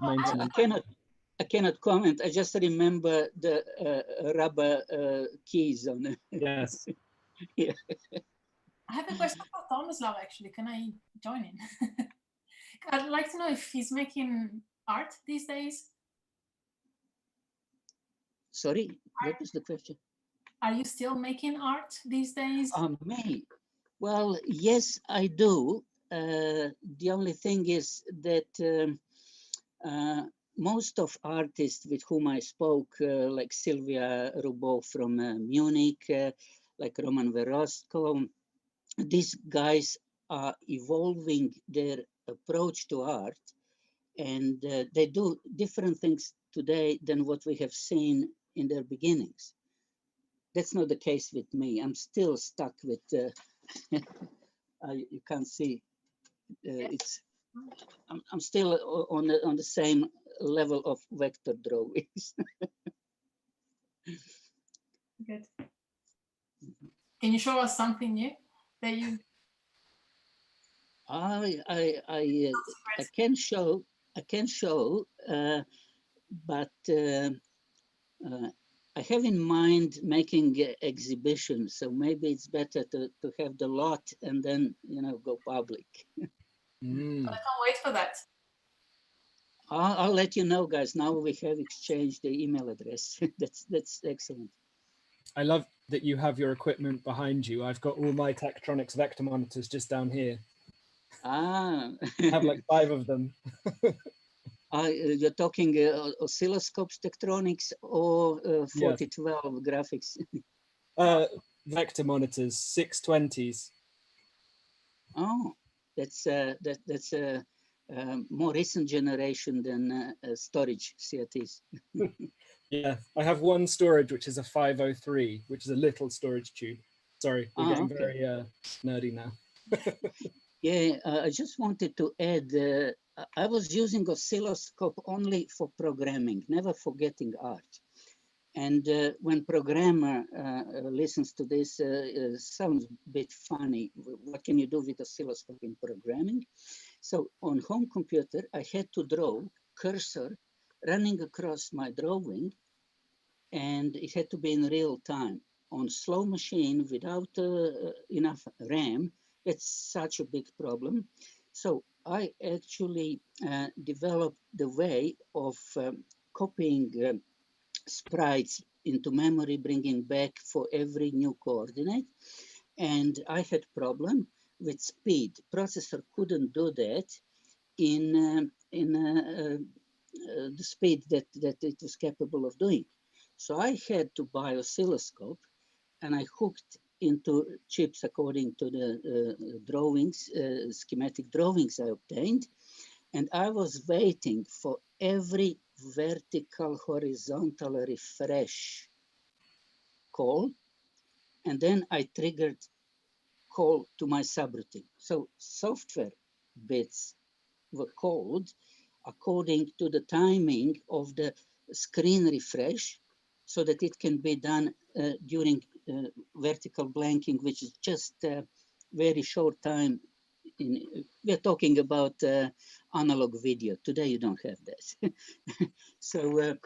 maintenance. I cannot comment. I just remember the rubber keys on it. Yes. Yeah. I have a question for Tomislav, actually. Can I join in? I'd like to know if he's making art these days. Sorry, what was the question? Are you still making art these days? Me? Well, yes, I do. The only thing is that most of artists with whom I spoke, like Sylvia Roubaud from Munich, like Roman Verostko, these guys are evolving their approach to art, and they do different things today than what we have seen in their beginnings. That's not the case with me. I'm still stuck with, you can't see, I'm still on the same level of vector drawings. Good. Can you show us something new that you? I can show, but I have in mind making exhibitions, so maybe it's better to have the lot and then, you know, go public. I can't wait for that. I'll let you know, guys. Now we have exchanged the email address. That's excellent. I love that you have your equipment behind you. I've got all my Tektronix vector monitors just down here. Ah. I have like 5 of them. You're talking oscilloscopes, Tektronix, or 4012 graphics? Vector monitors, 620s. Oh, that's a more recent generation than storage CRTs. Yeah, I have one storage, which is a 503, which is a little storage tube. Sorry, we're getting very nerdy now. Yeah, I just wanted to add, I was using oscilloscope only for programming, never for getting art. And when programmer listens to this, sounds a bit funny. What can you do with oscilloscope in programming? So on home computer, I had to draw cursor running across my drawing, and it had to be in real time. On slow machine without enough RAM, it's such a big problem. So I actually developed the way of copying sprites into memory, bringing back for every new coordinate. And I had problem with speed. Processor couldn't do that in the speed that it was capable of doing. So I had to buy oscilloscope, and I hooked into chips according to the drawings, schematic drawings I obtained. And I was waiting for every vertical, horizontal refresh call. And then I triggered call to my subroutine. So software bits were called according to the timing of the screen refresh, so that it can be done during vertical blanking, which is just a very short time. We're talking about analog video. Today you don't have that. So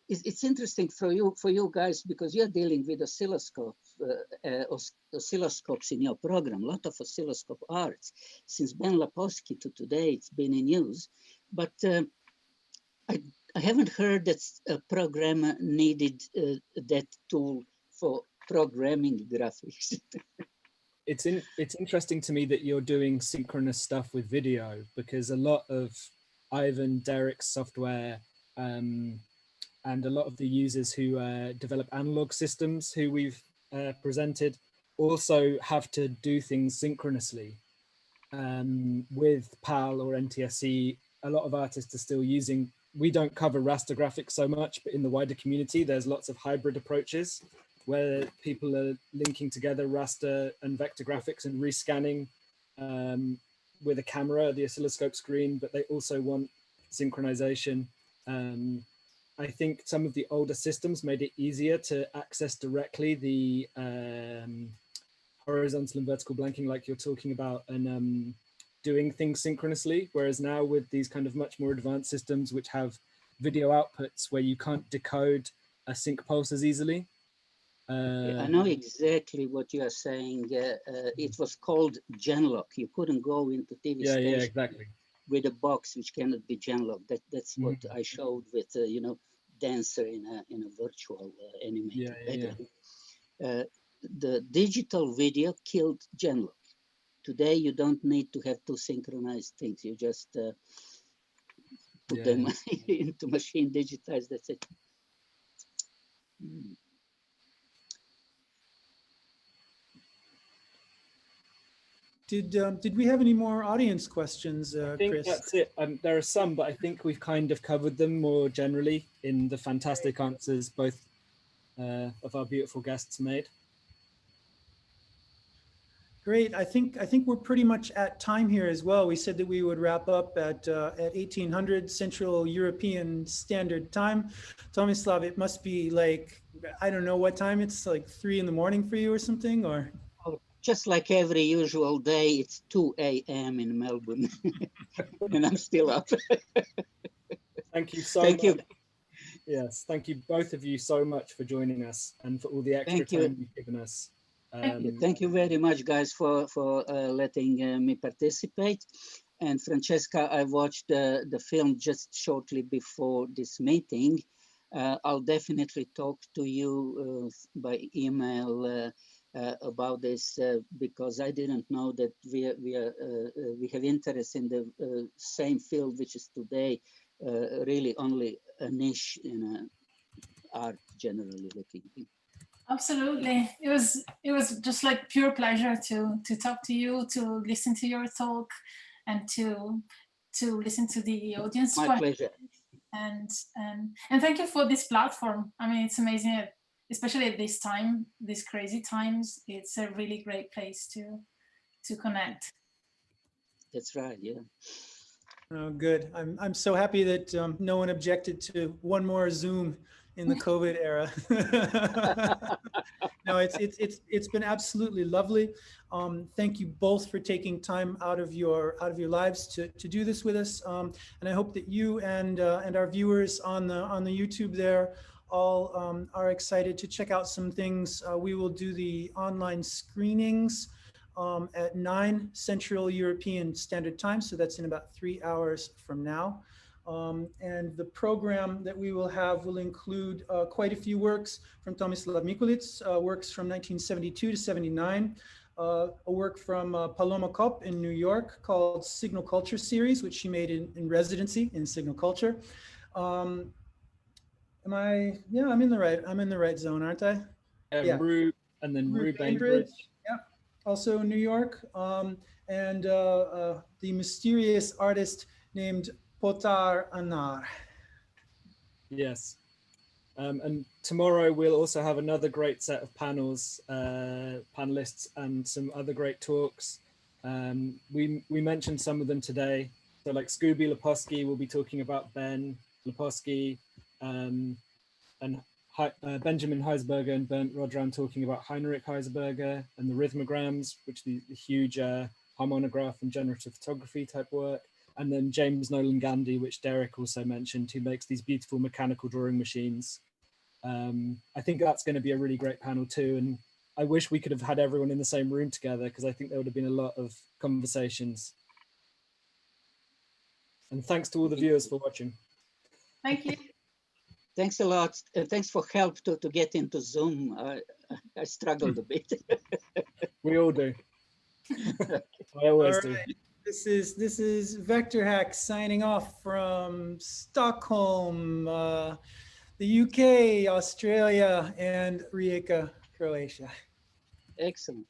it's interesting for you guys, because you're dealing with oscilloscopes in your program, a lot of oscilloscope arts. Since Ben Lapowski to today, it's been in use. But I haven't heard that a programmer needed that tool for programming graphics. It's interesting to me that you're doing synchronous stuff with video, because a lot of Ivan, Derek's software, and a lot of the users who develop analog systems who we've presented also have to do things synchronously. With PAL or NTSC, a lot of artists are still using, we don't cover raster graphics so much, but in the wider community, there's lots of hybrid approaches where people are linking together raster and vector graphics and rescanning with a camera, the oscilloscope screen, but they also want synchronization. I think some of the older systems made it easier to access directly the horizontal and vertical blanking like you're talking about, and doing things synchronously. Whereas now with these kind of much more advanced systems which have video outputs where you can't decode a sync pulse as easily. I know exactly what you are saying. It was called genlock. You couldn't go into TV station exactly. with a box which cannot be genlock. That's what I showed with you know, dancer in a virtual animated background. The digital video killed genlock. Today you don't need to have two synchronized things. You just put them into machine digitized. That's it. Did we have any more audience questions, I think Chris? that's it. There are some, but I think we've kind of covered them more generally in the fantastic answers both of our beautiful guests made. Great. I think we're pretty much at time here as well. We said that we would wrap up at 1800 Central European Standard Time. Tomislav, it must be like, I don't know what time. It's like 3 in the morning for you or something, or? Just like every usual day, it's 2 a.m. in Melbourne, and I'm still up. Thank you so much. Yes, thank you both of you so much for joining us and for all the extra time you've given us. Thank you very much, guys, for letting me participate. And Francesca, I watched the film just shortly before this meeting. I'll definitely talk to you by email about this because I didn't know that we have interest in the same field, which is today really only a niche in art, generally looking. Absolutely, it was just like pure pleasure to talk to you, to listen to your talk, and to listen to the audience. My pleasure. And thank you for this platform. I mean, it's amazing, especially at this time, these crazy times. It's a really great place to connect. That's right. Yeah. Oh, good. I'm so happy that no one objected to one more Zoom in the COVID era. No, it's been absolutely lovely. Thank you both for taking time out of your lives to do this with us. And I hope that you and our viewers on the YouTube there all are excited to check out some things. We will do the online screenings at 9 Central European Standard Time. So that's in about 3 hours from now. And the program that we will have will include quite a few works from Tomislav Mikulić, works from 1972 to 79, a work from Paloma Kopp in New York called Signal Culture Series, which she made in residency in Signal Culture. I'm in the right zone, aren't I? Yeah. Rue, and then Rue Bainbridge. Yeah, also New York. And the mysterious artist named Potar Anar. Yes. And tomorrow we'll also have another great set of panelists and some other great talks. We mentioned some of them today. So like Scooby Leposki will be talking about Ben Leposki, and Benjamin Heisberger and Bernd Rodram talking about Heinrich Heisberger and the rhythmograms, which the huge harmonograph and generative photography type work. And then James Nolan Gandhi, which Derek also mentioned, who makes these beautiful mechanical drawing machines. I think that's going to be a really great panel too. And I wish we could have had everyone in the same room together, because I think there would have been a lot of conversations. And thanks to all the viewers for watching. Thank you. Thanks a lot. Thanks for help to get into Zoom. I struggled a bit. We all do. I always do. This is Vector Hack signing off from Stockholm, the UK, Australia, and RIjeka, Croatia. Excellent.